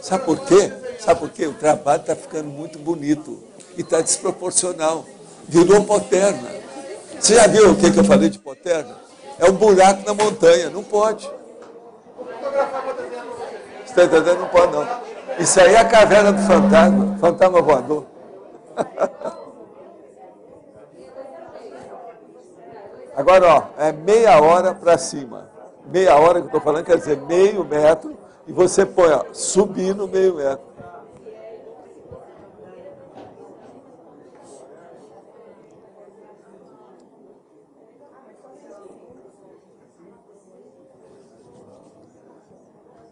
Sabe por quê? Sabe por quê? O trabalho está ficando muito bonito e está desproporcional. Virou poterna. Você já viu o que eu falei de poterna? É um buraco na montanha, não pode. Você está entendendo? Não pode, não. Isso aí é a caverna do fantasma, fantasma voador. Agora, ó, é meia hora para cima. Meia hora que eu estou falando quer dizer meio metro, e você põe, ó, subindo meio metro.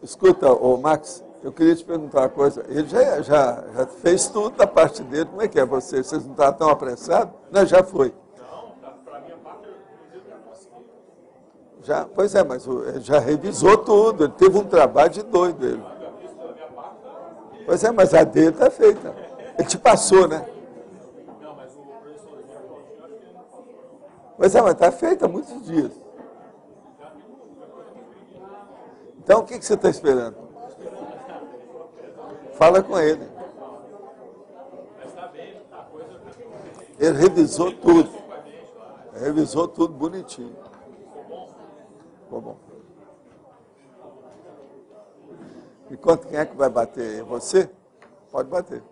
Escuta, ô Max, eu queria te perguntar uma coisa. Ele já fez tudo da parte dele. Como é que é você? Vocês não estavam tão apressados? Não, já foi. Não, para a minha parte, eu já consegui. Já? Pois é, mas ele já revisou tudo. Ele teve um trabalho de doido, ele. Pois é, mas a dele está feita. Ele te passou, né? Não, mas o professor acho que ele não passou. Pois é, mas está feita há muitos dias. Então, o que você está esperando? Fala com ele. Ele revisou tudo. Revisou tudo bonitinho. Ficou bom. E quanto quem é que vai bater? Você? Pode bater.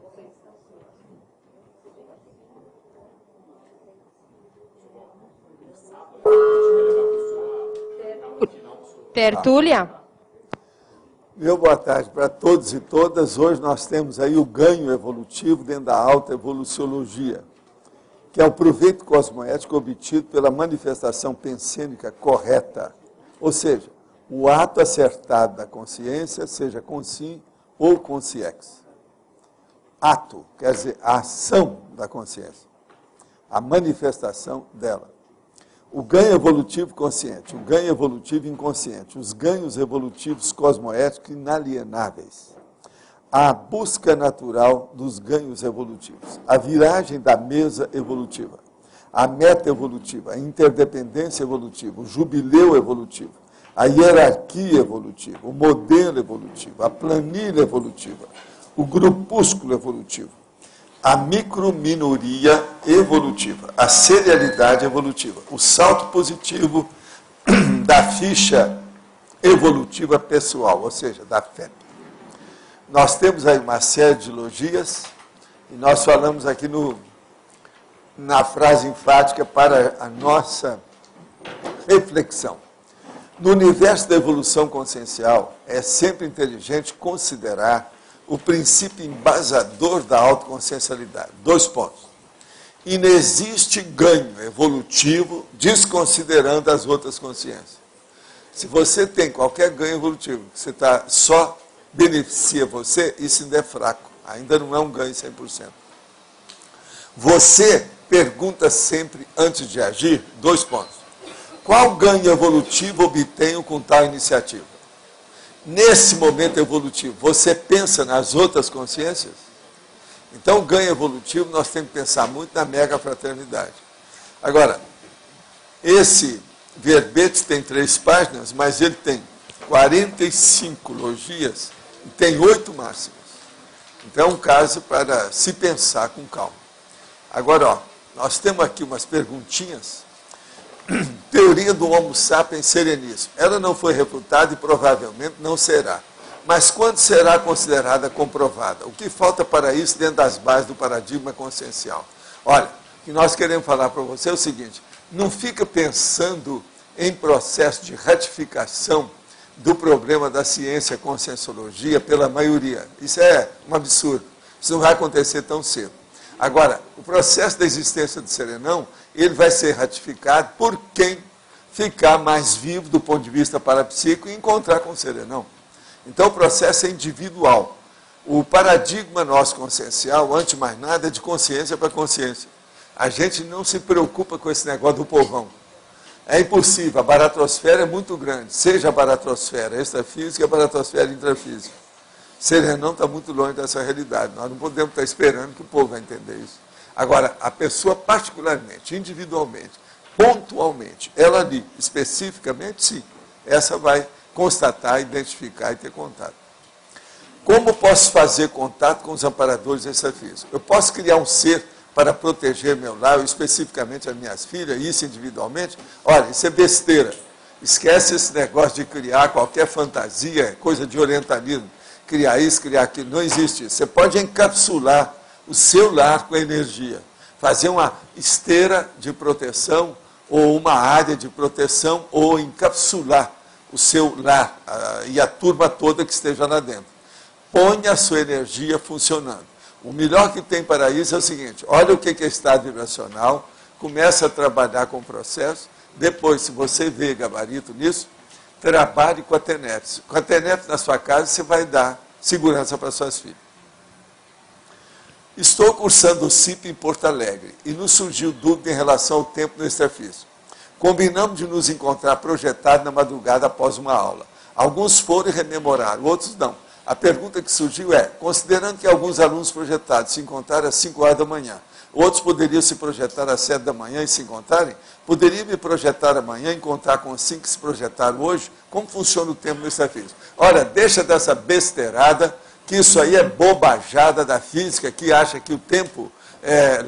Tertúlia? Meu boa tarde para todos e todas. Hoje nós temos aí o ganho evolutivo dentro da alta evoluciologia, que é o proveito cosmoético obtido pela manifestação pensênica correta, ou seja, o ato acertado da consciência, seja consim ou consciex. Ato, quer dizer, a ação da consciência, a manifestação dela. O ganho evolutivo consciente, o ganho evolutivo inconsciente, os ganhos evolutivos cosmoéticos inalienáveis, a busca natural dos ganhos evolutivos, a viragem da mesa evolutiva, a meta evolutiva, a interdependência evolutiva, o jubileu evolutivo, a hierarquia evolutiva, o modelo evolutivo, a planilha evolutiva, o grupúsculo evolutivo, a microminoria evolutiva, a serialidade evolutiva, o salto positivo da ficha evolutiva pessoal, ou seja, da FEP. Nós temos aí uma série de logias, e nós falamos aqui na frase enfática para a nossa reflexão. No universo da evolução consciencial, é sempre inteligente considerar o princípio embasador da autoconsciencialidade. 2 pontos. Inexiste ganho evolutivo desconsiderando as outras consciências. Se você tem qualquer ganho evolutivo, que você está só beneficia você, isso ainda é fraco. Ainda não é um ganho 100%. Você pergunta sempre, antes de agir, 2 pontos. Qual ganho evolutivo obtenho com tal iniciativa? Nesse momento evolutivo, você pensa nas outras consciências? Então, o ganho evolutivo, nós temos que pensar muito na mega fraternidade. Agora, esse verbete tem 3 páginas, mas ele tem 45 logias e tem 8 máximas. Então, é um caso para se pensar com calma. Agora, ó, nós temos aqui umas perguntinhas. Teoria do Homo sapiens sereníssimo. Ela não foi refutada e provavelmente não será. Mas quando será considerada comprovada? O que falta para isso dentro das bases do paradigma consciencial? Olha, o que nós queremos falar para você é o seguinte: não fica pensando em processo de ratificação do problema da ciência conscienciologia pela maioria. Isso é um absurdo. Isso não vai acontecer tão cedo. Agora, o processo da existência do serenão, ele vai ser ratificado por quem ficar mais vivo do ponto de vista parapsíquico e encontrar com o serenão. Então, o processo é individual. O paradigma nosso consciencial, antes de mais nada, é de consciência para consciência. A gente não se preocupa com esse negócio do povão. É impossível, a baratrosfera é muito grande, seja a baratrosfera extrafísica e a baratrosfera intrafísica. Serenão está muito longe dessa realidade. Nós não podemos estar esperando que o povo vai entender isso. Agora, a pessoa particularmente, individualmente, pontualmente, ela ali, especificamente, sim, essa vai constatar, identificar e ter contato. Como posso fazer contato com os amparadores extrafísicos? Eu posso criar um ser para proteger meu lar, ou especificamente as minhas filhas, isso individualmente? Olha, isso é besteira. Esquece esse negócio de criar qualquer fantasia, coisa de orientalismo. Criar isso, criar aquilo. Não existe isso. Você pode encapsular o seu lar com energia. Fazer uma esteira de proteção, ou uma área de proteção, ou encapsular o seu lar e a turma toda que esteja lá dentro. Ponha a sua energia funcionando. O melhor que tem para isso é o seguinte: olha o que é estado vibracional, começa a trabalhar com o processo, depois, se você vê gabarito nisso, trabalhe com a TENEPS. Com a TENEPS na sua casa, você vai dar segurança para suas filhas. Estou cursando o CIP em Porto Alegre e nos surgiu dúvida em relação ao tempo no extrafísico. Combinamos de nos encontrar projetado na madrugada após uma aula. Alguns foram e rememoraram, outros não. A pergunta que surgiu é, considerando que alguns alunos projetados se encontraram às 5 horas da manhã, outros poderiam se projetar às 7 da manhã e se encontrarem, poderia me projetar amanhã e encontrar com os 5 que se projetaram hoje? Como funciona o tempo no extrafísico? Olha, deixa dessa besteirada, que isso aí é bobajada da física, que acha que o tempo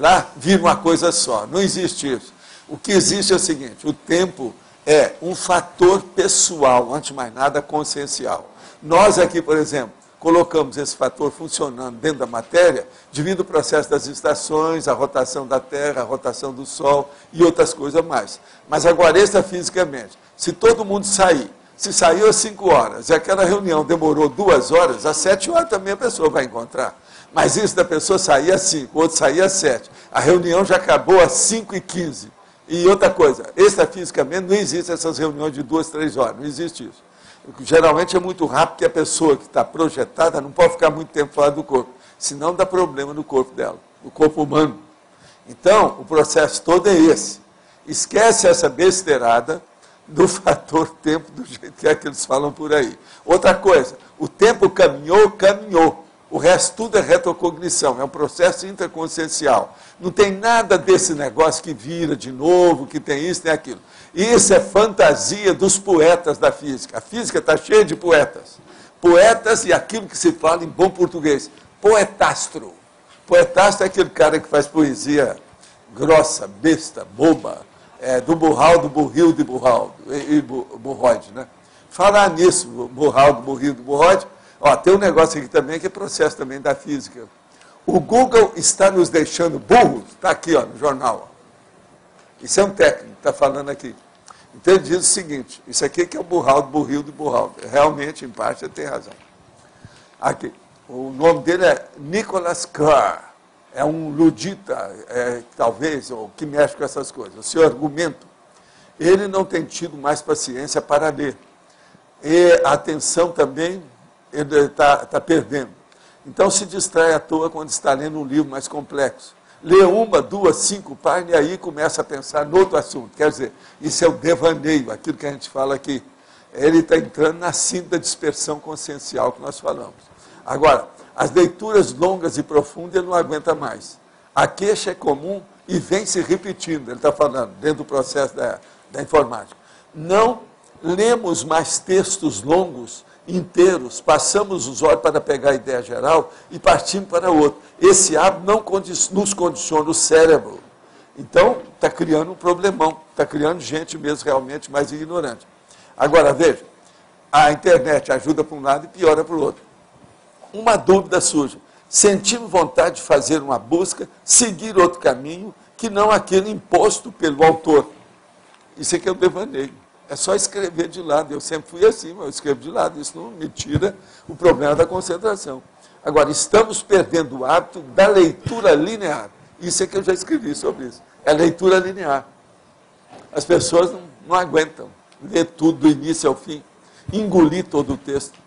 lá vira uma coisa só. Não existe isso. O que existe é o seguinte: o tempo é um fator pessoal, antes de mais nada, consciencial. Nós aqui, por exemplo, colocamos esse fator funcionando dentro da matéria devido ao processo das estações, a rotação da Terra, a rotação do Sol e outras coisas mais. Mas agora, extrafisicamente, se todo mundo sair, se saiu às 5 horas e aquela reunião demorou 2 horas, às 7 horas também a pessoa vai encontrar. Mas isso da pessoa sair às 5, o outro sair às 7. A reunião já acabou às 5h15. E outra coisa, extrafisicamente não existe essas reuniões de 2, 3 horas, não existe isso. Geralmente é muito rápido, porque a pessoa que está projetada não pode ficar muito tempo fora do corpo, senão dá problema no corpo dela, no corpo humano. Então, o processo todo é esse. Esquece essa besteirada do fator tempo, do jeito que é que eles falam por aí. Outra coisa, o tempo caminhou, caminhou. O resto tudo é retrocognição, é um processo interconsciencial. Não tem nada desse negócio que vira de novo, que tem isso, tem aquilo. Isso é fantasia dos poetas da física. A física está cheia de poetas. Poetas e aquilo que se fala em bom português, poetastro. Poetastro é aquele cara que faz poesia grossa, besta, boba, do Burraldo, Burrildo e Burraldo, e Burroide, né? Falar nisso, Burraldo, Burrildo e Burroide, ó, tem um negócio aqui também que é processo também da física. O Google está nos deixando burros, está aqui, ó, no jornal. Ó. Isso é um técnico que está falando aqui. Então ele diz o seguinte: isso aqui que é o Burraldo, Burrildo e Burraldo. Realmente, em parte, ele tem razão. Aqui. O nome dele é Nicholas Carr. É um ludita, talvez, ou que mexe com essas coisas. O seu argumento, ele não tem tido mais paciência para ler. E a atenção também, ele está perdendo. Então se distrai à toa quando está lendo um livro mais complexo. Lê 1, 2, 5 páginas e aí começa a pensar no outro assunto. Quer dizer, isso é o devaneio, aquilo que a gente fala aqui. Ele está entrando na cinta da dispersão consciencial que nós falamos. Agora, as leituras longas e profundas ele não aguenta mais. A queixa é comum e vem se repetindo, ele está falando, dentro do processo da informática. Não lemos mais textos longos, inteiros, passamos os olhos para pegar a ideia geral e partimos para outro. Esse hábito não nos condiciona o cérebro. Então, está criando um problemão, está criando gente mesmo realmente mais ignorante. Agora, veja, a internet ajuda para um lado e piora para o outro. Uma dúvida surge. Sentimos vontade de fazer uma busca, seguir outro caminho, que não aquele imposto pelo autor. Isso aqui é o devaneio. É só escrever de lado. Eu sempre fui assim, mas eu escrevo de lado. Isso não me tira o problema da concentração. Agora, estamos perdendo o hábito da leitura linear. Isso é que eu já escrevi sobre isso. É leitura linear. As pessoas não aguentam ler tudo do início ao fim, engolir todo o texto.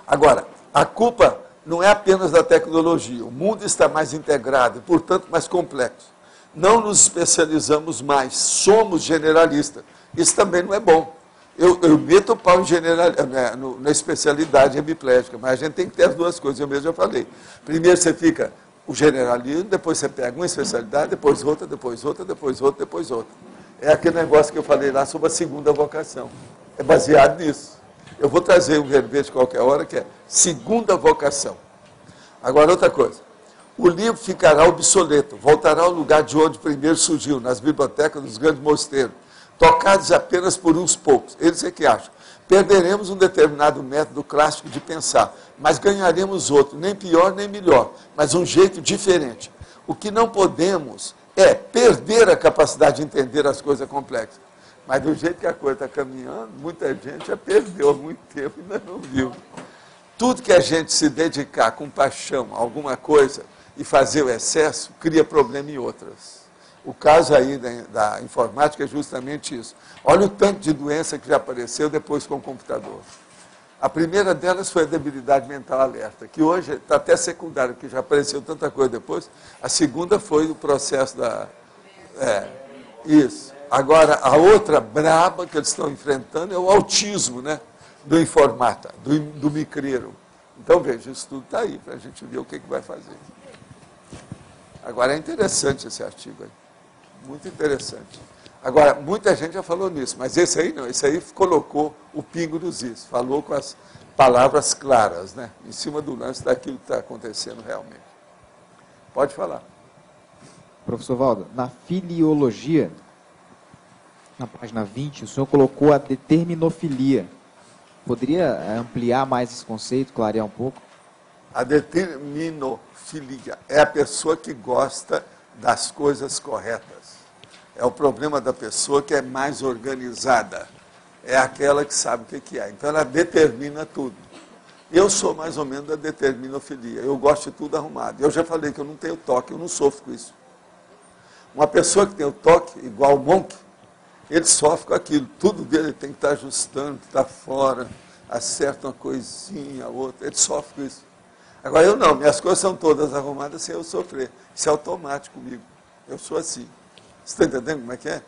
Agora, a culpa não é apenas da tecnologia. O mundo está mais integrado e, portanto, mais complexo. Não nos especializamos mais, somos generalistas. Isso também não é bom. Eu meto o pau em na especialidade hemiplégica, mas a gente tem que ter as duas coisas, eu mesmo já falei. Primeiro você fica o generalismo, depois você pega uma especialidade, depois outra, depois outra, depois outra, depois outra. É aquele negócio que eu falei lá sobre a segunda vocação. É baseado nisso. Eu vou trazer um verbete qualquer hora, que é segunda vocação. Agora, outra coisa. O livro ficará obsoleto, voltará ao lugar de onde primeiro surgiu, nas bibliotecas dos grandes mosteiros, tocados apenas por uns poucos. Eles é que acham. Perderemos um determinado método clássico de pensar, mas ganharemos outro, nem pior nem melhor, mas um jeito diferente. O que não podemos é perder a capacidade de entender as coisas complexas. Mas do jeito que a coisa está caminhando, muita gente já perdeu há muito tempo e ainda não viu. Tudo que a gente se dedicar com paixão a alguma coisa e fazer o excesso, cria problema em outras. O caso aí da informática é justamente isso. Olha o tanto de doença que já apareceu depois com o computador. A primeira delas foi a debilidade mental alerta, que hoje está até secundária, porque já apareceu tanta coisa depois. A segunda foi o processo da... isso. Agora, a outra braba que eles estão enfrentando é o autismo, né? Do informata, do micreiro. Então, veja, isso tudo está aí, para a gente ver o que vai fazer. Agora, é interessante esse artigo aí. Muito interessante. Agora, muita gente já falou nisso, mas esse aí não, esse aí colocou o pingo nos is, falou com as palavras claras, né? Em cima do lance daquilo que está acontecendo realmente. Pode falar. Professor Valdo, na filiologia, na página 20, o senhor colocou a determinofilia. Poderia ampliar mais esse conceito, clarear um pouco? A determinofilia é a pessoa que gosta das coisas corretas. É o problema da pessoa que é mais organizada. É aquela que sabe o que é. Então, ela determina tudo. Eu sou mais ou menos da determinofilia. Eu gosto de tudo arrumado. Eu já falei que eu não tenho toque, eu não sofro com isso. Uma pessoa que tem o toque, igual o Monk, ele sofre com aquilo. Tudo dele tem que estar ajustando, está fora, acerta uma coisinha, outra. Ele sofre com isso. Agora, eu não. Minhas coisas são todas arrumadas sem eu sofrer. Isso é automático comigo. Eu sou assim. Você está entendendo como é que é?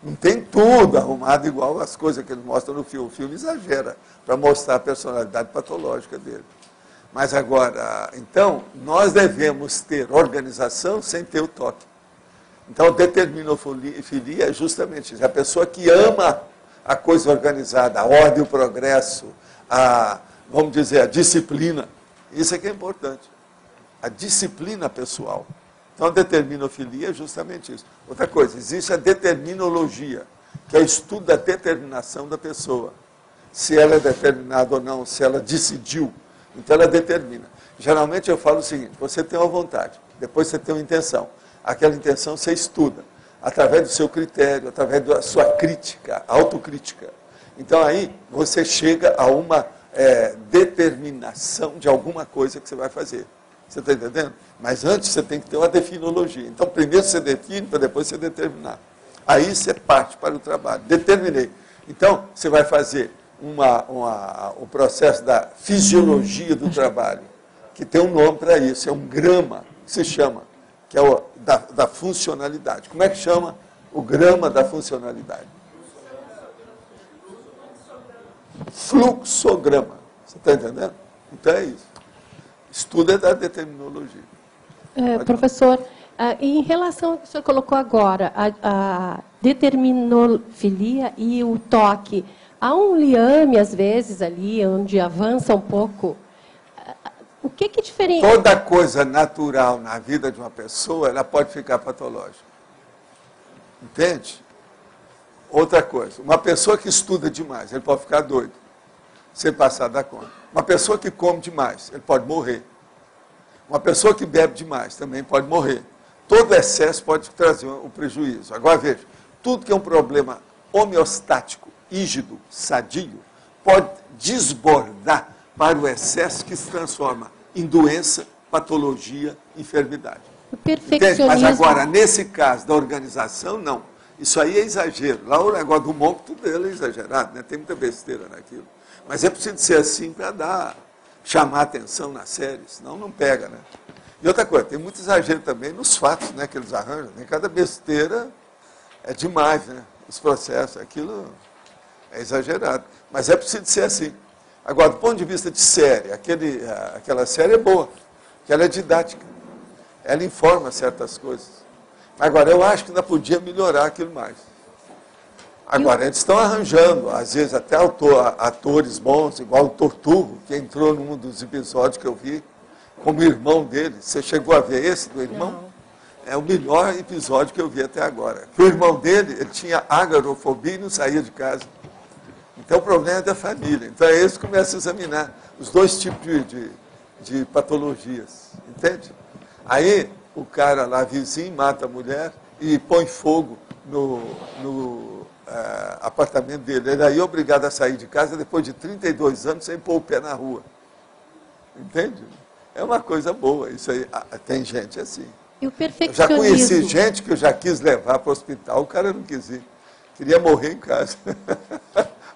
Não tem tudo arrumado igual as coisas que ele mostra no filme. O filme exagera para mostrar a personalidade patológica dele. Mas agora, então, nós devemos ter organização sem ter o toque. Então, determinofilia é justamente isso. A pessoa que ama a coisa organizada, a ordem, o progresso, vamos dizer, a disciplina. Isso é que é importante. A disciplina pessoal. Então, a determinofilia é justamente isso. Outra coisa, existe a determinologia, que é o estudo da determinação da pessoa. Se ela é determinada ou não, se ela decidiu. Então, ela determina. Geralmente, eu falo o seguinte, você tem uma vontade, depois você tem uma intenção. Aquela intenção você estuda, através do seu critério, através da sua crítica, autocrítica. Então, aí, você chega a uma determinação de alguma coisa que você vai fazer. Você está entendendo? Mas antes você tem que ter uma definologia. Então, primeiro você define, para depois você determinar. Aí você parte para o trabalho. Determinei. Então, você vai fazer o processo da fisiologia do trabalho, que tem um nome para isso, é um grama, que se chama, que é da funcionalidade. Como é que chama o grama da funcionalidade? Fluxograma. Você está entendendo? Então é isso. Estudo é da determinologia. Professor, em relação ao que o senhor colocou agora, a determinofilia e o toque, há um liame, às vezes, ali, onde avança um pouco. O que diferencia? Toda coisa natural na vida de uma pessoa, ela pode ficar patológica. Entende? Outra coisa, uma pessoa que estuda demais, ele pode ficar doido, sem passar da conta. Uma pessoa que come demais, ele pode morrer. Uma pessoa que bebe demais também pode morrer. Todo excesso pode trazer um prejuízo. Agora veja, tudo que é um problema homeostático, rígido, sadio, pode desbordar para o excesso que se transforma em doença, patologia, enfermidade. O perfeccionismo. Entende? Mas agora, nesse caso da organização, não. Isso aí é exagero. Lá o negócio do Monk, tudo ele é exagerado, né? Tem muita besteira naquilo. Mas é preciso ser assim para chamar atenção na série, senão não pega, né? E outra coisa, tem muito exagero também nos fatos, né, que eles arranjam. Né? Cada besteira é demais, né? Os processos, aquilo é exagerado. Mas é preciso ser assim. Agora, do ponto de vista de série, aquela série é boa, porque ela é didática. Ela informa certas coisas. Agora, eu acho que ainda podia melhorar aquilo mais. Agora, eles estão arranjando, às vezes até atores bons, igual o Torturro, que entrou num dos episódios que eu vi, como irmão dele. Você chegou a ver esse do irmão? Não. É o melhor episódio que eu vi até agora. O irmão dele, ele tinha agorafobia e não saía de casa. Então, o problema é da família. Então, é eles que começam a examinar os dois tipos de patologias. Entende? Aí, o cara lá, vizinho, mata a mulher e põe fogo no apartamento dele. Ele aí é obrigado a sair de casa depois de 32 anos sem pôr o pé na rua. Entende? É uma coisa boa. Isso aí, tem gente assim. E o Eu já perfeccionismo? conheci gente que eu já quis levar para o hospital, o cara não quis ir. Queria morrer em casa,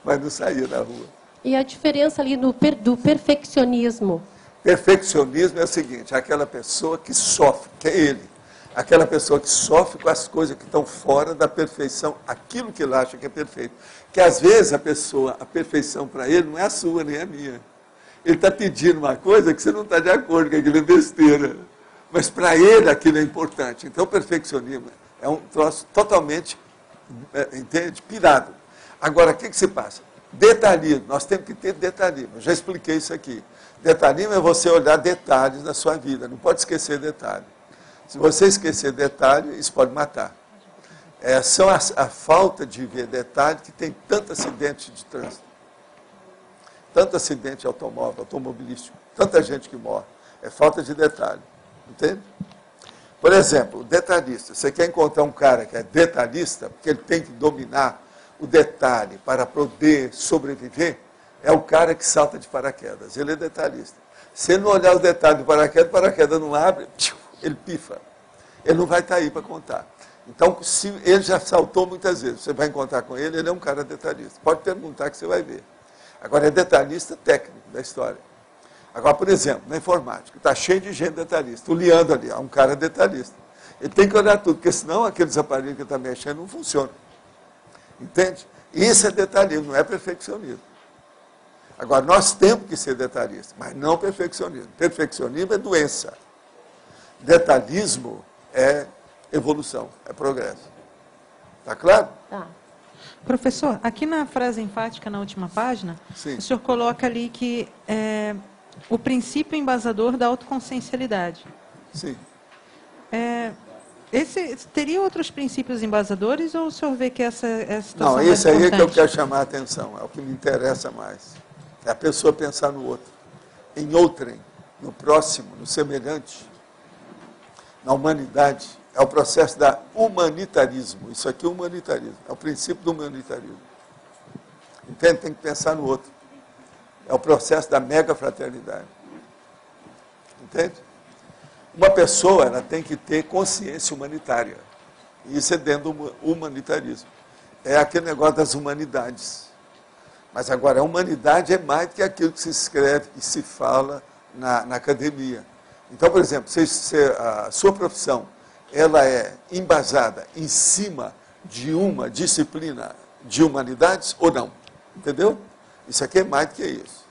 mas não saía da rua. E a diferença ali do perfeccionismo? Perfeccionismo é o seguinte, aquela pessoa que sofre, que é ele. Aquela pessoa que sofre com as coisas que estão fora da perfeição, aquilo que ele acha que é perfeito. Que às vezes a perfeição para ele não é a sua, nem a minha. Ele está pedindo uma coisa que você não está de acordo, que aquilo é besteira. Mas para ele aquilo é importante. Então o perfeccionismo é um troço totalmente, entende? Pirado. Agora, o que se passa? Detalhismo. Nós temos que ter detalhismo. Eu já expliquei isso aqui. Detalhismo é você olhar detalhes na sua vida. Não pode esquecer detalhe. Se você esquecer detalhe, isso pode matar. São a falta de ver detalhe que tem tanto acidente de trânsito. Tanto acidente de automóvel, automobilístico. Tanta gente que morre. É falta de detalhe. Entende? Por exemplo, o detalhista. Você quer encontrar um cara que é detalhista, porque ele tem que dominar o detalhe para poder sobreviver, é o cara que salta de paraquedas. Ele é detalhista. Se ele não olhar os detalhes do paraquedas, o paraquedas não abre, ele pifa. Ele não vai estar aí para contar. Então, se ele já saltou muitas vezes, você vai encontrar com ele, ele é um cara detalhista. Pode perguntar que você vai ver. Agora, é detalhista técnico da história. Agora, por exemplo, na informática, está cheio de gente detalhista. O Leandro ali, é um cara detalhista. Ele tem que olhar tudo, porque senão aqueles aparelhos que ele está mexendo não funcionam. Entende? Isso é detalhismo, não é perfeccionismo. Agora, nós temos que ser detalhistas, mas não perfeccionismo. Perfeccionismo é doença. Detalhismo é evolução, é progresso. Está claro? Tá. Professor, aqui na frase enfática, na última página, Sim. o senhor coloca ali que o princípio embasador da autoconsciencialidade. Sim. Teria outros princípios embasadores ou o senhor vê que essa é a situação Não, mais esse aí é que eu importante? quero chamar a atenção, é o que me interessa mais. É a pessoa pensar no outro, em outrem, no próximo, no semelhante, na humanidade. É o processo da humanitarismo. Isso aqui é humanitarismo, é o princípio do humanitarismo. Entende? Tem que pensar no outro. É o processo da mega fraternidade. Entende? Uma pessoa, ela tem que ter consciência humanitária. E isso é dentro do humanitarismo. É aquele negócio das humanidades. Mas agora, a humanidade é mais do que aquilo que se escreve e se fala na academia. Então, por exemplo, a sua profissão, ela é embasada em cima de uma disciplina de humanidades ou não? Entendeu? Isso aqui é mais do que isso.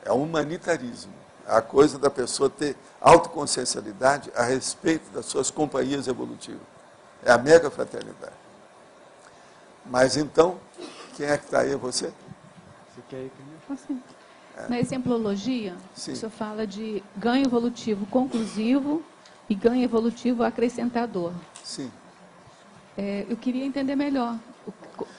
É o humanitarismo. É a coisa da pessoa ter autoconsciencialidade a respeito das suas companhias evolutivas. É a mega fraternidade. Mas então, quem é que está aí? Você? Você quer ir primeiro? Assim, na exemplologia, Sim. o senhor fala de ganho evolutivo conclusivo e ganho evolutivo acrescentador. Sim. Eu queria entender melhor.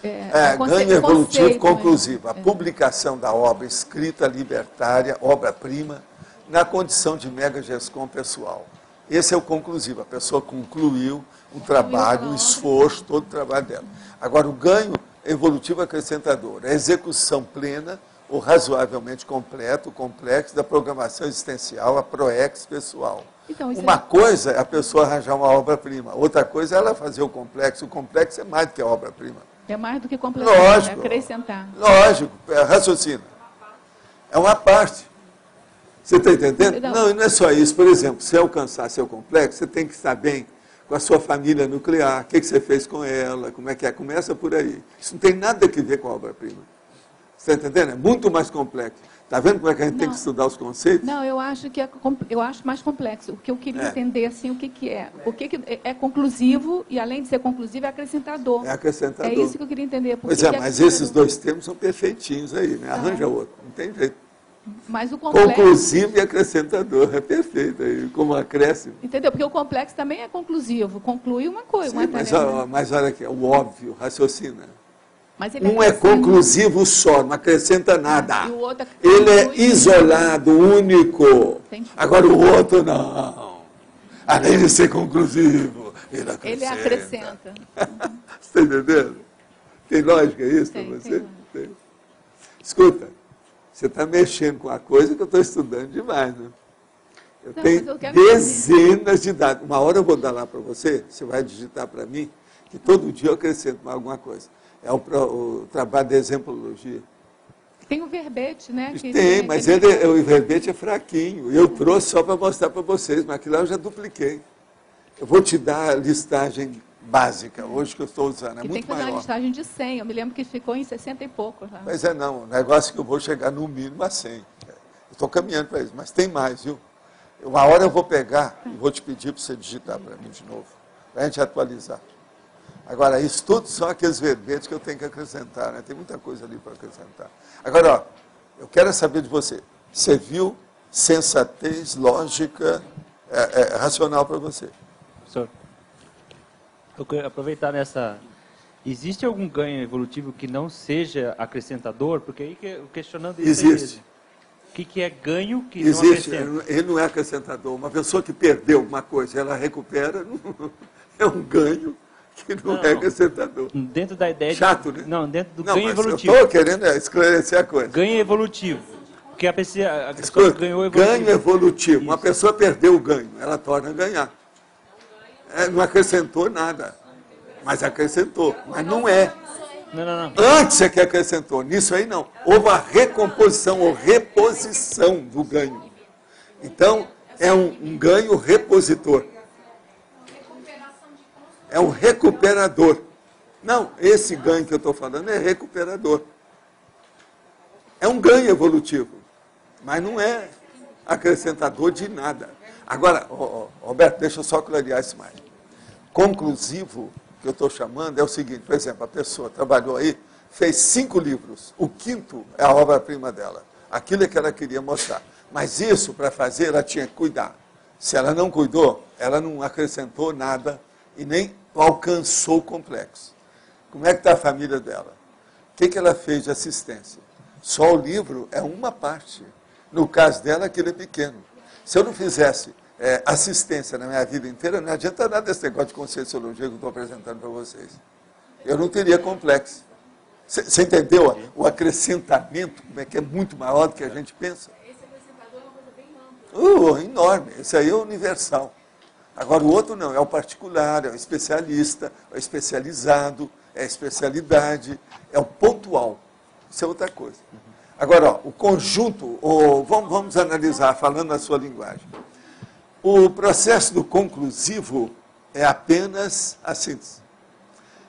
Ganho evolutivo conceito, conclusivo. A né? publicação da obra escrita libertária, obra-prima, na condição de mega gescom pessoal. Esse é o conclusivo. A pessoa concluiu um trabalho, um esforço, todo o trabalho dela. Agora, o ganho evolutivo acrescentador, a execução plena ou razoavelmente completa, o complexo da programação existencial, a PROEX pessoal. Então, isso Uma coisa é a pessoa arranjar uma obra-prima, outra coisa é ela fazer o complexo. O complexo é mais do que a obra-prima. é mais do que completar, Lógico. é acrescentar. Lógico, raciocínio. É uma parte. Você está entendendo? Não, e não é só isso. Por exemplo, se alcançar seu complexo, você tem que estar bem com a sua família nuclear, o que você fez com ela, como é que é. Começa por aí. Isso não tem nada a ver com a obra-prima. Você está entendendo? É muito mais complexo. Está vendo como é que a gente tem Não. que estudar os conceitos? Não, eu acho que eu acho mais complexo. O que eu queria entender assim, o que é. O que é conclusivo e além de ser conclusivo é acrescentador. É acrescentador. É isso que eu queria entender. Por Pois que é, que mas acrescentador? esses dois termos são perfeitinhos aí, né? Arranja outro, não tem jeito. Mas o complexo, Conclusivo e acrescentador, é perfeito aí, como acréscimo. entendeu? Porque o complexo também é conclusivo, conclui uma coisa, Sim, uma mas, tarefa. mas olha aqui, o óbvio, raciocina. Mas ele Um é acrescenta. conclusivo só, não acrescenta nada. E o outro Ele é conclui. isolado, único. Entendi. Agora o outro não. Além de ser conclusivo, ele acrescenta. Ele acrescenta. Você está entendendo? Tem lógica isso para Tem, você? tem Tem. Escuta, você está mexendo com a coisa que eu estou estudando demais, né? Eu Não, tenho mas eu quero dezenas de dados. Uma hora eu vou dar lá para você, você vai digitar para mim, que todo dia eu acrescento mais alguma coisa. É o trabalho de exemplologia. Tem o verbete, né? que Tem, mas o verbete é fraquinho. Eu trouxe só para mostrar para vocês, mas aquilo lá eu já dupliquei. Eu vou te dar a listagem básica, hoje que eu estou usando, é que tem muito que fazer uma maior. listagem de 100. Eu me lembro que ficou em 60 e pouco. Já. Mas não, o negócio é que eu vou chegar no mínimo a 100. Eu estou caminhando para isso, mas tem mais, viu? Uma hora eu vou pegar e vou te pedir para você digitar para mim de novo, para a gente atualizar. Agora, isso tudo são aqueles verbetes que eu tenho que acrescentar, né? Tem muita coisa ali para acrescentar. Agora, ó, eu quero saber de você. Você viu sensatez, lógica, racional para você? Professor, eu quero aproveitar nessa... Existe algum ganho evolutivo que não seja acrescentador? Porque aí questionando isso Existe. Aí, o que é ganho que não Existe, acrescenta? ele não é acrescentador. Uma pessoa que perdeu uma coisa, ela recupera, é um ganho que não é acrescentador. Dentro da ideia Chato, né? Não, dentro do Não, ganho mas evolutivo. eu estou querendo esclarecer a coisa. Ganho evolutivo. Porque a pessoa Escuta, ganhou evolutivo. ganho evolutivo. Uma pessoa perdeu o ganho, ela torna a ganhar. Não acrescentou nada, mas acrescentou. Mas não é. Não. Antes é que acrescentou, nisso aí não. Houve a recomposição ou reposição do ganho. Então, é um ganho repositor. É um recuperador. Não, esse ganho que eu estou falando é recuperador. É um ganho evolutivo, mas não é acrescentador de nada. Agora, Roberto, deixa eu só clarear isso mais. Conclusivo, que eu estou chamando, é o seguinte, por exemplo, a pessoa trabalhou aí, fez 5 livros, o 5º é a obra-prima dela. Aquilo é que ela queria mostrar. Mas isso, para fazer, ela tinha que cuidar. Se ela não cuidou, ela não acrescentou nada e nem alcançou o complexo. Como é que está a família dela? O que ela fez de assistência? Só o livro é uma parte. No caso dela, aquilo é pequeno. Se eu não fizesse assistência na minha vida inteira, não adianta nada esse negócio de conscienciologia que eu estou apresentando para vocês. Eu não teria complexo. Você entendeu o acrescentamento, como é que é muito maior do que a gente pensa? Esse acrescentador é uma coisa bem ampla. Enorme. Esse aí é universal. Agora, o outro não, é o particular, é o especialista, é o especializado, é a especialidade, é o pontual. Isso é outra coisa. Agora, ó, o conjunto, vamos analisar, falando na sua linguagem. O processo do conclusivo é apenas a síntese.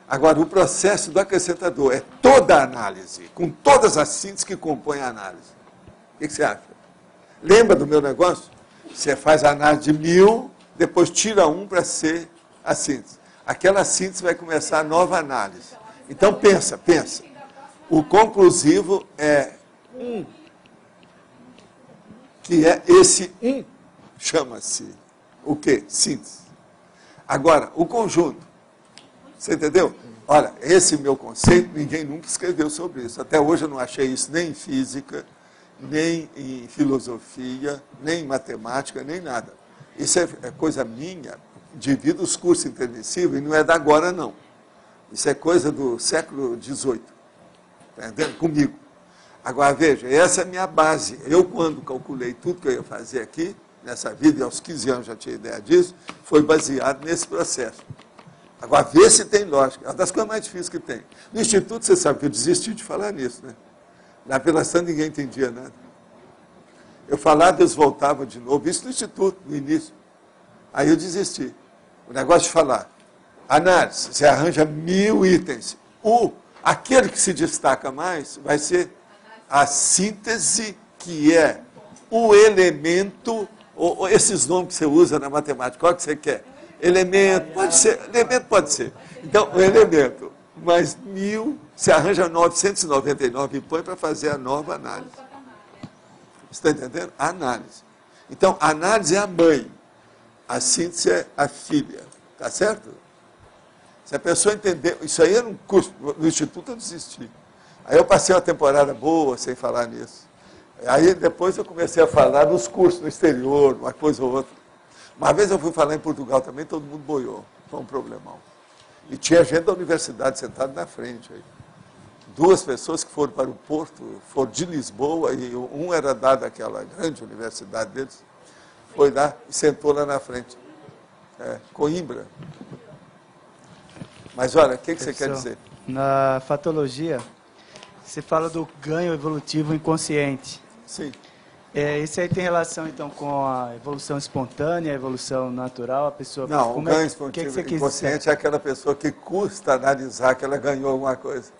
Agora, o processo do acrescentador é toda a análise, com todas as sínteses que compõem a análise. O que você acha? Lembra do meu negócio? Você faz a análise de 1000, depois tira um para ser a síntese. Aquela síntese vai começar a nova análise. Então, pensa. O conclusivo é que é esse chama-se o quê? Síntese. Agora, o conjunto. Você entendeu? Olha, esse meu conceito, ninguém nunca escreveu sobre isso. Até hoje eu não achei isso nem em física, nem em filosofia, nem em matemática, nem nada. Isso é coisa minha, devido aos cursos intensivos, e não é da agora, não. Isso é coisa do século XVIII. Está entendendo? Comigo. Agora, veja, essa é a minha base. Eu, quando calculei tudo que eu ia fazer aqui, nessa vida, e aos 15 anos já tinha ideia disso, foi baseado nesse processo. Agora, vê se tem lógica. É uma das coisas mais difíceis que tem. No Instituto, você sabe que eu desisti de falar nisso, né? Na apelação, ninguém entendia nada. Eu falava, eles voltavam de novo. Isso no Instituto, no início. Aí eu desisti. O negócio de falar. Análise, você arranja 1000 itens. Aquele que se destaca mais vai ser a síntese que é o elemento, ou esses nomes que você usa na matemática, qual que você quer? Elemento, pode ser. Então, o elemento, mais 1000, você arranja 999 e põe para fazer a nova análise. Você está entendendo? A análise. Então, a análise é a mãe, a síntese é a filha. Tá certo? Se a pessoa entender, isso aí era um curso, no Instituto eu desisti. Aí eu passei uma temporada boa sem falar nisso. Aí depois eu comecei a falar nos cursos no exterior, uma coisa ou outra. Uma vez eu fui falar em Portugal também, todo mundo boiou. Foi um problemão. E tinha gente da universidade sentada na frente aí. 2 pessoas que foram para o Porto, foram de Lisboa, e um era dado àquela grande universidade deles, foi lá e sentou lá na frente. Coimbra. Mas olha, o que você quer dizer? Na fatologia, você fala do ganho evolutivo inconsciente. Sim. Isso aí tem relação, então, com a evolução espontânea, a evolução natural, a pessoa... Não, o ganho espontâneo inconsciente é aquela pessoa que custa analisar que ela ganhou alguma coisa.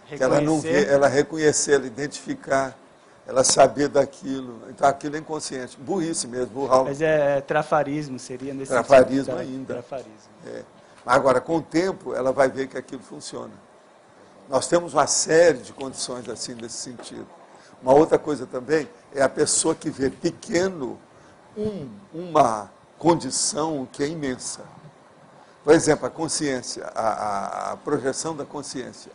Que ela não vê, ela reconhecer, ela identificar, ela saber daquilo. Então, aquilo é inconsciente. Burrice mesmo, burral. Mas é trafarismo, seria nesse trafarismo sentido, ainda. Trafarismo. Mas agora, com o tempo, ela vai ver que aquilo funciona. Nós temos uma série de condições assim, nesse sentido. Uma outra coisa também é a pessoa que vê pequeno uma condição que é imensa. Por exemplo, a consciência, a projeção da consciência.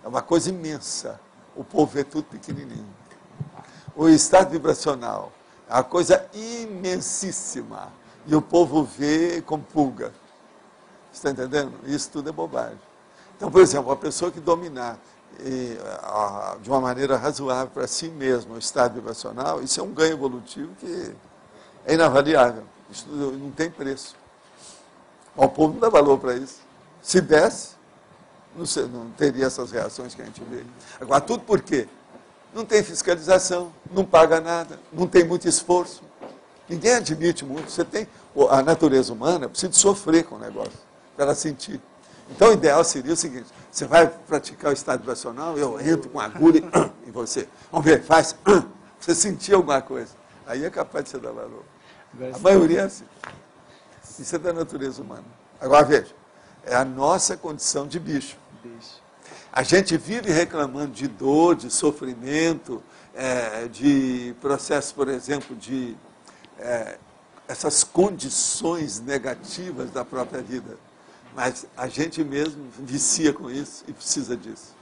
É uma coisa imensa. O povo vê tudo pequenininho. O estado vibracional é uma coisa imensíssima. E o povo vê como pulga. Você está entendendo? Isso tudo é bobagem. Então, por exemplo, a pessoa que dominar de uma maneira razoável para si mesmo o estado vibracional, isso é um ganho evolutivo que é inavaliável. Isso não tem preço. O povo não dá valor para isso. Se desse, não teria essas reações que a gente vê. Agora, tudo por quê? Não tem fiscalização, não paga nada, não tem muito esforço. Ninguém admite muito. A natureza humana precisa de sofrer com o negócio, para ela sentir. Então, o ideal seria o seguinte: você vai praticar o estado vibracional, eu entro com agulha em você. Vamos ver, faz. Você sentir alguma coisa. Aí é capaz de você dar valor. A maioria é assim. Isso é da natureza humana. Agora, veja, é a nossa condição de bicho. A gente vive reclamando de dor, de sofrimento, de processo, por exemplo, de essas condições negativas da própria vida. Mas a gente mesmo vicia com isso e precisa disso.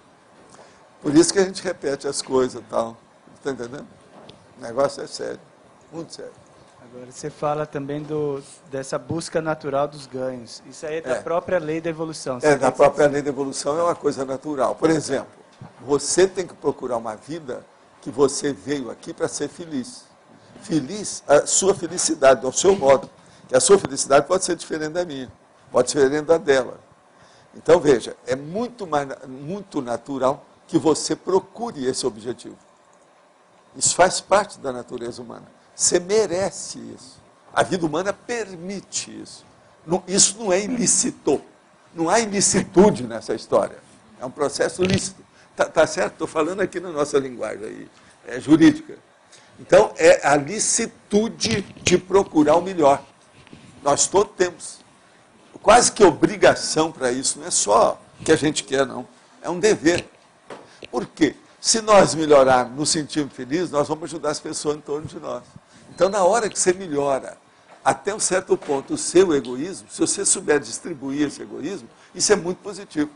Por isso que a gente repete as coisas e tal. Está entendendo? O negócio é sério, muito sério. Agora, você fala também dessa busca natural dos ganhos. Isso aí é da própria lei da evolução. Da própria lei da evolução, é uma coisa natural. Por exemplo, você tem que procurar uma vida que você veio aqui para ser feliz. Feliz, a sua felicidade, ao seu modo. Que a sua felicidade pode ser diferente da minha, pode ser diferente da dela. Então, veja, é muito natural que você procure esse objetivo. Isso faz parte da natureza humana. Você merece isso. A vida humana permite isso. Isso não é ilícito. Não há ilicitude nessa história. É um processo lícito. Tá certo? Estou falando aqui na nossa linguagem aí, jurídica. Então, é a licitude de procurar o melhor. Nós todos temos. Quase que obrigação para isso. Não é só o que a gente quer, não. É um dever. Por quê? Se nós melhorarmos, nos sentirmos felizes, nós vamos ajudar as pessoas em torno de nós. Então, na hora que você melhora, até um certo ponto, o seu egoísmo, se você souber distribuir esse egoísmo, isso é muito positivo.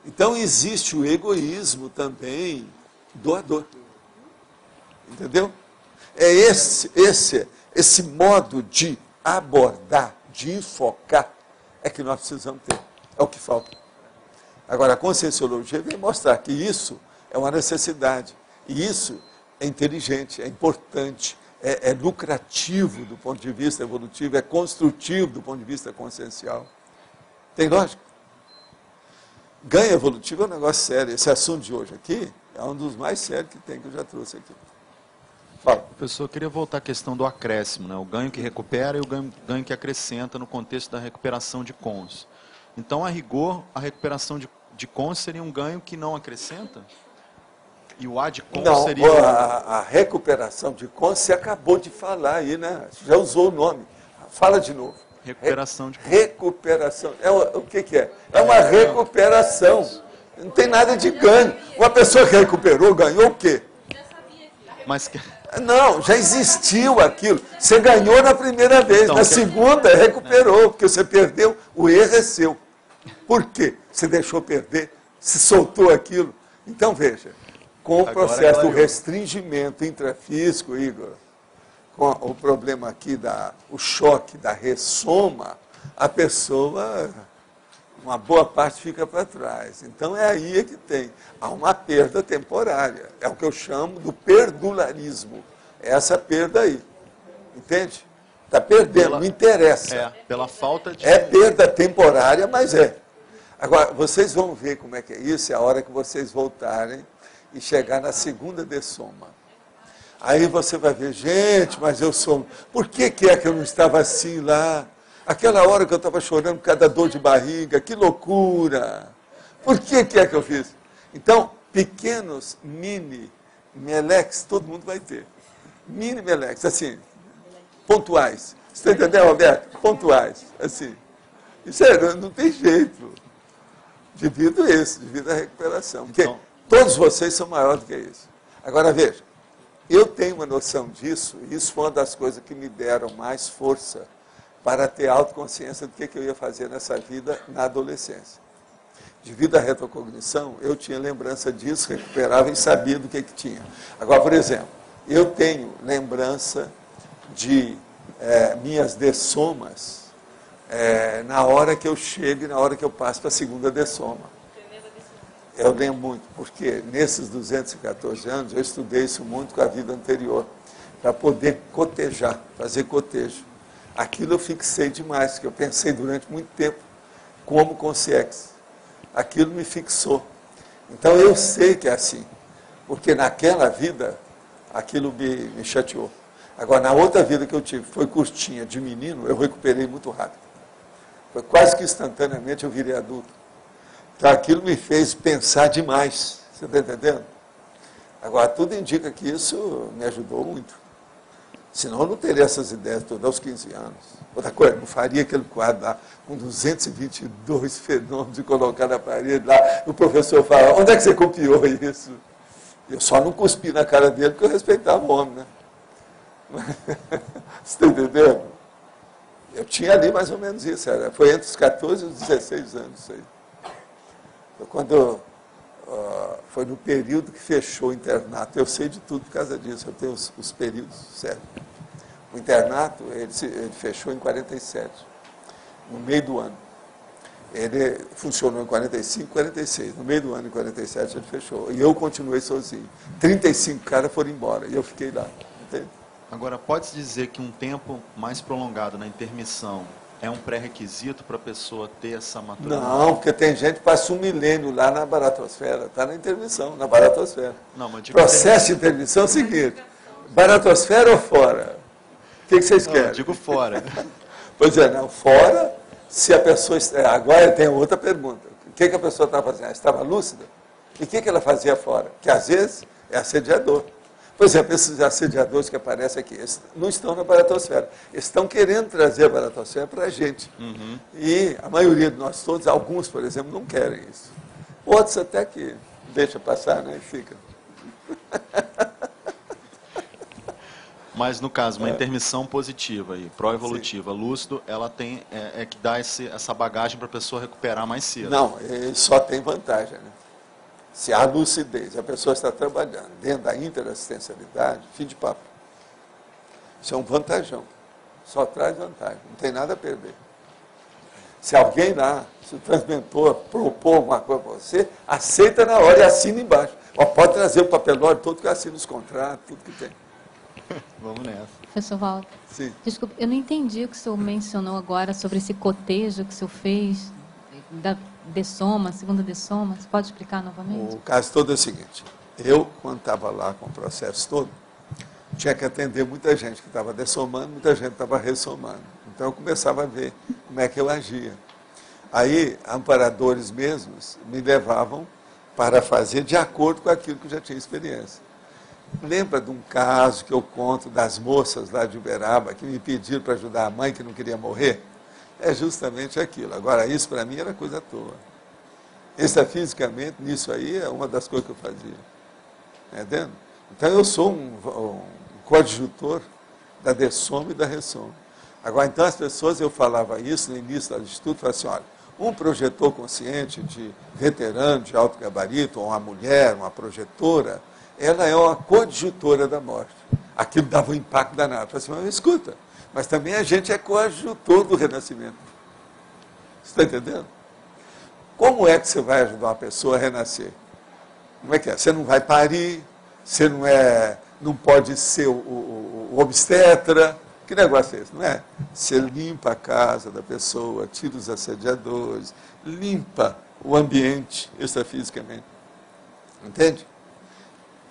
Então, existe o egoísmo também doador. Entendeu? É esse modo de abordar, de enfocar, é que nós precisamos ter. É o que falta. Agora, a conscienciologia vem mostrar que isso é uma necessidade. E isso é inteligente, é importante, é lucrativo do ponto de vista evolutivo, é construtivo do ponto de vista consciencial. Tem lógica? Ganho evolutivo é um negócio sério. Esse assunto de hoje aqui é um dos mais sérios que tem, que eu já trouxe aqui. Fala. Professor, eu queria voltar à questão do acréscimo, né? O ganho que recupera e o ganho que acrescenta no contexto da recuperação de cons. Então, a rigor, a recuperação de cons seria um ganho que não acrescenta? E o ADCOM Não, seria... a recuperação de consciência, você acabou de falar aí, né? Já usou o nome. Fala de novo. Recuperação de... Recuperação. O que é? É uma recuperação. Não tem nada de ganho. Uma pessoa que recuperou, ganhou o quê? Mas... Não, já existiu aquilo. Você ganhou na primeira vez. Então, na segunda, recuperou, porque você perdeu. O erro é seu. Por quê? Você deixou perder, se soltou aquilo. Então, veja, com o processo do restringimento intrafísico, Igor, com o problema aqui, o choque da ressoma, a pessoa, uma boa parte fica para trás. Então, é aí que tem. Há uma perda temporária. É o que eu chamo do perdularismo. É essa perda aí. Entende? Está perdendo, não interessa. Pela falta de... É perda temporária, mas é. Agora, vocês vão ver como é que é isso, é a hora que vocês voltarem e chegar na segunda dessoma. Aí você vai ver, gente, mas eu sou... Por que é que eu não estava assim lá? Aquela hora que eu estava chorando por causa da dor de barriga, que loucura! Por que é que eu fiz? Então, pequenos mini meleques, todo mundo vai ter. Mini meleques, assim, pontuais. Você está entendendo, Roberto? Pontuais, assim. Isso não tem jeito. Devido a isso, devido à recuperação. Porque todos vocês são maiores do que isso. Agora, veja, eu tenho uma noção disso, e isso foi uma das coisas que me deram mais força para ter autoconsciência do que eu ia fazer nessa vida na adolescência. Devido à retrocognição, eu tinha lembrança disso, recuperava e sabia do que tinha. Agora, por exemplo, eu tenho lembrança de minhas dessomas na hora que eu chego e na hora que eu passo para a segunda dessoma. Eu lembro muito, porque nesses 214 anos eu estudei isso muito com a vida anterior, para poder cotejar, fazer cotejo. Aquilo eu fixei demais, que eu pensei durante muito tempo como consciência. Aquilo me fixou. Então eu sei que é assim, porque naquela vida aquilo me chateou. Agora, na outra vida que eu tive, foi curtinha, de menino, eu recuperei muito rápido. Foi quase que instantaneamente eu virei adulto. Então aquilo me fez pensar demais, você está entendendo? Agora, tudo indica que isso me ajudou muito. Senão eu não teria essas ideias todas aos 15 anos. Outra coisa, não faria aquele quadro lá com 222 fenômenos de colocar na parede lá. O professor fala, onde é que você copiou isso? Eu só não cuspi na cara dele porque eu respeitava o homem, né? Você está entendendo? Eu tinha ali mais ou menos isso. Foi entre os 14 e os 16 anos isso aí. Quando foi no período que fechou o internato, eu sei de tudo por causa disso, eu tenho os períodos certos. O internato, ele fechou em 47, no meio do ano. Ele funcionou em 45, 46. No meio do ano, em 47, ele fechou. E eu continuei sozinho. 35 caras foram embora e eu fiquei lá. Entende? Agora, pode-se dizer que um tempo mais prolongado na intermissão é um pré-requisito para a pessoa ter essa maturidade? Não, porque tem gente que passa um milênio lá na baratosfera. Está na intermissão, na baratosfera. Não, mas processo de intermissão é o seguinte, baratosfera ou fora? O que vocês querem? Eu digo fora. Pois é, não, fora, se a pessoa... Agora tem outra pergunta. O que a pessoa estava fazendo? Ela estava lúcida? E o que ela fazia fora? Que às vezes é assediador. Por exemplo, esses assediadores que aparecem aqui, eles não estão na baratosfera. Eles estão querendo trazer a baratosfera para a gente. Uhum. E a maioria de nós todos, alguns, por exemplo, não querem isso. Outros até que deixa passar, né? E fica. Mas, no caso, uma intermissão positiva, pró-evolutiva, lúcido, ela tem que dá essa bagagem para a pessoa recuperar mais cedo. Não, só tem vantagem, né? Se há lucidez, a pessoa está trabalhando dentro da interassistencialidade, fim de papo. Isso é um vantajão. Só traz vantagem, não tem nada a perder. Se alguém lá, se o transmentor propor alguma coisa para você, aceita na hora e assina embaixo. Ó, pode trazer o papelório todo que assina os contratos, tudo que tem. Vamos nessa. Professor Waldo, Sim. Desculpe, eu não entendi o que o senhor mencionou agora sobre esse cotejo que o senhor fez da dessoma, segunda dessoma. Você pode explicar novamente? O caso todo é o seguinte, eu, quando estava lá com o processo todo, tinha que atender muita gente que estava dessomando, muita gente estava ressomando. Então eu começava a ver como é que eu agia. Aí, amparadores mesmos me levavam para fazer de acordo com aquilo que eu já tinha experiência. Lembra de um caso que eu conto das moças lá de Uberaba que me pediram para ajudar a mãe que não queria morrer? É justamente aquilo. Agora, isso para mim era coisa à toa. Extrafisicamente, nisso aí, é uma das coisas que eu fazia. Entendendo? Então, eu sou um coadjutor da DESOMA e da RESOMA. Agora, então, as pessoas, eu falava isso no início do Instituto, falava assim, olha, um projetor consciente de veterano de alto gabarito, ou uma mulher, uma projetora, ela é uma coadjutora da morte. Aquilo dava um impacto danado. Eu falei assim, mas escuta, mas também a gente é coadjutor do renascimento. Você está entendendo? Como é que você vai ajudar uma pessoa a renascer? Como é que é? Você não vai parir, você não pode ser o obstetra. Que negócio é esse, não é? Você limpa a casa da pessoa, tira os assediadores, limpa o ambiente extrafisicamente. Entende?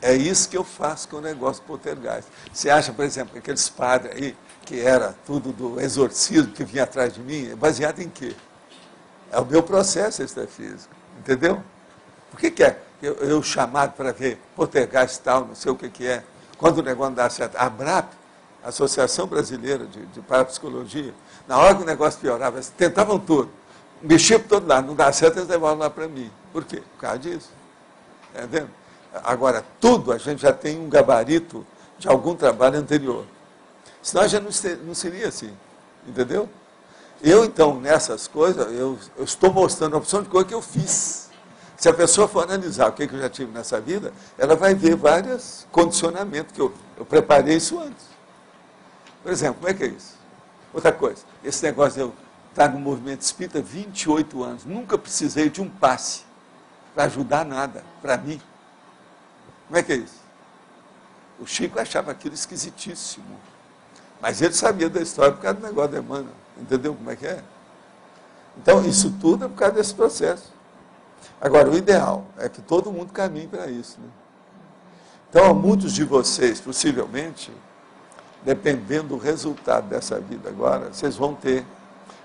É isso que eu faço com o negócio poltergeist. Você acha, por exemplo, aqueles padres aí, que era tudo do exorcismo que vinha atrás de mim, é baseado em quê? É o meu processo extrafísico, entendeu? Por que é eu chamado para ver poltergeist tal, não sei o que é, quando o negócio não dá certo? A ABRAP, Associação Brasileira de Parapsicologia, na hora que o negócio piorava, eles tentavam tudo, mexiam por todo lado, não dá certo, eles levavam lá para mim. Por quê? Por causa disso. Entendeu? Agora, tudo a gente já tem um gabarito de algum trabalho anterior. Senão a gente não seria assim, entendeu? Eu, então, nessas coisas, eu estou mostrando a opção de coisa que eu fiz. Se a pessoa for analisar o que eu já tive nessa vida, ela vai ver vários condicionamentos que eu preparei isso antes. Por exemplo, como é que é isso? Outra coisa, esse negócio de eu estar no movimento espírita 28 anos, nunca precisei de um passe para ajudar nada, para mim. Como é que é isso? O Chico achava aquilo esquisitíssimo. Mas ele sabia da história por causa do negócio da Emmanuel. Entendeu como é que é? Então, isso tudo é por causa desse processo. Agora, o ideal é que todo mundo caminhe para isso. Né? Então, muitos de vocês, possivelmente, dependendo do resultado dessa vida agora, vocês vão ter,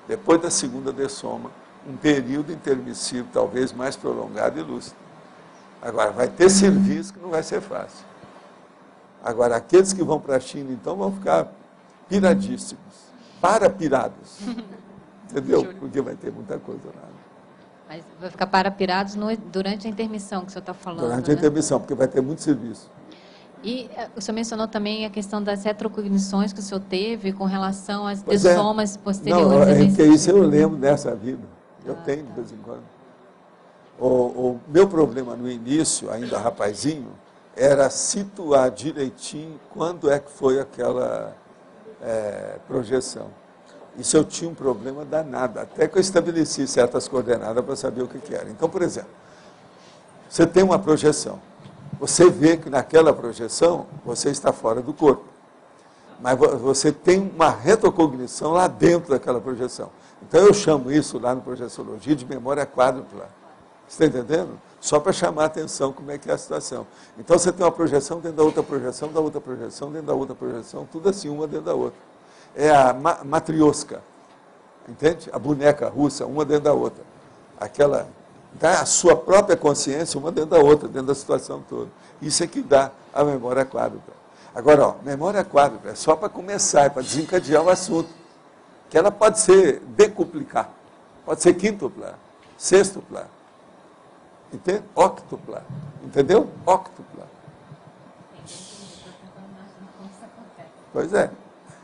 depois da segunda DESOMA, um período intermissivo, talvez mais prolongado e lúcido. Agora, vai ter serviço que não vai ser fácil. Agora, aqueles que vão para a China, então, vão ficar piradíssimos, parapirados. Entendeu? Porque vai ter muita coisa lá. Mas vai ficar parapirados durante a intermissão que o senhor está falando, durante a intermissão, porque vai ter muito serviço. E o senhor mencionou também a questão das retrocognições que o senhor teve com relação às DESOMAs posteriores. Não, é que isso eu lembro dessa vida. Eu tenho de vez em quando. O meu problema no início, ainda rapazinho, era situar direitinho quando é que foi aquela projeção. Isso eu tinha um problema danado, até que eu estabeleci certas coordenadas para saber o que era. Então, por exemplo, você tem uma projeção. Você vê que naquela projeção você está fora do corpo. Mas você tem uma retrocognição lá dentro daquela projeção. Então eu chamo isso lá no Projeciologia de memória quádrupla. Você está entendendo? Só para chamar a atenção como é que é a situação. Então você tem uma projeção dentro da outra projeção, da outra projeção, dentro da outra projeção, tudo assim, uma dentro da outra. É a matrioska, entende? A boneca russa, uma dentro da outra. Aquela... Dá a sua própria consciência uma dentro da outra, dentro da situação toda. Isso é que dá a memória quádrupla. Agora, ó, memória quádrupla é só para começar, é para desencadear o assunto. Que ela pode ser decuplicar, pode ser quíntupla, sextupla, entende? Octupla, entendeu? Octupla. Pois é.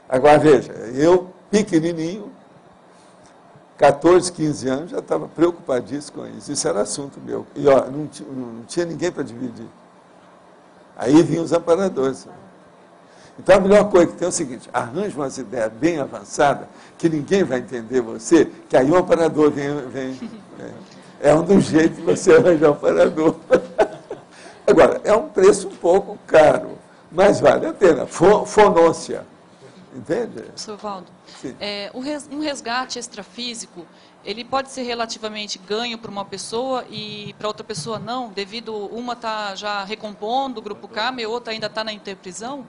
Agora, veja, eu, pequenininho, 14, 15 anos, já estava preocupadíssimo com isso. Isso era assunto meu. E ó, não tinha ninguém para dividir. Aí vinham os amparadores. Então a melhor coisa que tem é o seguinte, arranja umas ideias bem avançadas, que ninguém vai entender você, que aí o amparador vem. É um dos jeitos de você arranjar um amparador. Agora, é um preço um pouco caro, mas vale a pena. Fonôncia. Entende? Professor Valdo, um resgate extrafísico, ele pode ser relativamente ganho para uma pessoa e para outra pessoa não, devido uma está já recompondo o grupo Karma e outra ainda está na interprisão?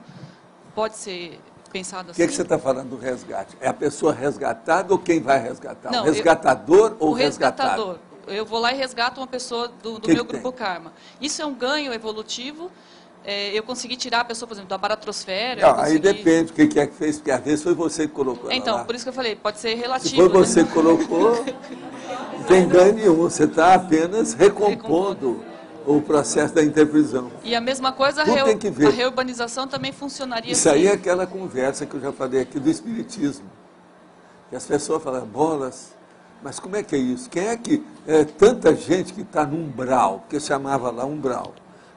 Pode ser pensado assim? O que você está falando do resgate? É a pessoa resgatada ou quem vai resgatar? Não, o resgatador ou o resgatado? eu vou lá e resgato uma pessoa do meu grupo karma. Isso é um ganho evolutivo? Eu consegui tirar a pessoa, por exemplo, da baratrosfera? Não, aí depende do que é que fez, porque às vezes foi você que colocou ela lá. Por isso que eu falei, pode ser relativo. Se foi você que colocou, não tem ganho nenhum, você está apenas recompondo o processo da interprisão. E a mesma coisa, a reurbanização também funcionaria assim. Isso aí é aquela conversa que eu já falei aqui do espiritismo. Que as pessoas falam, bolas, mas como é que é isso? Quem é que... tanta gente que está no umbral, que chamava lá umbral.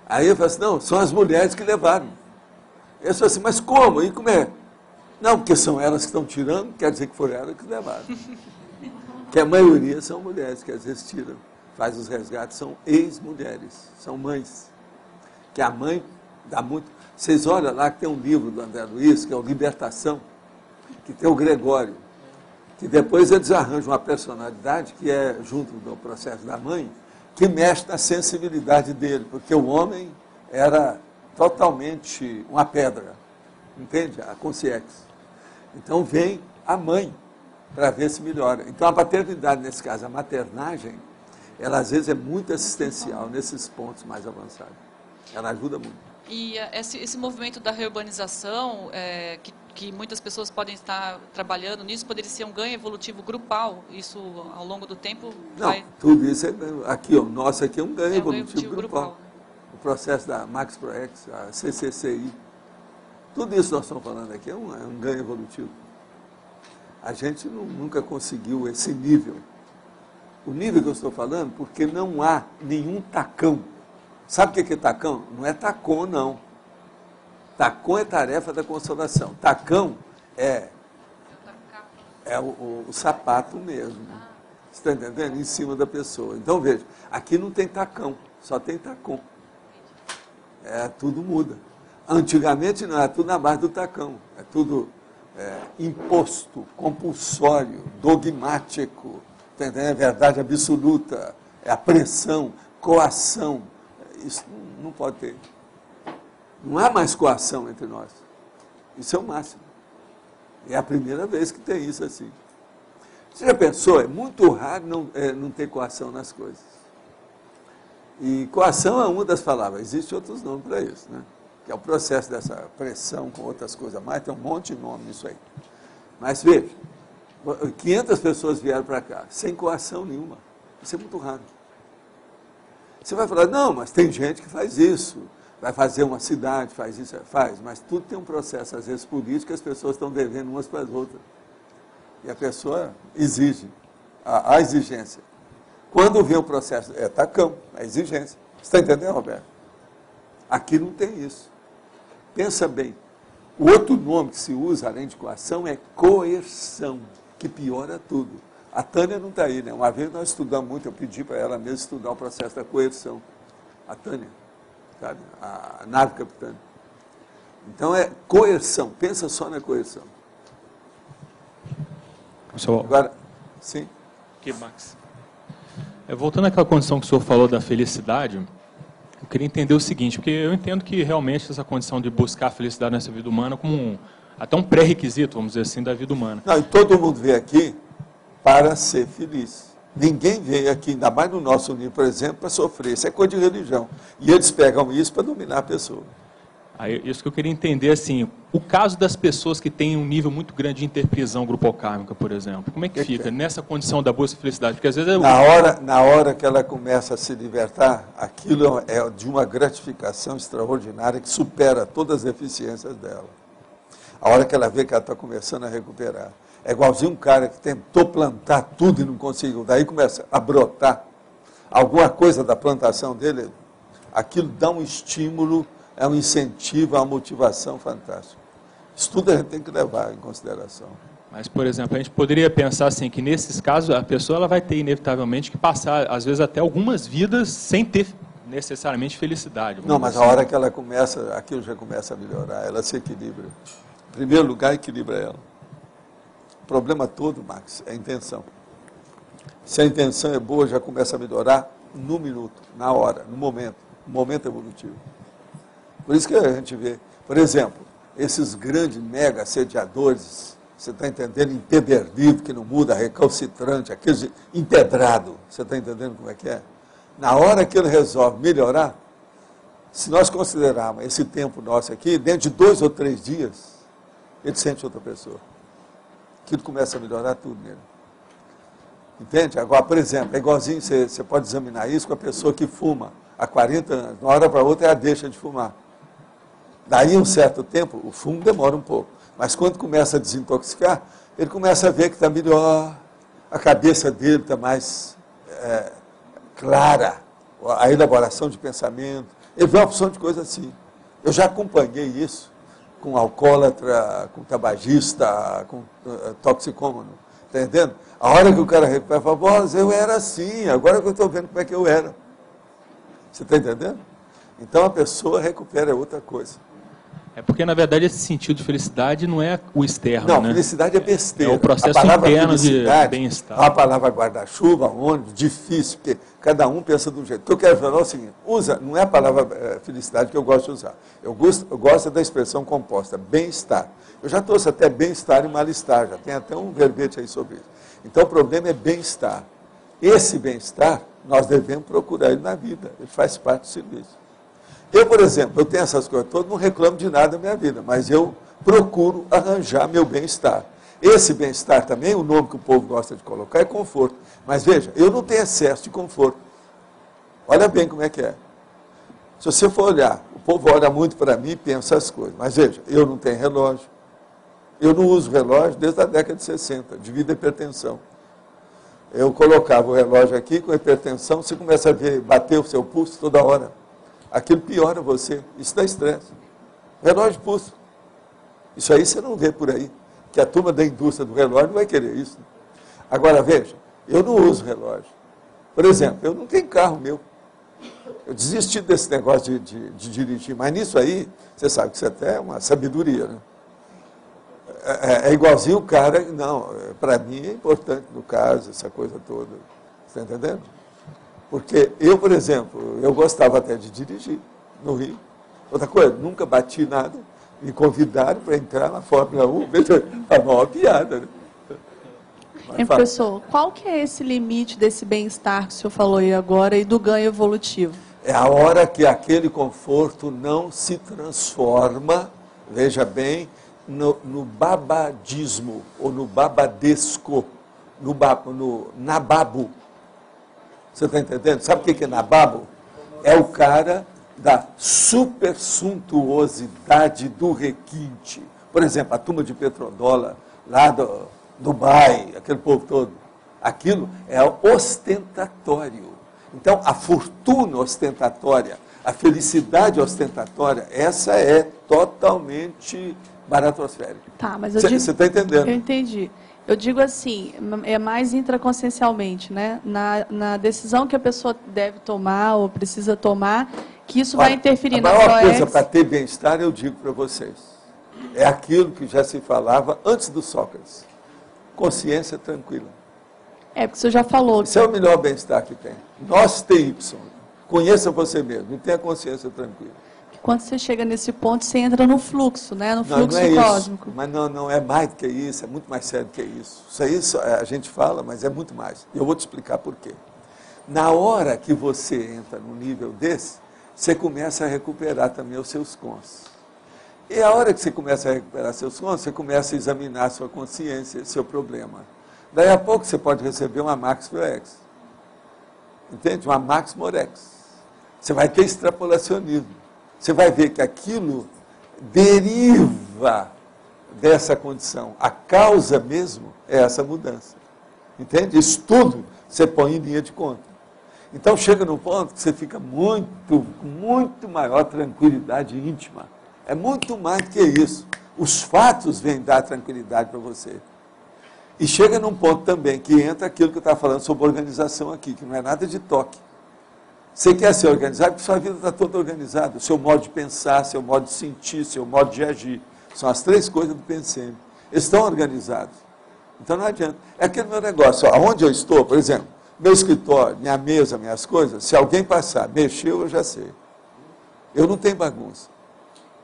Aí eu falo assim, não, são as mulheres que levaram. Eu falo assim, mas como? E como é? Não, porque são elas que estão tirando, quer dizer que foram elas que levaram. Que a maioria são mulheres que às vezes tiram. Faz os resgates, são ex-mulheres, são mães. Que a mãe dá muito... Vocês olham lá que tem um livro do André Luiz, que é o Libertação, que tem o Gregório, que depois eles arranjam uma personalidade que é, junto do processo da mãe, que mexe na sensibilidade dele, porque o homem era totalmente uma pedra, entende? A consciência. Então vem a mãe para ver se melhora. Então a paternidade, nesse caso, a maternagem, ela às vezes é muito assistencial nesses pontos mais avançados. Ela ajuda muito. E esse movimento da reurbanização, que muitas pessoas podem estar trabalhando nisso, poderia ser um ganho evolutivo grupal? Isso, ao longo do tempo, vai... Não, tudo isso é aqui, ó, nosso aqui é um ganho evolutivo grupal. O processo da Max Proex, a CCCI, tudo isso que nós estamos falando aqui é um ganho evolutivo. A gente nunca conseguiu esse nível. O nível que eu estou falando, porque não há nenhum tacão. Sabe o que é tacão? Não é tacon, não. Tacon é tarefa da consolação. Tacão é o sapato mesmo. Você está entendendo? Em cima da pessoa. Então, veja, aqui não tem tacão, só tem tacon. Tudo muda. Antigamente não, era tudo na base do tacão. É tudo imposto, compulsório, dogmático. Está entendendo? É verdade absoluta. É a pressão, coação. Isso não pode ter. Não há mais coação entre nós. Isso é o máximo. É a primeira vez que tem isso assim. Você já pensou? É muito raro não ter coação nas coisas. E coação é uma das palavras. Existem outros nomes para isso, né? Que é o processo dessa pressão com outras coisas mais. Tem um monte de nome nisso aí. Mas veja, 500 pessoas vieram para cá, sem coação nenhuma. Isso é muito raro. Você vai falar, não, mas tem gente que faz isso, vai fazer uma cidade, faz isso, faz, mas tudo tem um processo, às vezes, político, as pessoas estão devendo umas para as outras. E a pessoa exige, a exigência. Quando vem o processo, tacão, a exigência. Você está entendendo, Roberto? Aqui não tem isso. Pensa bem, o outro nome que se usa, além de coação, é coerção, que piora tudo. A Tânia não está aí, né? Uma vez nós estudamos muito, eu pedi para ela mesmo estudar o processo da coerção. A Tânia, sabe? A nave capitã. Então é coerção, pensa só na coerção. Agora, sim. Aqui, Max. Voltando àquela condição que o senhor falou da felicidade, eu queria entender o seguinte, porque eu entendo que realmente essa condição de buscar a felicidade nessa vida humana como até um pré-requisito, vamos dizer assim, da vida humana. Não, e todo mundo veio aqui para ser feliz. Ninguém veio aqui, ainda mais no nosso nível, por exemplo, para sofrer. Isso é coisa de religião. E eles pegam isso para dominar a pessoa. Isso que eu queria entender, assim, o caso das pessoas que têm um nível muito grande de interprisão grupocármica, por exemplo, como é que fica nessa condição da busca de felicidade? Porque às vezes na hora que ela começa a se libertar, aquilo é de uma gratificação extraordinária que supera todas as deficiências dela. A hora que ela vê que ela está começando a recuperar. É igualzinho um cara que tentou plantar tudo e não conseguiu. Daí começa a brotar alguma coisa da plantação dele. Aquilo dá um estímulo, é um incentivo, é uma motivação fantástica. Isso tudo a gente tem que levar em consideração. Mas, por exemplo, a gente poderia pensar assim, que nesses casos a pessoa ela vai ter inevitavelmente que passar, às vezes, até algumas vidas sem ter necessariamente felicidade. Não, mas a hora que ela começa, aquilo já começa a melhorar, ela se equilibra. Em primeiro lugar, equilibra ela. O problema todo, Max, é a intenção. Se a intenção é boa, já começa a melhorar no minuto, na hora, no momento evolutivo. Por isso que a gente vê, por exemplo, esses grandes mega assediadores você está entendendo? Empedernido, que não muda, recalcitrante, aquele empedrado, você está entendendo como é que é? Na hora que ele resolve melhorar, se nós considerarmos esse tempo nosso aqui, dentro de 2 ou 3 dias, ele sente outra pessoa. Aquilo começa a melhorar tudo nele. Entende? Agora, por exemplo, é igualzinho, você pode examinar isso com a pessoa que fuma há 40 anos. De uma hora para outra, ela deixa de fumar. Daí, um certo tempo, o fumo demora um pouco. Mas quando começa a desintoxicar, ele começa a ver que está melhor, a cabeça dele está mais clara, a elaboração de pensamento. Ele vê uma opção de coisa assim. Eu já acompanhei isso com alcoólatra, com tabagista, com toxicômano. Está entendendo? A hora que o cara recupera, fala, "Boss, eu era assim, agora que eu estou vendo como é que eu era." Você está entendendo? Então a pessoa recupera outra coisa. É porque, na verdade, esse sentido de felicidade não é o externo, não, né? Felicidade é besteira. É o processo interno de bem-estar. A palavra guarda-chuva, ônibus, difícil, porque cada um pensa de um jeito. O que eu quero falar é o seguinte, não é a palavra felicidade que eu gosto de usar. Eu gosto da expressão composta, bem-estar. Eu já trouxe até bem-estar e mal-estar, já tem até um verbete aí sobre isso. Então o problema é bem-estar. Esse bem-estar, nós devemos procurar ele na vida, ele faz parte do serviço. Eu, por exemplo, eu tenho essas coisas todas, não reclamo de nada da minha vida, mas eu procuro arranjar meu bem-estar. Esse bem-estar também, o nome que o povo gosta de colocar é conforto. Mas veja, eu não tenho excesso de conforto. Olha bem como é que é. Se você for olhar, o povo olha muito para mim e pensa as coisas. Mas veja, eu não tenho relógio. Eu não uso relógio desde a década de 60, devido à hipertensão. Eu colocava o relógio aqui com hipertensão, você começa a ver, bater o seu pulso toda hora. Aquilo piora você, isso dá estresse. Relógio de pulso. Isso aí você não vê por aí, que a turma da indústria do relógio não vai querer isso. Agora, veja, eu não uso relógio. Por exemplo, eu não tenho carro meu. Eu desisti desse negócio de dirigir, mas nisso aí, você sabe que isso até é uma sabedoria, né? É igualzinho o cara, não, para mim é importante no caso, essa coisa toda. Você está entendendo? Porque eu, por exemplo, eu gostava até de dirigir no Rio. Outra coisa, nunca bati nada, me convidaram para entrar na Fórmula 1, a maior piada, né? Professor, qual que é esse limite desse bem-estar que o senhor falou aí agora e do ganho evolutivo? É a hora que aquele conforto não se transforma, veja bem, no babadismo, ou no babadesco, no nababo. Você está entendendo? Sabe o que é nababo? É o cara da super suntuosidade do requinte. Por exemplo, a turma de petrodólar, lá do Dubai, aquele povo todo. Aquilo é ostentatório. Então, a fortuna ostentatória, a felicidade ostentatória, essa é totalmente baratosférica. Tá, mas Você está entendendo? Eu entendi. Eu digo assim, é mais intraconsciencialmente, né? Na decisão que a pessoa deve tomar ou precisa tomar, que isso vai interferir na A maior coisa para ter bem-estar, eu digo para vocês, é aquilo que já se falava antes do Sócrates. Consciência tranquila. É, porque o senhor já falou. Esse é o melhor bem-estar que tem. Nós TY. Conheça você mesmo e tenha consciência tranquila. Quando você chega nesse ponto, você entra no fluxo, né? No fluxo não é cósmico. Isso. Mas não é mais do que isso, é muito mais sério do que isso. Isso aí a gente fala, mas é muito mais. E eu vou te explicar por quê. Na hora que você entra num nível desse, você começa a recuperar também os seus cons. E a hora que você começa a recuperar seus cons, você começa a examinar a sua consciência, seu problema. Daí a pouco você pode receber uma Max Florex. Entende? Uma Max Morex. Você vai ter extrapolacionismo. Você vai ver que aquilo deriva dessa condição. A causa mesmo é essa mudança. Entende? Isso tudo você põe em linha de conta. Então chega num ponto que você fica com muito maior tranquilidade íntima. É muito mais do que isso. Os fatos vêm dar tranquilidade para você. E chega num ponto também que entra aquilo que eu estava falando sobre organização aqui, que não é nada de toque. Você quer ser organizado porque sua vida está toda organizada. O seu modo de pensar, seu modo de sentir, seu modo de agir. São as 3 coisas do PNCM. Eles estão organizados. Então não adianta. É aquele meu negócio. Onde eu estou, por exemplo, meu escritório, minha mesa, minhas coisas, se alguém passar, mexeu, eu já sei. Eu não tenho bagunça.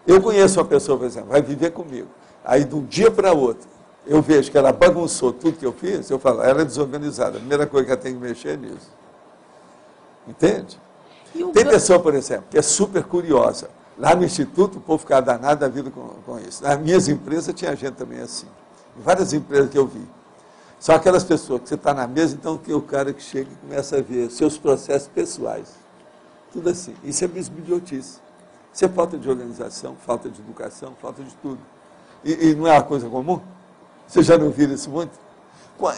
Eu conheço uma pessoa, por exemplo, vai viver comigo. Aí de um dia para outro, eu vejo que ela bagunçou tudo que eu fiz, eu falo, ela é desorganizada. A primeira coisa que ela tem que mexer é nisso. Entende? Tem pessoa, por exemplo, que é super curiosa. Lá no Instituto, o povo fica danado da vida com isso. Nas minhas empresas tinha gente também assim. Em várias empresas que eu vi. São aquelas pessoas que você está na mesa, então tem o cara que chega e começa a ver seus processos pessoais. Tudo assim. Isso é mesmo idiotice. Isso é falta de organização, falta de educação, falta de tudo. E não é uma coisa comum? Você já não viu isso muito?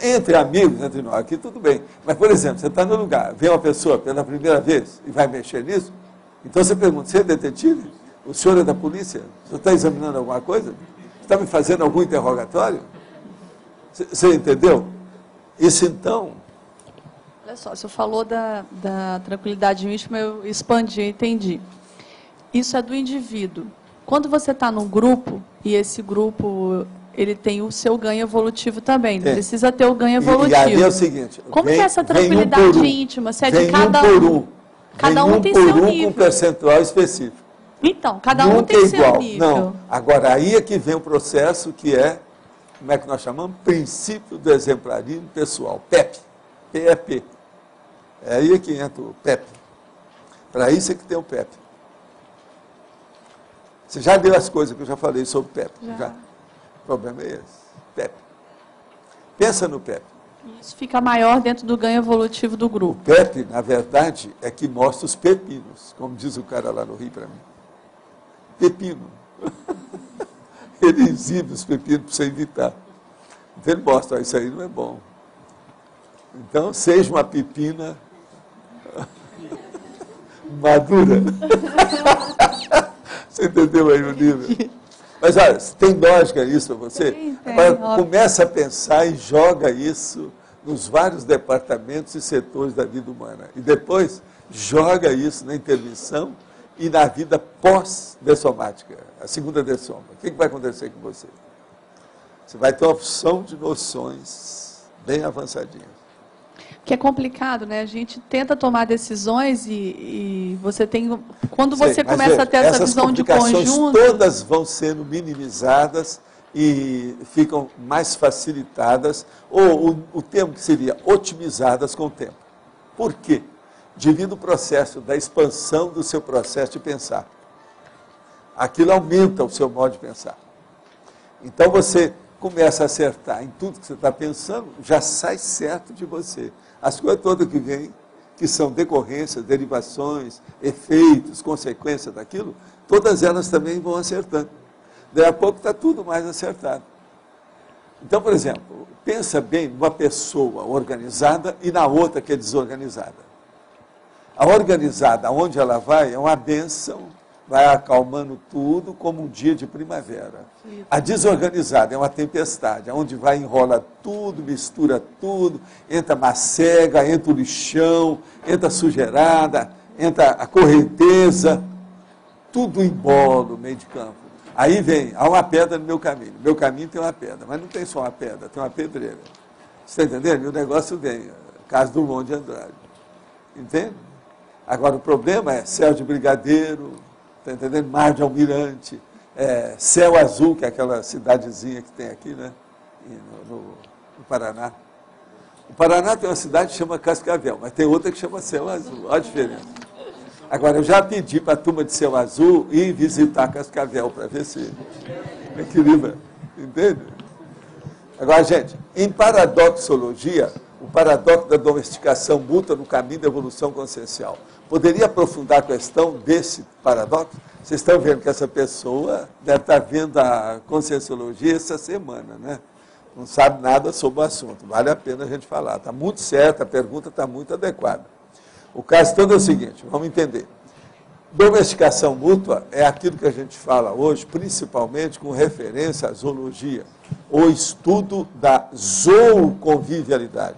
Entre amigos, entre nós, aqui tudo bem. Mas, por exemplo, você está no lugar, vê uma pessoa pela primeira vez e vai mexer nisso, então você pergunta, você é detetive? O senhor é da polícia? O senhor está examinando alguma coisa? Está me fazendo algum interrogatório? Você entendeu? Isso então... Olha só, o senhor falou da tranquilidade íntima, eu expandi, entendi. Isso é do indivíduo. Quando você está num grupo, e esse grupo ele tem o seu ganho evolutivo também, precisa ter o ganho evolutivo. E aí é o seguinte... Como que é essa tranquilidade íntima? Se é de cada um? Cada um tem seu nível. Com um percentual específico. Então, cada um tem seu nível. Não, agora aí é que vem o processo que é, como é que nós chamamos? Princípio do exemplarismo pessoal, PEP. PEP. É aí que entra o PEP. Para isso é que tem o PEP. Você já deu as coisas que eu já falei sobre PEP? Já. O problema é esse. PEP. Pensa no PEP. Isso fica maior dentro do ganho evolutivo do grupo. O PEP, na verdade, é que mostra os pepinos, como diz o cara lá no Rio para mim. Pepino. Ele exibe os pepinos para você evitar. Então ele mostra, isso aí não é bom. Então, seja uma pepina madura. Você entendeu aí o nível? Mas olha, tem lógica isso para você? Agora, começa a pensar e joga isso nos vários departamentos e setores da vida humana. E depois joga isso na intervenção e na vida pós-dessomática, a segunda dessoma. O que vai acontecer com você? Você vai ter uma opção de noções bem avançadinhas. Que é complicado, né? A gente tenta tomar decisões e você tem... Quando você começa a ter essa visão de conjunto... Todas vão sendo minimizadas e ficam mais facilitadas, ou o termo que seria otimizadas com o tempo. Por quê? Devido ao processo da expansão do seu processo de pensar. Aquilo aumenta o seu modo de pensar. Então você começa a acertar em tudo que você está pensando, já sai certo de você. As coisas todas que vêm, que são decorrências, derivações, efeitos, consequências daquilo, todas elas também vão acertando. Daí a pouco está tudo mais acertado. Então, por exemplo, pensa bem numa pessoa organizada e na outra que é desorganizada. A organizada, onde ela vai, é uma bênção, vai acalmando tudo como um dia de primavera. A desorganizada é uma tempestade, onde vai enrola tudo, mistura tudo, entra macega, entra o lixão, entra a sujeirada, entra a correnteza, tudo embola no meio de campo. Aí vem, há uma pedra no meu caminho. Meu caminho tem uma pedra, mas não tem só uma pedra, tem uma pedreira. Você está entendendo? E o negócio vem, caso do Monte de Andrade. Entende? Agora o problema é céu de brigadeiro, está entendendo? Mar de Almirante, Céu Azul, que é aquela cidadezinha que tem aqui, né? No Paraná. O Paraná tem uma cidade que chama Cascavel, mas tem outra que chama Céu Azul. Olha a diferença. Agora, eu já pedi para a turma de Céu Azul ir visitar Cascavel para ver se equilibra. Entende? Agora, gente, em paradoxologia, o paradoxo da domesticação mútua no caminho da evolução consciencial. Poderia aprofundar a questão desse paradoxo? Vocês estão vendo que essa pessoa deve estar vendo a conscienciologia essa semana, né? Não sabe nada sobre o assunto. Vale a pena a gente falar. Está muito certo, a pergunta está muito adequada. O caso todo é o seguinte, vamos entender. Domesticação mútua é aquilo que a gente fala hoje, principalmente com referência à zoologia, o estudo da zooconvivialidade.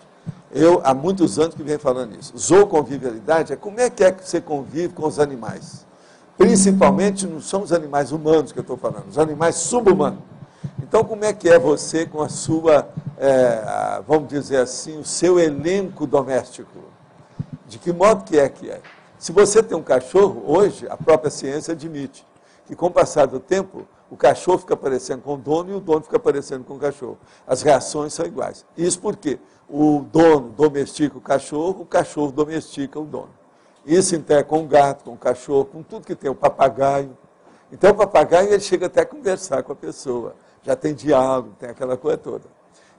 Eu, há muitos anos que venho falando isso. Zooconvivialidade é como é que você convive com os animais. Principalmente não são os animais humanos que eu estou falando, os animais subhumanos. Então, como é que é você com a sua, vamos dizer assim, o seu elenco doméstico? De que modo que é? Se você tem um cachorro, hoje, a própria ciência admite que, com o passar do tempo, O cachorro fica parecendo com o dono e o dono fica parecendo com o cachorro. As reações são iguais. Isso porque o dono domestica o cachorro domestica o dono. Isso então com o gato, com o cachorro, com tudo que tem, o papagaio. Então o papagaio ele chega até a conversar com a pessoa. Já tem diálogo, tem aquela coisa toda.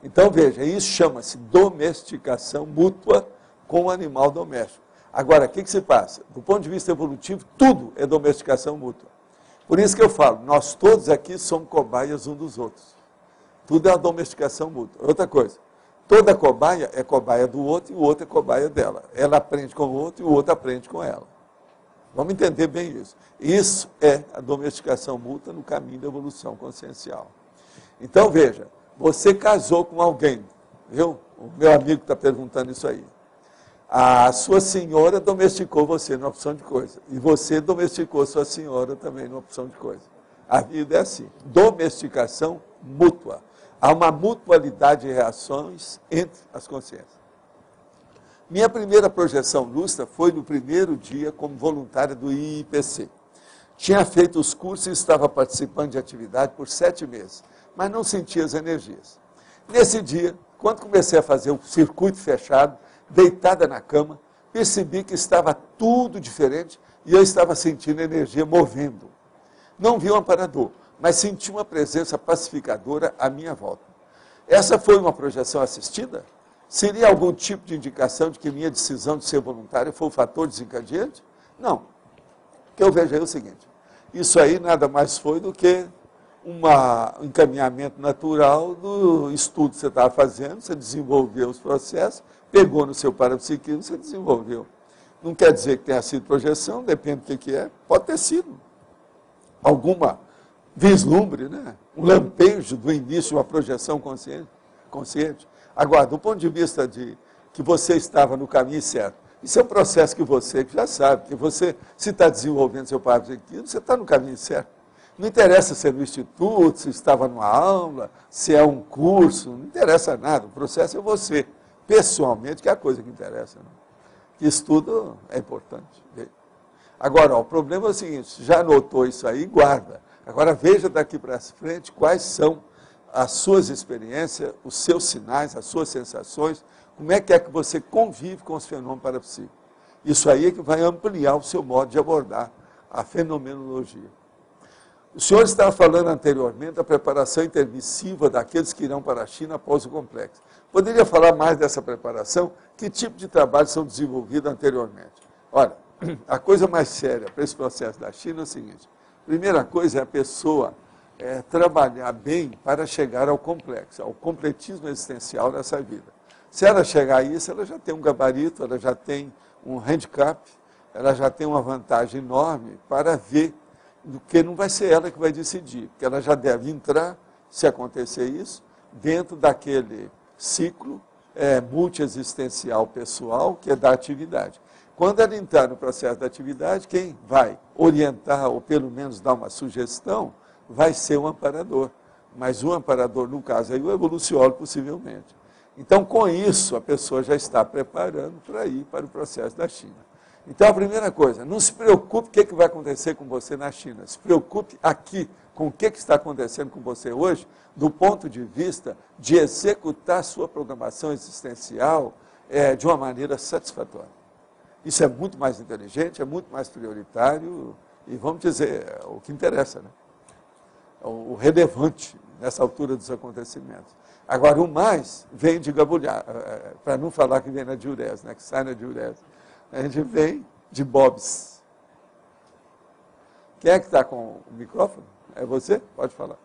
Então veja, isso chama-se domesticação mútua com o animal doméstico. Agora, o que se passa? Do ponto de vista evolutivo, tudo é domesticação mútua. Por isso que eu falo, nós todos aqui somos cobaias um dos outros. Tudo é a domesticação mútua. Outra coisa, toda cobaia é cobaia do outro e o outro é cobaia dela. Ela aprende com o outro e o outro aprende com ela. Vamos entender bem isso. Isso é a domesticação mútua no caminho da evolução consciencial. Então, veja, você casou com alguém, viu? O meu amigo está perguntando isso aí. A sua senhora domesticou você numa opção de coisa. E você domesticou sua senhora também numa opção de coisa. A vida é assim. Domesticação mútua. Há uma mutualidade de reações entre as consciências. Minha primeira projeção lúcida foi no primeiro dia como voluntária do IIPC. Tinha feito os cursos e estava participando de atividade por 7 meses, mas não sentia as energias. Nesse dia, quando comecei a fazer o circuito fechado, deitada na cama, percebi que estava tudo diferente e eu estava sentindo energia movendo. Não vi um amparador, mas senti uma presença pacificadora à minha volta. Essa foi uma projeção assistida? Seria algum tipo de indicação de que minha decisão de ser voluntário foi o fator desencadeante? Não. O que eu vejo aí é o seguinte, isso aí nada mais foi do que um encaminhamento natural do estudo que você estava fazendo, você desenvolveu os processos, pegou no seu parapsiquismo, você desenvolveu. Não quer dizer que tenha sido projeção, depende do que é, pode ter sido alguma vislumbre, né? Um lampejo do início de uma projeção consciente. Agora, do ponto de vista de que você estava no caminho certo, isso é um processo que você já sabe, que você, se está desenvolvendo seu parapsiquismo, você está no caminho certo. Não interessa se é no instituto, se estava numa aula, se é um curso, não interessa nada, o processo é você, pessoalmente, que é a coisa que interessa. Né? Que estudo é importante. Agora, o problema é o seguinte, já anotou isso aí, guarda. Agora veja daqui para frente quais são as suas experiências, os seus sinais, as suas sensações, como é que você convive com os fenômenos parapsíquicos. Isso aí é que vai ampliar o seu modo de abordar a fenomenologia. O senhor estava falando anteriormente da preparação intermissiva daqueles que irão para a China após o complexo. Poderia falar mais dessa preparação? Que tipo de trabalho são desenvolvidos anteriormente? Olha, a coisa mais séria para esse processo da China é o seguinte. Primeira coisa é a pessoa trabalhar bem para chegar ao complexo, ao completismo existencial dessa vida. Se ela chegar a isso, ela já tem um gabarito, ela já tem um handicap, ela já tem uma vantagem enorme para ver que não vai ser ela que vai decidir, porque ela já deve entrar, se acontecer isso, dentro daquele ciclo multiexistencial pessoal, que é da atividade. Quando ela entrar no processo da atividade, quem vai orientar, ou pelo menos dar uma sugestão, vai ser um amparador. Mas o amparador, no caso, aí o evoluciólogo, possivelmente. Então, com isso, a pessoa já está preparando para ir para o processo da China. Então, a primeira coisa, não se preocupe com o que vai acontecer com você na China. Se preocupe aqui com o que está acontecendo com você hoje, do ponto de vista de executar sua programação existencial de uma maneira satisfatória. Isso é muito mais inteligente, é muito mais prioritário e, vamos dizer, o que interessa, né? O relevante nessa altura dos acontecimentos. Agora, o mais vem de gabulhar, para não falar que vem na diurese, né? Que sai na diurese. A gente vem de bobs. Quem é que está com o microfone? É você? Pode falar.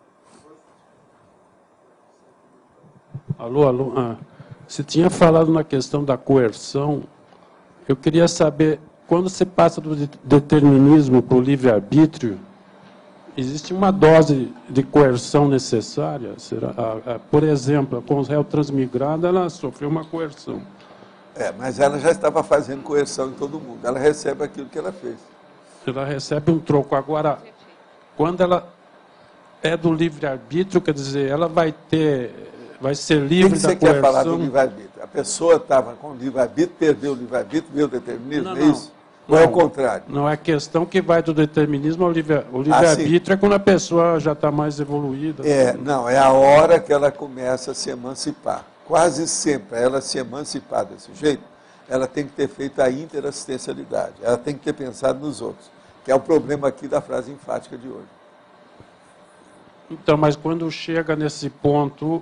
Alô, alô. Você tinha falado na questão da coerção. Eu queria saber, quando você passa do determinismo para o livre-arbítrio, existe uma dose de coerção necessária? Por exemplo, com os réus transmigrados, ela sofreu uma coerção. Mas ela já estava fazendo coerção em todo mundo. Ela recebe aquilo que ela fez. Ela recebe um troco. Agora, quando ela é do livre-arbítrio, quer dizer, ela vai ser livre da coerção. O que você quer falar do livre-arbítrio? A pessoa estava com o livre-arbítrio, perdeu o livre-arbítrio, veio o determinismo, é isso? Ou é o contrário? Não, é questão que vai do determinismo ao livre-arbítrio, é quando a pessoa já está mais evoluída. Não, é a hora que ela começa a se emancipar. Quase sempre, para ela se emancipar desse jeito, ela tem que ter feito a interassistencialidade, ela tem que ter pensado nos outros, que é o problema aqui da frase enfática de hoje. Então, mas quando chega nesse ponto,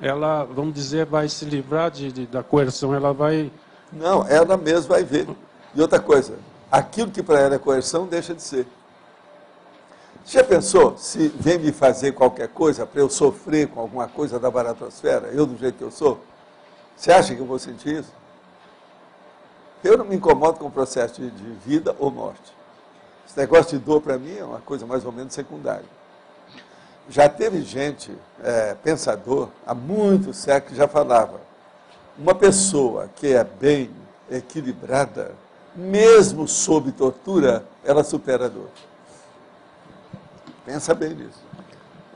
ela, vamos dizer, vai se livrar da coerção, ela vai... Não, ela mesma vai ver. E outra coisa, aquilo que para ela é coerção, deixa de ser. Você já pensou, se vem me fazer qualquer coisa para eu sofrer com alguma coisa da baratosfera, eu do jeito que eu sou, você acha que eu vou sentir isso? Eu não me incomodo com o processo de vida ou morte. Esse negócio de dor, para mim, é uma coisa mais ou menos secundária. Já teve gente, pensador, há muitos séculos, que já falava, uma pessoa que é bem equilibrada, mesmo sob tortura, ela supera a dor. Pensa bem nisso.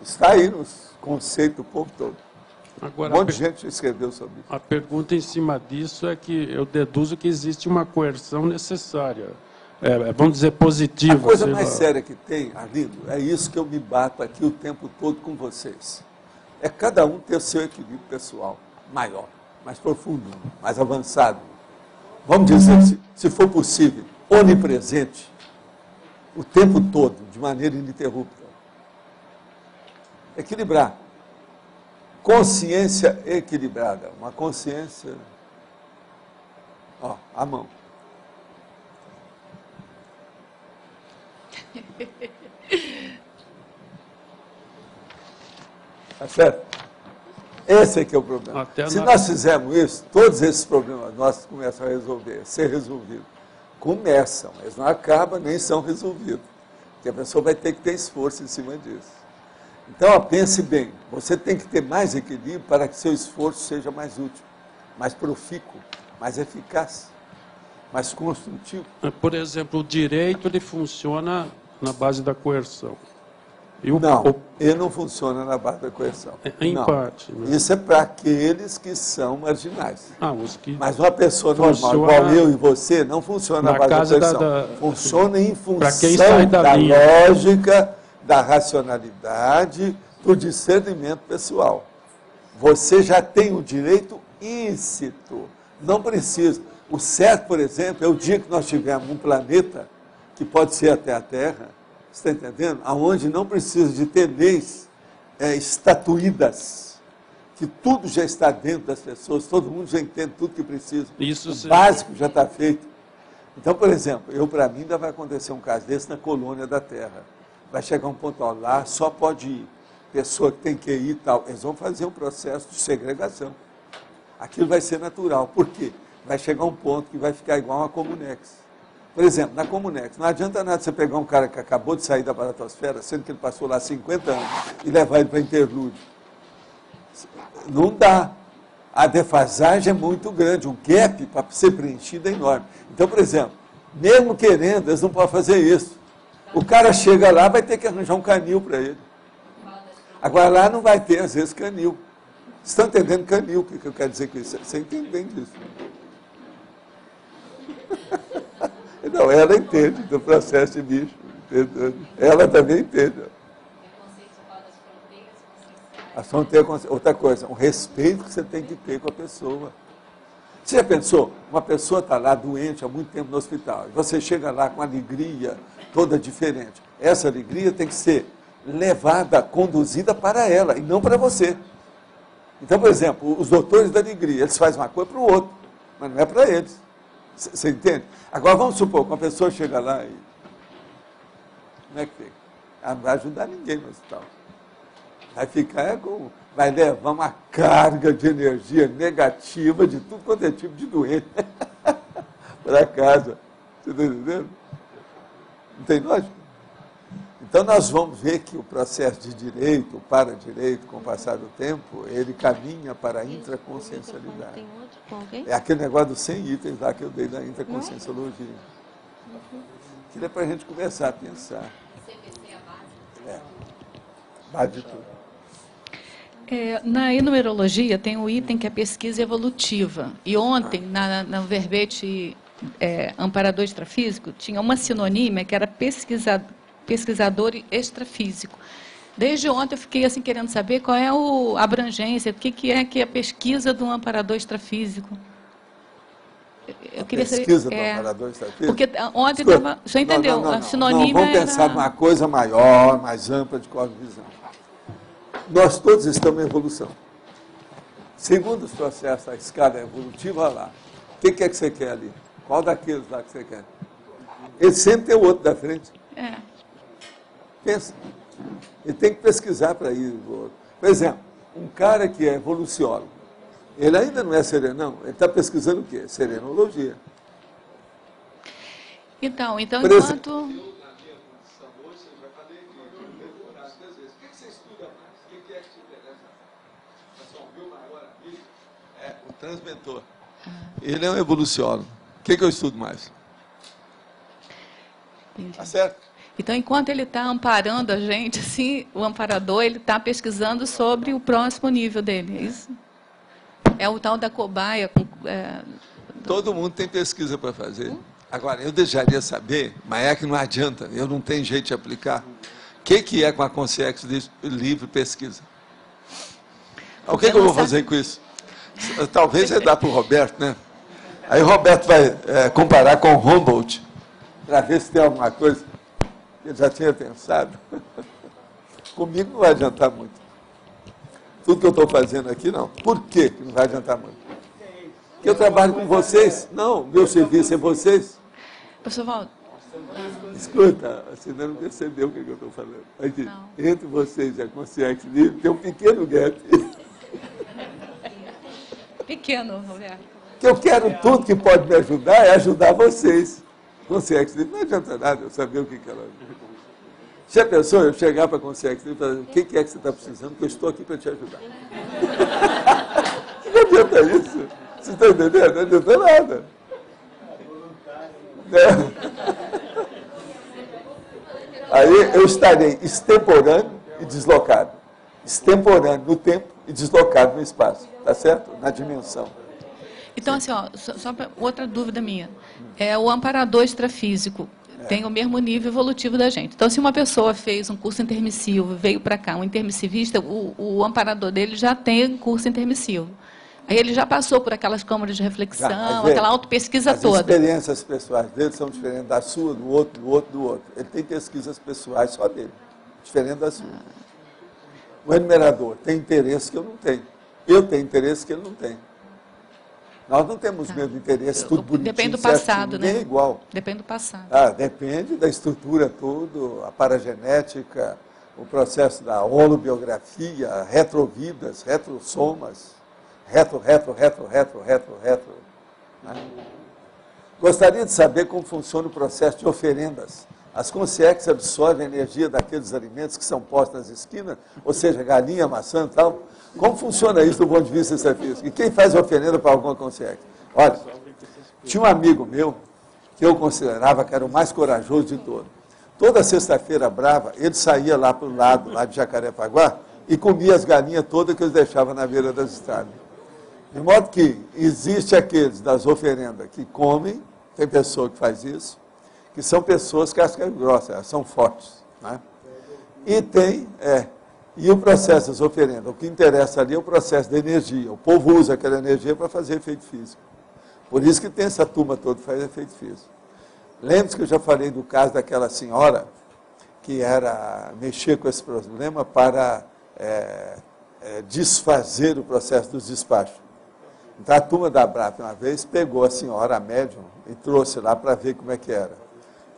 Está aí nos conceitos o povo todo. Agora, um monte de gente escreveu sobre isso. A pergunta em cima disso é que eu deduzo que existe uma coerção necessária. Vamos dizer, positiva. A coisa mais séria que tem, Arlindo, é isso que eu me bato aqui o tempo todo com vocês. É cada um ter o seu equilíbrio pessoal maior, mais profundo, mais avançado. Vamos dizer, se for possível, onipresente, o tempo todo, de maneira ininterrupta. Equilibrar. Consciência equilibrada. Uma consciência... Ó, a mão. Tá certo? Esse é que é o problema. Se nós fizermos isso, todos esses problemas nossos começam a ser resolvidos. Começam, mas não acabam, nem são resolvidos. Porque a pessoa vai ter que ter esforço em cima disso. Então, ó, pense bem, você tem que ter mais equilíbrio para que seu esforço seja mais útil, mais profícuo, mais eficaz, mais construtivo. Por exemplo, o direito ele funciona na base da coerção. Ele não funciona na base da coerção. Em parte. Né? Isso é para aqueles que são marginais. Que mas uma pessoa normal, igual eu e você, não funciona na base da coerção. Funciona em função da lógica, da racionalidade, do discernimento pessoal. Você já tem o direito íncito. Não precisa. O certo, por exemplo, é o dia que nós tivermos um planeta, que pode ser até a Terra, você está entendendo? Onde não precisa de ter leis estatuídas, que tudo já está dentro das pessoas, todo mundo já entende tudo que precisa. O básico já está feito. Então, por exemplo, para mim ainda vai acontecer um caso desse na colônia da Terra. Vai chegar um ponto lá, só pode ir pessoa que tem que ir e tal. Eles vão fazer um processo de segregação. Aquilo vai ser natural. Por quê? Vai chegar um ponto que vai ficar igual a Comunex. Por exemplo, na Comunex, não adianta nada você pegar um cara que acabou de sair da baratosfera, sendo que ele passou lá 50 anos, e levar ele para interlúdio. Não dá. A defasagem é muito grande, o gap para ser preenchido é enorme. Então, por exemplo, mesmo querendo, eles não podem fazer isso. O cara chega lá, vai ter que arranjar um canil para ele. Agora, lá não vai ter, às vezes, canil. Vocês estão entendendo canil, o que eu quero dizer com isso? Você entende bem disso. Não, ela entende do processo de bicho. Ela também entende. A fronteira, outra coisa, um respeito que você tem que ter com a pessoa. Você já pensou? Uma pessoa está lá doente há muito tempo no hospital, e você chega lá com alegria toda diferente. Essa alegria tem que ser levada, conduzida para ela, e não para você. Então, por exemplo, os doutores da alegria, eles fazem uma coisa para o outro, mas não é para eles. Você entende? Agora, vamos supor que uma pessoa chega lá e... Como é que fica? Ela não vai ajudar ninguém no hospital. Vai ficar vai levar uma carga de energia negativa de tudo quanto é tipo de doente para casa. Você está entendendo? Não tem lógica? Então, nós vamos ver que o processo de direito, o para-direito, com o passar do tempo, ele caminha para a intraconsciencialidade. É aquele negócio dos 100 itens lá que eu dei da intraconscienciologia. Que é para a gente começar a pensar. Base de tudo. Na enumerologia tem um item que é pesquisa evolutiva. E ontem, no verbete amparador extrafísico, tinha uma sinonímia que era pesquisador extrafísico. Desde ontem eu fiquei assim querendo saber qual é a abrangência, o que é a pesquisa de um amparador extrafísico. Eu queria pesquisa saber, do amparador extrafísico? Porque ontem estava... Você entendeu? Não, a sinonímia vamos pensar era... numa coisa maior, mais ampla de cosmovisão. Nós todos estamos em evolução. Segundo os processos da escada evolutiva, olha lá. O que é que você quer ali? Qual daqueles lá que você quer? Ele sempre tem o outro da frente. Pensa. Ele tem que pesquisar para ir. Por exemplo, um cara que é evoluciólogo, ele ainda não é serenão, ele está pesquisando o quê? Serenologia. Então por enquanto... O transmentor. Ele é um evoluciólogo. O que eu estudo mais? Entendi. Tá certo? Então, enquanto ele está amparando a gente, assim, o amparador, ele está pesquisando sobre o próximo nível dele, é isso? É o tal da cobaia. Todo mundo tem pesquisa para fazer. Agora, eu deixaria saber, mas é que não adianta, eu não tenho jeito de aplicar. O que é com a Consciência Livre Pesquisa? O que eu vou fazer com isso? Talvez é dar para o Roberto, né? Aí o Roberto vai comparar com o Humboldt, para ver se tem alguma coisa que ele já tinha pensado. Comigo não vai adiantar muito. Tudo que eu estou fazendo aqui, não. Por que não vai adiantar muito? Porque eu trabalho com vocês. Não, meu serviço é vocês. Professor Valdo. Escuta, você ainda não percebeu o que eu estou falando. Aqui, entre vocês e a Consciência Livre tem um pequeno gap. Pequeno, Roberto. Que eu quero tudo que pode me ajudar é ajudar vocês. Consciência Livre não adianta nada eu saber o que ela... Se a pessoa eu chegar para a Consciência Livre e falar, o que é que você está precisando, que eu estou aqui para te ajudar. Não adianta isso. Você está entendendo? Não adianta nada. Aí eu estarei extemporâneo e deslocado. Extemporâneo no tempo e deslocado no espaço. Tá certo? Na dimensão. Então, assim, ó, só outra dúvida minha. O amparador extrafísico tem o mesmo nível evolutivo da gente. Então, se uma pessoa fez um curso intermissivo, veio para cá, um intermissivista, o amparador dele já tem curso intermissivo. Aí ele já passou por aquelas câmaras de reflexão, aquela autopesquisa toda. As experiências pessoais dele são diferentes da sua, do outro, do outro, do outro. Ele tem pesquisas pessoais só dele, diferente da sua. O enumerador tem interesse que eu não tenho. Eu tenho interesse que ele não tem. Nós não temos o mesmo interesse, tudo bonitinho, depende do passado, certinho, né? É igual. Depende do passado. Depende da estrutura toda, a paragenética, o processo da holobiografia, retrovidas, retrossomas, retro. Né? Gostaria de saber como funciona o processo de oferendas. As consciências absorvem a energia daqueles alimentos que são postos nas esquinas, ou seja, galinha, maçã e tal. Como funciona isso do ponto de vista extrafísico? E quem faz oferenda para alguma consciência? Olha, tinha um amigo meu que eu considerava que era o mais corajoso de todos. Toda sexta-feira brava, ele saía lá para o lado, lá de Jacarepaguá, e comia as galinhas todas que eles deixavam na beira das estradas. De modo que existe aqueles das oferendas que comem, tem pessoa que faz isso, que são pessoas cascas grossas, são fortes. Né? E tem, e o processo das oferendas, o que interessa ali é o processo da energia. O povo usa aquela energia para fazer efeito físico. Por isso que tem essa turma toda que faz efeito físico. Lembre-se que eu já falei do caso daquela senhora que era mexer com esse problema para desfazer o processo dos despachos. Então a turma da BRAF uma vez pegou a senhora, a médium, e trouxe lá para ver como é que era.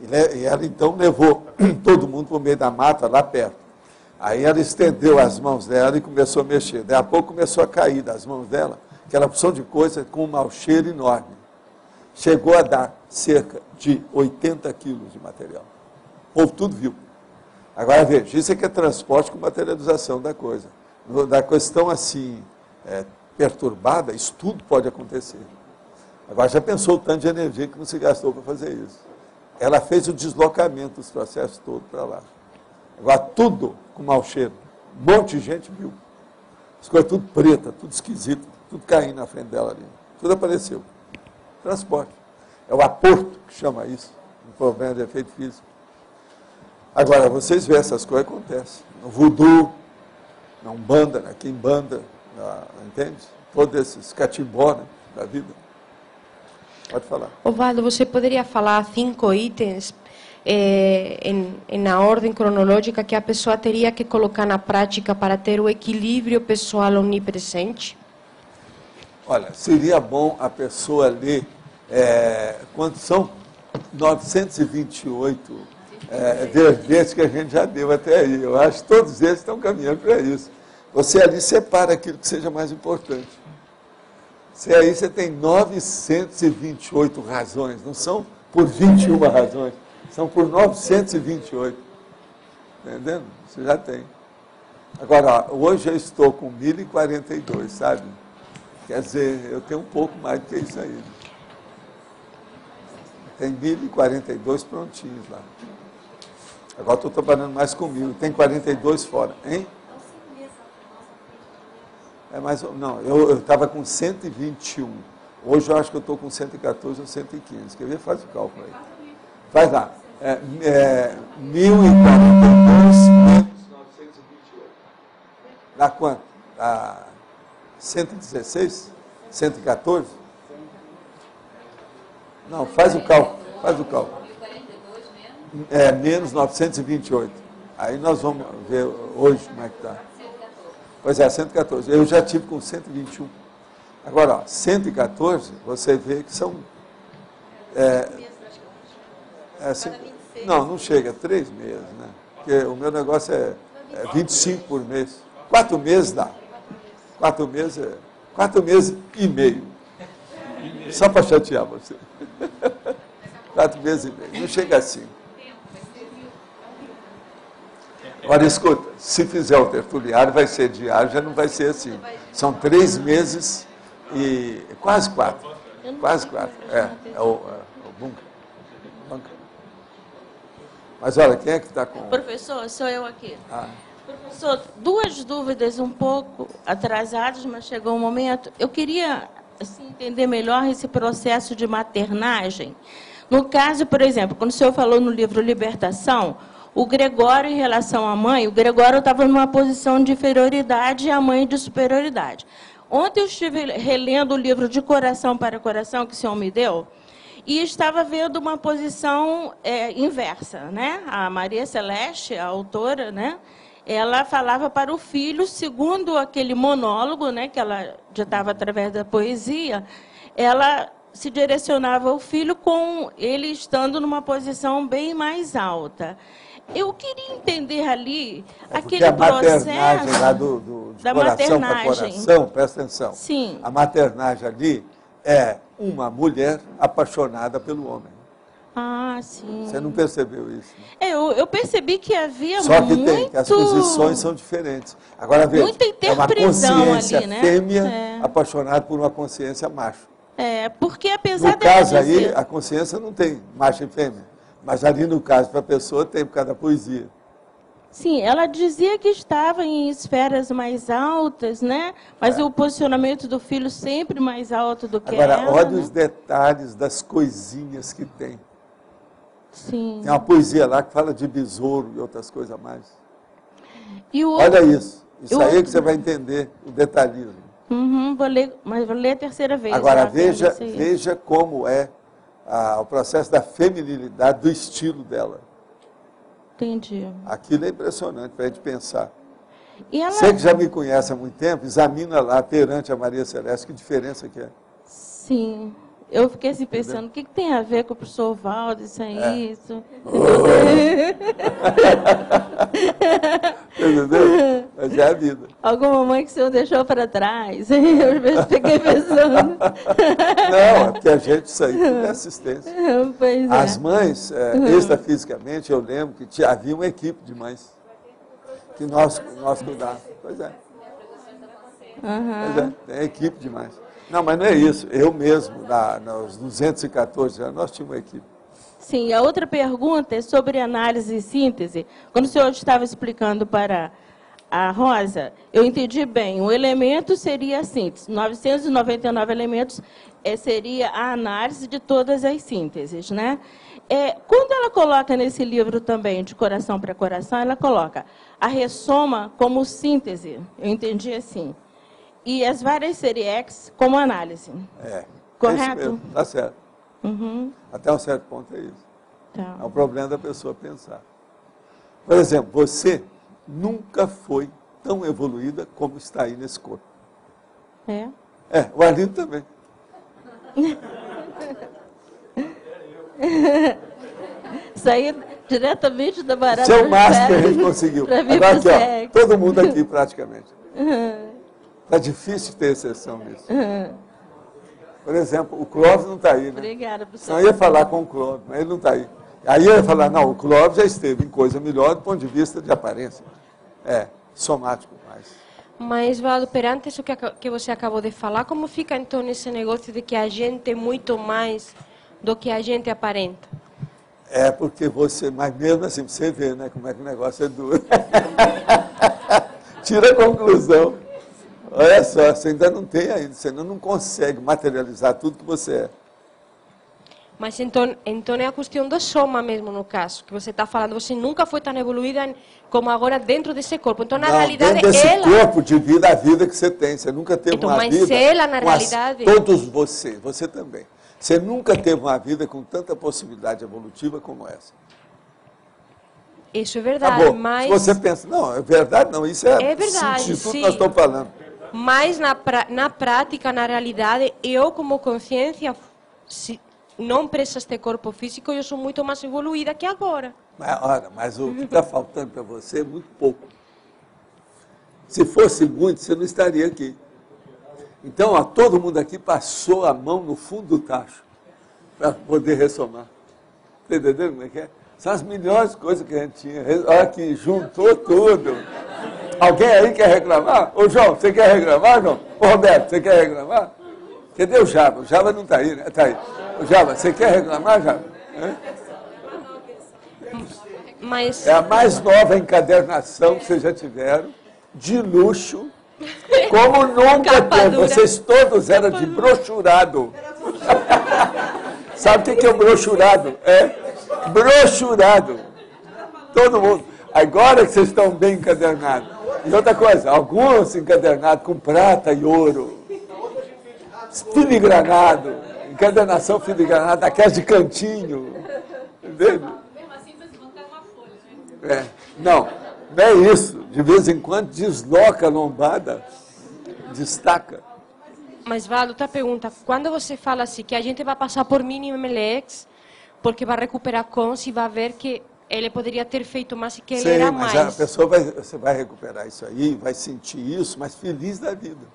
E ela então levou todo mundo para o meio da mata, lá perto. Aí ela estendeu as mãos dela e começou a mexer. Daí a pouco começou a cair das mãos dela, aquela porção de coisa com um mau cheiro enorme. Chegou a dar cerca de 80 quilos de material. O povo tudo viu. Agora veja, isso é que é transporte com materialização da coisa. Da questão assim, perturbada, isso tudo pode acontecer. Agora já pensou o tanto de energia que não se gastou para fazer isso. Ela fez o deslocamento dos processos todos para lá. Agora tudo com mau cheiro. Um monte de gente viu. As coisas tudo preta, tudo esquisito, tudo caindo na frente dela ali. Tudo apareceu. Transporte. É o aporto que chama isso, um problema de efeito físico. Agora, vocês veem essas coisas acontecem. No voodoo, na Umbanda, na Quimbanda, entende? Todos esses catimbó, né, da vida. Pode falar. Osvaldo, você poderia falar 5 itens na ordem cronológica que a pessoa teria que colocar na prática para ter o equilíbrio pessoal omnipresente? Olha, seria bom a pessoa ler, quantos são? 928 verbetes que a gente já deu até aí. Eu acho que todos eles estão caminhando para isso. Você ali separa aquilo que seja mais importante. Você tem 928 razões, não são por 21 razões, são por 928. Entendendo? Você já tem. Agora, hoje eu estou com 1042, sabe? Quer dizer, eu tenho um pouco mais do que isso aí. Tem 1042 prontinhos lá. Agora estou trabalhando mais com 1000, tem 42 fora, hein? Não, eu estava com 121. Hoje eu acho que eu estou com 114 ou 115. Quer ver? Faz o cálculo aí. Faz lá. 1042 menos 928. Dá quanto? Dá 116? 114? Não, faz o cálculo. Faz o cálculo. Menos 928. Aí nós vamos ver hoje como é que está. Pois é, 114. Eu já tive com 121. Agora, ó, 114, você vê que são... não chega, 3 meses, né? Porque o meu negócio é 25 por mês. 4 meses dá. 4 meses e meio. Só para chatear você. 4 meses e meio. Não chega assim. Agora, escuta, se fizer o tertuliário, vai ser diário, já não vai ser assim. São 3 meses e quase 4. Quase 4. É o bunker. Mas olha, quem é que está com... Professor, sou eu aqui. Professor, 2 dúvidas um pouco atrasadas, mas chegou um momento. Eu queria assim, entender melhor esse processo de maternagem. No caso, por exemplo, quando o senhor falou no livro Libertação, o Gregório, em relação à mãe, o Gregório estava numa posição de inferioridade e a mãe de superioridade. Ontem eu estive relendo o livro De Coração para Coração, que o senhor me deu, e estava vendo uma posição inversa, né? A Maria Celeste, a autora, né? Ela falava para o filho, segundo aquele monólogo, né, que ela ditava através da poesia, ela se direcionava ao filho com ele estando numa posição bem mais alta. Eu queria entender ali aquele processo lá de coração para coração, presta atenção. Sim. A maternagem ali é uma mulher apaixonada pelo homem. Ah, sim. Você não percebeu isso? Né? Eu percebi que havia Só que tem, que as posições são diferentes. Agora, veja, muita é uma consciência ali, né? fêmea apaixonada por uma consciência macho. Porque apesar no caso aí, a consciência não tem macho e fêmea. Mas ali, no caso, para a pessoa, tem por causa da poesia. Sim, ela dizia que estava em esferas mais altas, né? Mas o posicionamento do filho sempre mais alto do que ela. Agora, olha os detalhes das coisinhas que tem. Sim. Tem uma poesia lá que fala de besouro e outras coisas a mais. E olha isso. Isso aí que você vai entender o detalhismo. Vou ler a terceira vez. Agora, veja como é o processo da feminilidade, do estilo dela. Entendi. Aquilo é impressionante para a gente pensar. E ela... Você que já me conhece há muito tempo, examina lá perante a Maria Celeste, que diferença que é. Sim. Eu fiquei assim pensando, o que tem a ver com o professor Valdo, isso aí, isso? Entendeu? Mas é a vida. Alguma mãe que o senhor deixou para trás? Eu fiquei pensando. Não, é porque a gente, isso aí tudo é assistência. Pois é. As mães, extrafisicamente, eu lembro que havia uma equipe de mães que nós cuidávamos. Pois é. Pois é, tem equipe de mães. Não, mas não é isso. Eu mesmo, nos 214 anos, nós tínhamos uma equipe. Sim, a outra pergunta é sobre análise e síntese. Quando o senhor estava explicando para a Rosa, eu entendi bem. Um elemento seria a síntese. 999 elementos seria a análise de todas as sínteses, né? Quando ela coloca nesse livro também, De Coração para Coração, ela coloca a ressoma como síntese. Eu entendi assim. E as várias série X como análise. Correto? Está certo. Uhum. Até um certo ponto é isso. Tá. É um problema da pessoa pensar. Por exemplo, você nunca foi tão evoluída como está aí nesse corpo. O Arlindo também. Sair diretamente da barata. Isso é o máximo que a gente conseguiu. Agora aqui, ó, todo mundo aqui praticamente. Está difícil ter exceção nisso. Por exemplo, o Clóvis não está aí, né? Obrigada, professor. Então, eu ia falar com o Clóvis, mas ele não está aí. Aí eu ia falar, não, o Clóvis já esteve em coisa melhor do ponto de vista de aparência. Somático mais. Mas, Valdo, perante isso que você acabou de falar, como fica então esse negócio de que a gente é muito mais do que a gente aparenta? Porque você, mas mesmo assim, você vê, né, como é que o negócio é duro. Tira a conclusão. Olha só, você ainda não tem ainda, você ainda não consegue materializar tudo que você é. Mas então é a questão da soma mesmo, no caso, que você está falando. Você nunca foi tão evoluída como agora dentro desse corpo. Então, na realidade, dentro desse corpo de vida, a vida que você tem. Você nunca teve uma vida... Mas ela, na realidade... Todos você também. Você nunca teve uma vida com tanta possibilidade evolutiva como essa. Isso é verdade, mas... Se você pensa, não, é verdade, não, isso é verdade, sim. Que nós estamos falando. Mas na prática, na realidade, eu como consciência, não presa este corpo físico, eu sou muito mais evoluída que agora. Mas o que está faltando para você é muito pouco. Se fosse muito, você não estaria aqui. Então, todo mundo aqui passou a mão no fundo do tacho para poder ressomar. Está entendendo como é que é? São as melhores coisas que a gente tinha. Olha que juntou tudo. Alguém aí quer reclamar? Ô, João, você quer reclamar, João? Ô, Roberto, você quer reclamar? Cadê o Java? O Java não está aí, né? Está aí. Ô, Java, você quer reclamar, Java? Mas... É a mais nova encadernação que vocês já tiveram, de luxo, como nunca teve. Vocês todos eram de brochurado. Sabe o que é o brochurado? Brochurado. Todo mundo. Agora que vocês estão bem encadernados. E outra coisa, alguns encadernados com prata e ouro. Filigranado. Encadernação filigranada, daquelas de cantinho. Entendeu? Não é isso. De vez em quando desloca a lombada, destaca. Mas, Valdo, outra pergunta. Quando você fala assim, que a gente vai passar por mínimo MLX, porque vai recuperar cons e vai ver que ele poderia ter feito mais e que ele era mais. Mas a pessoa você vai recuperar isso aí, vai sentir isso, mas feliz da vida.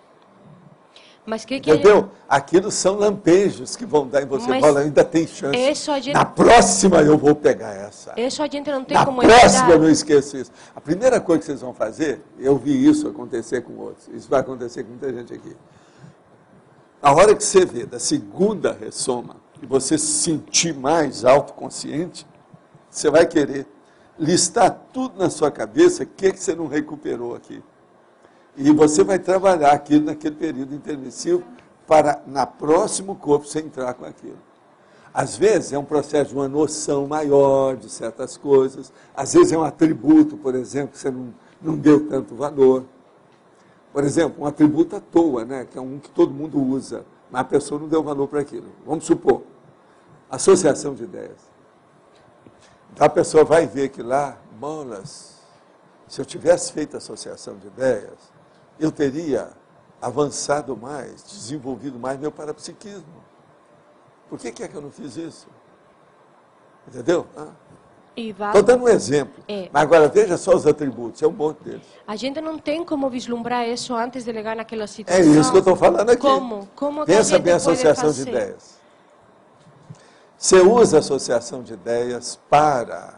Mas entendeu? Aquilo são lampejos que vão dar em você. Fala, ainda tem chance. Na próxima eu vou pegar essa. Isso a gente não tem como evitar. Na próxima eu não esqueço isso. A primeira coisa que vocês vão fazer, eu vi isso acontecer com outros. Isso vai acontecer com muita gente aqui. Na hora que você vê da segunda ressoma, e você se sentir mais autoconsciente, você vai querer listar tudo na sua cabeça, o que você não recuperou aqui. E você vai trabalhar aquilo naquele período intermissivo para, na próximo corpo, você entrar com aquilo. Às vezes é um processo de uma noção maior de certas coisas, às vezes é um atributo, por exemplo, que você não deu tanto valor. Por exemplo, um atributo à toa, né, que é um que todo mundo usa, mas a pessoa não deu valor para aquilo. Vamos supor, associação de ideias. Então a pessoa vai ver que lá, bolas, se eu tivesse feito associação de ideias, eu teria avançado mais, desenvolvido mais meu parapsiquismo. Por que é que eu não fiz isso? Entendeu? Estou dando um exemplo. Mas agora veja só os atributos, é um monte deles. A gente não tem como vislumbrar isso antes de chegar naquela situação. É isso que eu estou falando aqui. Como Pensa bem a associação de ideias. Você usa a associação de ideias para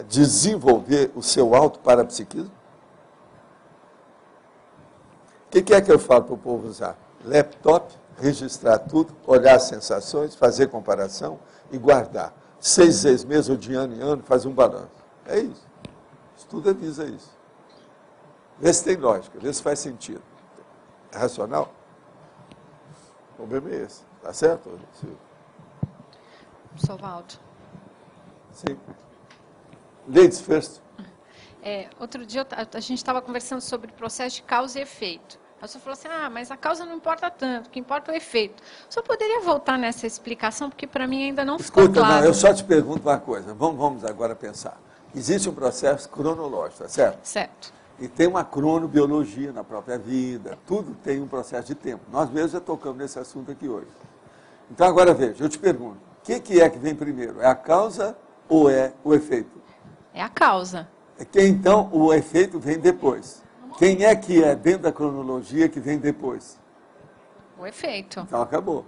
desenvolver o seu auto-parapsiquismo? O que é que eu falo para o povo usar? Laptop, registrar tudo, olhar as sensações, fazer comparação e guardar. 6 meses ou de ano em ano, fazer um balanço. É isso. Isso tudo avisa isso. Vê se tem lógica, vê se faz sentido. É racional? O problema é esse. Tá certo, Silvio? Professor Valdo. Sim. Ladies first. Outro dia a gente estava conversando sobre o processo de causa e efeito. Aí o senhor falou assim, mas a causa não importa tanto, o que importa é o efeito. O senhor poderia voltar nessa explicação, porque para mim ainda não ficou claro. Não, eu só te pergunto uma coisa, vamos agora pensar. Existe um processo cronológico, tá certo? Certo. E tem uma cronobiologia na própria vida, tudo tem um processo de tempo. Nós mesmos já tocamos nesse assunto aqui hoje. Então agora veja, eu te pergunto, o que é que vem primeiro? É a causa ou é o efeito? É a causa. Então o efeito vem depois. Quem é que é dentro da cronologia que vem depois? O efeito. Então acabou.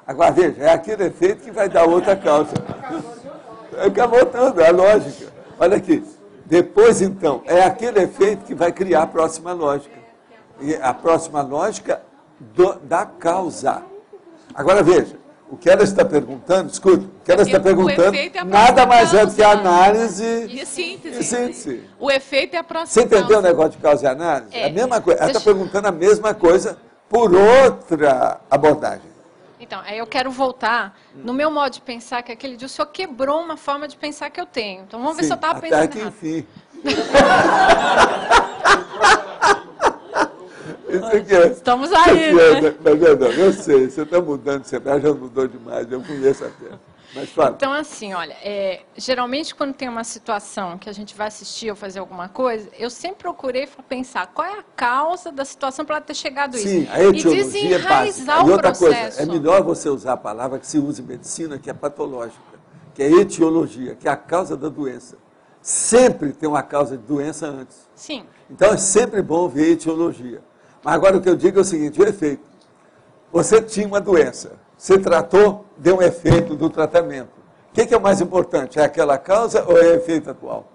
Agora veja, é aquele efeito que vai dar outra causa. Acabou tudo, a lógica. Olha aqui. Depois, então, é aquele efeito que vai criar a próxima lógica. E a próxima lógica da causa. Agora veja, o que ela está perguntando, escuta, o que ela está perguntando, nada mais é do que análise e síntese. E síntese. O efeito é a próxima. Você entendeu o negócio de causa e análise? É a mesma coisa. Ela está perguntando a mesma coisa por outra abordagem. Então, aí eu quero voltar no meu modo de pensar, que aquele dia o senhor quebrou uma forma de pensar que eu tenho. Então, vamos ver se eu estava pensando até que enfim. Isso aqui é, estamos aí, né? Não, eu sei, você está mudando sempre, já mudou demais, eu conheço até. Mas fala. Então, assim, olha, geralmente quando tem uma situação que a gente vai assistir ou fazer alguma coisa, eu sempre procurei pensar qual é a causa da situação para ela ter chegado a isso. Sim, a etiologia e desenraizar e outra o processo. Coisa, é melhor você usar a palavra que se usa em medicina, que é patológica, que é etiologia, que é a causa da doença. Sempre tem uma causa de doença antes. Sim. Então, é sempre bom ver etiologia. Mas agora o que eu digo é o seguinte, o efeito. Você tinha uma doença, você tratou, deu um efeito do tratamento. O que é o mais importante? É aquela causa ou é o efeito atual?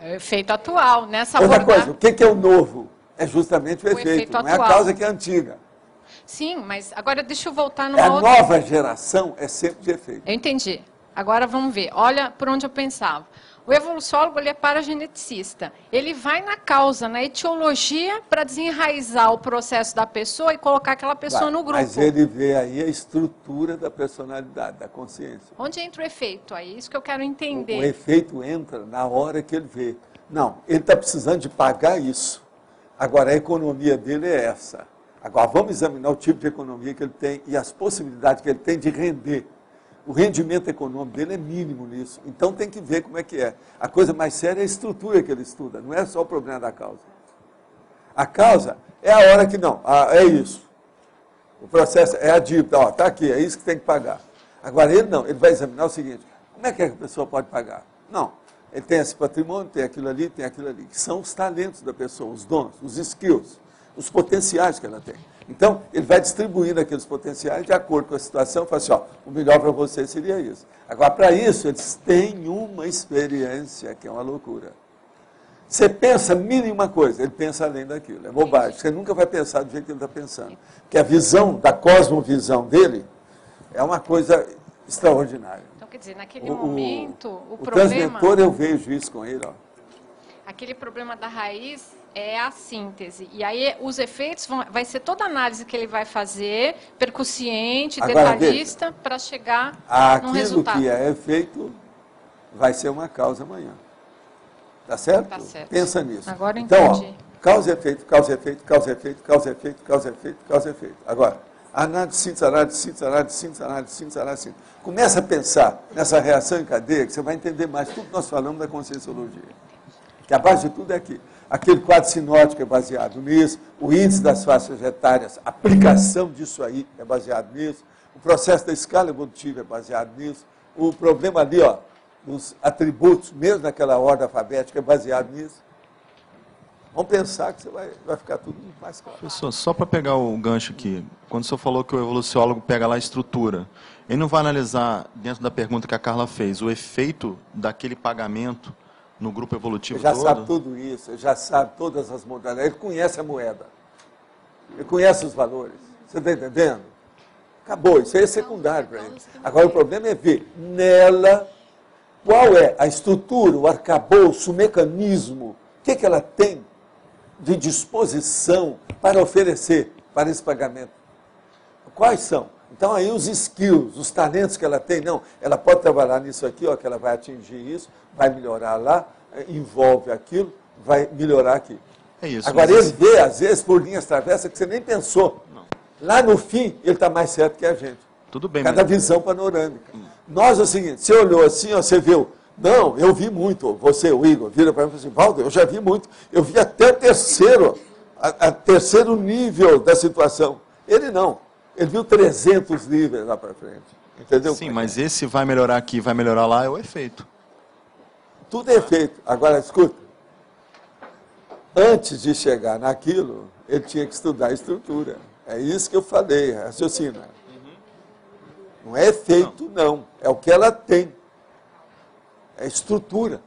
É o efeito atual. Nessa outra coisa, o que é o novo? É justamente o efeito, não é a causa que é antiga. Sim, mas agora deixa eu voltar numa outra... A nova geração é sempre de efeito. Eu entendi. Agora vamos ver. Olha por onde eu pensava. O evoluciólogo, ele é parageneticista. Ele vai na causa, na etiologia, para desenraizar o processo da pessoa e colocar aquela pessoa no grupo. Mas ele vê aí a estrutura da personalidade, da consciência. Onde entra o efeito? Aí, isso que eu quero entender. O efeito entra na hora que ele vê. Não, ele está precisando de pagar isso. Agora, a economia dele é essa. Agora, vamos examinar o tipo de economia que ele tem e as possibilidades que ele tem de render. O rendimento econômico dele é mínimo nisso. Então tem que ver como é que é. A coisa mais séria é a estrutura que ele estuda, não é só o problema da causa. A causa é a hora que não, é isso. O processo é a dívida, está aqui, é isso que tem que pagar. Agora ele não, ele vai examinar o seguinte, como é que a pessoa pode pagar? Não, ele tem esse patrimônio, tem aquilo ali, que são os talentos da pessoa, os dons, os skills, os potenciais que ela tem. Então, ele vai distribuindo aqueles potenciais de acordo com a situação e fala assim, o melhor para você seria isso. Agora, para isso, eles têm uma experiência que é uma loucura. Você pensa a mínima coisa, ele pensa além daquilo. É bobagem. Você nunca vai pensar do jeito que ele está pensando. Porque a visão, da cosmovisão dele, é uma coisa extraordinária. Então, quer dizer, naquele momento, o problema... transmentor, eu vejo isso com ele, Aquele problema da raiz é a síntese. E aí os efeitos vai ser toda a análise que ele vai fazer, percussiente, detalhista, para chegar num resultado. Aquilo que é efeito vai ser uma causa amanhã. Tá certo? Tá certo. Pensa nisso. Agora eu entendi. Então, causa e efeito, causa e efeito, causa e efeito, causa e efeito, causa e efeito, causa e efeito. Agora, análise, síntese, análise, síntese, análise, síntese, análise, síntese, análise, síntese. Começa a pensar nessa reação em cadeia que você vai entender mais tudo que nós falamos da conscienciologia. Que a base de tudo é aqui. Aquele quadro sinótico é baseado nisso, o índice das faixas etárias, a aplicação disso aí é baseado nisso, o processo da escala evolutiva é baseado nisso, o problema ali, dos atributos, mesmo naquela ordem alfabética, é baseado nisso. Vamos pensar que você vai ficar tudo muito mais claro. Professor, só para pegar o gancho aqui, quando o senhor falou que o evoluciólogo pega lá a estrutura, ele não vai analisar, dentro da pergunta que a Carla fez, o efeito daquele pagamento no grupo evolutivo todo? Ele já sabe tudo isso, ele já sabe todas as modalidades, ele conhece a moeda, ele conhece os valores, você está entendendo? Acabou, isso aí é secundário para ele. Agora o problema é ver nela qual é a estrutura, o arcabouço, o mecanismo, o que ela tem de disposição para oferecer para esse pagamento. Quais são? Então, aí os skills, os talentos que ela tem, não, ela pode trabalhar nisso aqui, ó, que ela vai atingir isso, vai melhorar lá, envolve aquilo, vai melhorar aqui. É isso. Agora, ele vê, às vezes, por linhas travessas que você nem pensou. Não. Lá no fim, ele está mais certo que a gente. Tudo bem. Cada visão panorâmica. Nós, é o seguinte, você olhou assim, ó, você viu, não, eu vi muito, você, o Igor, vira para mim e fala assim, Valdo, eu já vi muito, eu vi até o terceiro, a terceiro nível da situação. Ele não, ele viu 300 níveis lá para frente, entendeu? Sim, mas esse vai melhorar aqui, vai melhorar lá, é o efeito. Tudo é efeito. Agora, escuta, antes de chegar naquilo, ele tinha que estudar a estrutura. É isso que eu falei, raciocina. Não é efeito, não. É o que ela tem. É estrutura.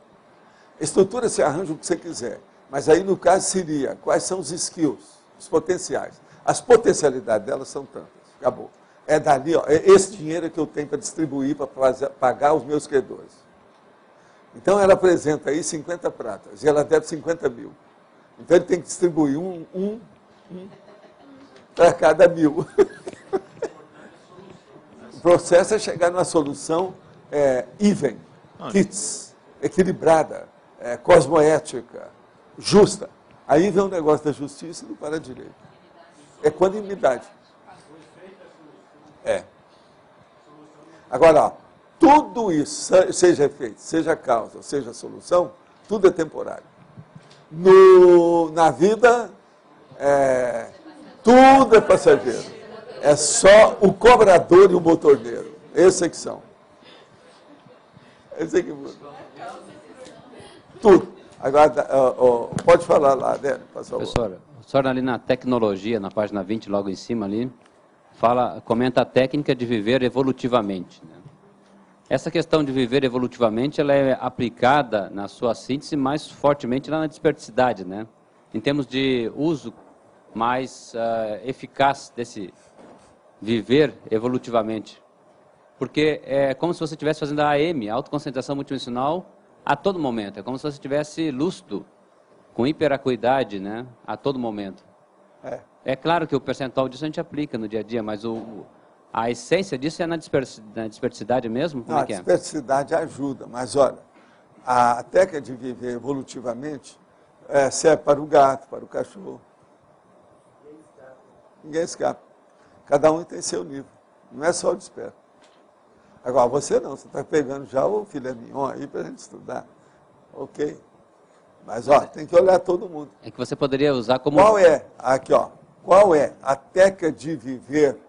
Estrutura você arranja o que você quiser. Mas aí, no caso, seria quais são os skills, os potenciais. As potencialidades delas são tantas. Acabou. É dali, ó, é esse dinheiro que eu tenho para distribuir, para pagar os meus credores. Então, ela apresenta aí 50 pratas. E ela deve 50 mil. Então, ele tem que distribuir um para cada 1000. O processo é chegar numa solução even, kits, equilibrada, cosmoética, justa. Aí vem o negócio da justiça e do para-direito. Equanimidade. Agora, ó, tudo isso, seja efeito, seja causa, seja solução, tudo é temporário. Na vida, tudo é passageiro. É só o cobrador e o motorneiro. Esses é que são. Esse é que muda. Tudo. Agora, pode falar lá, Délio, por favor. Professora, a senhora ali na tecnologia, na página 20, logo em cima ali, comenta a técnica de viver evolutivamente. Né? Essa questão de viver evolutivamente, ela é aplicada na sua síntese mais fortemente lá na disperticidade, né? Em termos de uso mais eficaz desse viver evolutivamente. Porque é como se você estivesse fazendo a AM, a autoconcentração multidimensional, a todo momento. É como se você estivesse lúcido, com hiperacuidade, né? A todo momento. É claro que o percentual disso a gente aplica no dia a dia, mas a essência disso é na disperticidade mesmo? Como não, é que é? A disperticidade ajuda, mas olha, a técnica de viver evolutivamente serve para o gato, para o cachorro. Ninguém escapa. Cada um tem seu nível. Não é só o desperto. Agora, você não. Você está pegando já o filé mignon aí para a gente estudar. Ok. Mas, ó, tem que olhar todo mundo. É que você poderia usar como... Qual é a técnica de viver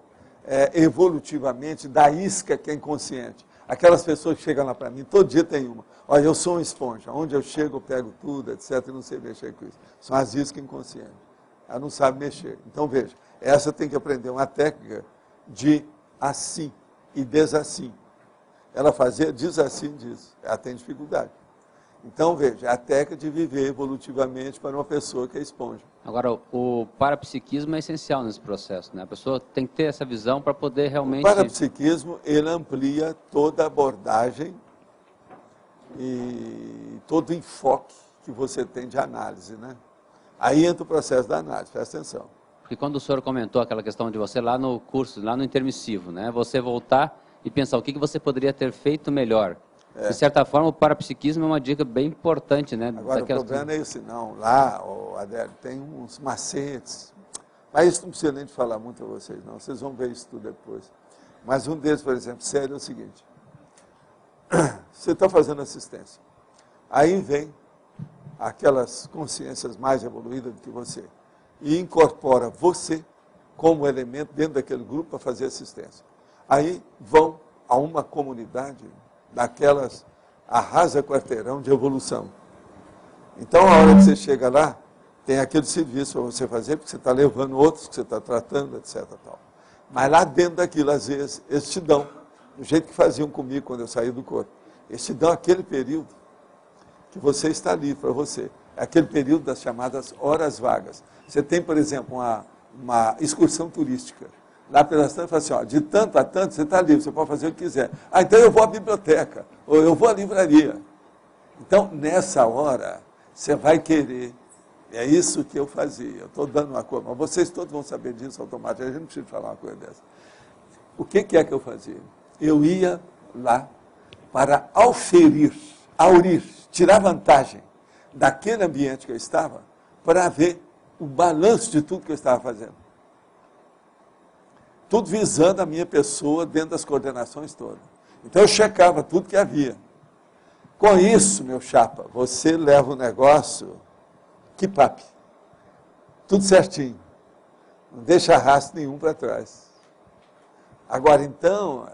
evolutivamente da isca que é inconsciente? Aquelas pessoas que chegam lá para mim, todo dia tem uma. Olha, eu sou uma esponja. Onde eu chego, eu pego tudo, etc. E não sei mexer com isso. São as iscas inconscientes. Ela não sabe mexer. Então, veja. Essa tem que aprender uma técnica de assim e desassim. Ela fazia diz assim, diz. Ela tem dificuldade. Então, veja, a técnica de viver evolutivamente para uma pessoa que é esponja. Agora, o parapsiquismo é essencial nesse processo, né? A pessoa tem que ter essa visão para poder realmente... O parapsiquismo, ele amplia toda a abordagem e todo o enfoque que você tem de análise, né? Aí entra o processo da análise, presta atenção. Porque quando o senhor comentou aquela questão de você lá no curso, lá no intermissivo, né? Você voltar e pensar o que você poderia ter feito melhor. De certa forma, o parapsiquismo é uma dica bem importante, né? Agora, o problema é esse, não. Lá, Adélio, tem uns macetes. Mas isso não precisa nem de falar muito a vocês, não. Vocês vão ver isso tudo depois. Mas um deles, por exemplo, sério, é o seguinte. Você está fazendo assistência. Aí vem aquelas consciências mais evoluídas do que você. E incorpora você como elemento dentro daquele grupo para fazer assistência. Aí vão a uma comunidade daquelas arrasa quarteirão de evolução. Então, a hora que você chega lá, tem aquele serviço para você fazer, porque você está levando outros, que você está tratando, etc. Tal. Mas lá dentro daquilo, às vezes, eles te dão, do jeito que faziam comigo quando eu saí do corpo. Eles te dão aquele período que você está ali para você. É aquele período das chamadas horas vagas. Você tem, por exemplo, uma excursão turística. Lá pela cidade, fala assim, ó, de tanto a tanto, você está livre, você pode fazer o que quiser. Ah, então eu vou à biblioteca, ou eu vou à livraria. Então, nessa hora, você vai querer É isso que eu fazia. Eu estou dando uma coisa, mas vocês todos vão saber disso automaticamente. A gente não precisa falar uma coisa dessa. O que é que eu fazia? Eu ia lá para aurir, tirar vantagem daquele ambiente que eu estava para ver o balanço de tudo que eu estava fazendo. Tudo visando a minha pessoa dentro das coordenações todas. Então eu checava tudo que havia. Com isso, meu chapa, você leva o negócio que pape. Tudo certinho. Não deixa rastro nenhum para trás. Agora, então,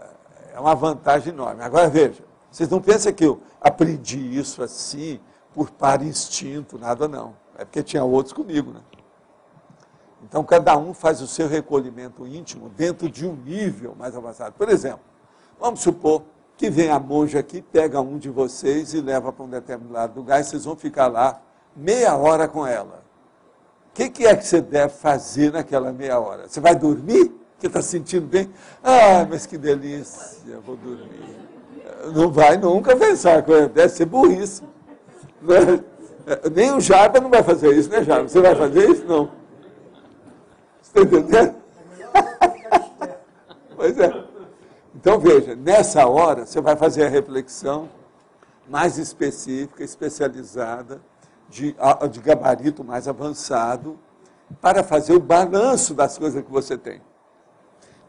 é uma vantagem enorme. Agora, veja, vocês não pensam que eu aprendi isso assim, por par instinto, nada não. É porque tinha outros comigo, né? Então, cada um faz o seu recolhimento íntimo dentro de um nível mais avançado. Por exemplo, vamos supor que vem a monja aqui, pega um de vocês e leva para um determinado lugar e vocês vão ficar lá meia hora com ela. O que é que você deve fazer naquela meia hora? Você vai dormir? Porque está sentindo bem? Ah, mas que delícia, eu vou dormir. Não vai nunca pensar, deve ser burrice. Nem o Japa não vai fazer isso, né, Japa? Você vai fazer isso? Não. Você está entendendo? Pois é. Então, veja, nessa hora, você vai fazer a reflexão mais específica, especializada, de gabarito mais avançado, para fazer o balanço das coisas que você tem.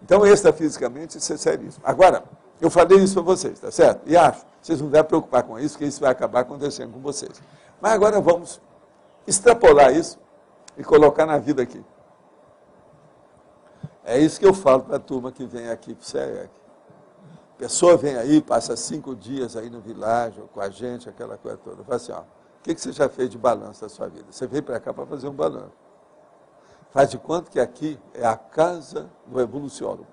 Então, extrafisicamente, isso é seríssimo. Agora, eu falei isso para vocês, tá certo? E acho, vocês não devem preocupar com isso, que isso vai acabar acontecendo com vocês. Mas agora vamos extrapolar isso e colocar na vida aqui. É isso que eu falo para a turma que vem aqui para o CEEC. A pessoa vem aí, passa 5 dias aí no világio, com a gente, aquela coisa toda. Fala assim, ó, o que você já fez de balanço da sua vida? Você veio para cá para fazer um balanço. Faz de conta que aqui é a casa do evoluciólogo.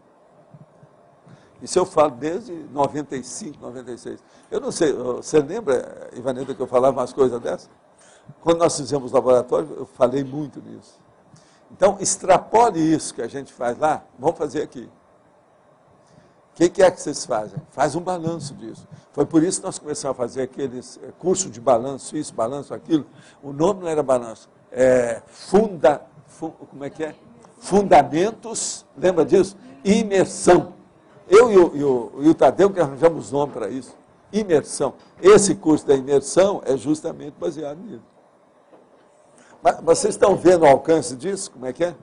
Isso eu falo desde 95, 96. Eu não sei, você lembra, Ivanilda, que eu falava umas coisas dessas? Quando nós fizemos o laboratório, eu falei muito nisso. Então, extrapole isso que a gente faz lá, vamos fazer aqui. O que é que vocês fazem? Faz um balanço disso. Foi por isso que nós começamos a fazer aqueles cursos de balanço, isso, balanço, aquilo. O nome não era balanço, como é que é? Fundamentos, lembra disso? Imersão. Eu e o Tadeu que arranjamos nome para isso. Imersão. Esse curso da imersão é justamente baseado nisso. Mas vocês estão vendo o alcance disso? Como é que é?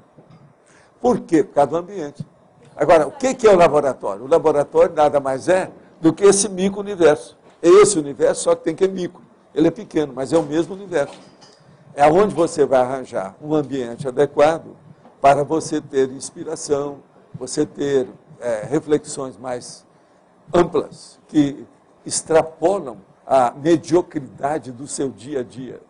Por quê? Por causa do ambiente. Agora, o que é o laboratório? O laboratório nada mais é do que esse micro-universo. É esse universo, só que tem que é micro. Ele é pequeno, mas é o mesmo universo. É onde você vai arranjar um ambiente adequado para você ter inspiração, você ter reflexões mais amplas, que extrapolam a mediocridade do seu dia a dia.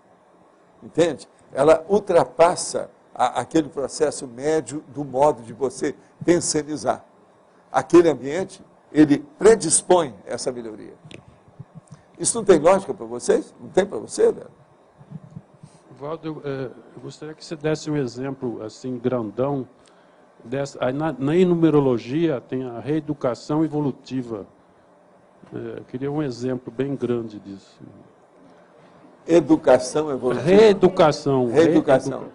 Entende? Ela ultrapassa aquele processo médio do modo de você pensionizar. Aquele ambiente, ele predispõe essa melhoria. Isso não tem lógica para vocês? Não tem para você, velho? Valdo, eu gostaria que você desse um exemplo assim grandão. Na numerologia tem a reeducação evolutiva. Eu queria um exemplo bem grande disso. Educação evolutiva? Reeducação.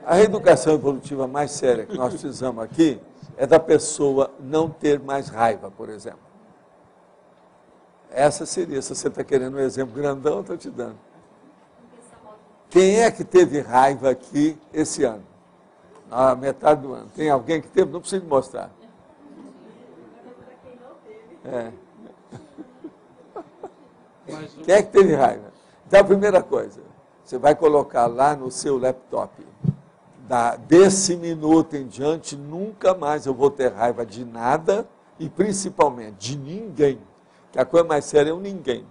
A reeducação evolutiva mais séria que nós precisamos aqui é da pessoa não ter mais raiva, por exemplo. Essa seria, se você está querendo um exemplo grandão, eu estou te dando. Quem é que teve raiva aqui esse ano? Na metade do ano. Tem alguém que teve? Não preciso mostrar. Quem é que teve raiva? Então, a primeira coisa, você vai colocar lá no seu laptop, desse minuto em diante, nunca mais eu vou ter raiva de nada e, principalmente, de ninguém. Que a coisa mais séria é o ninguém.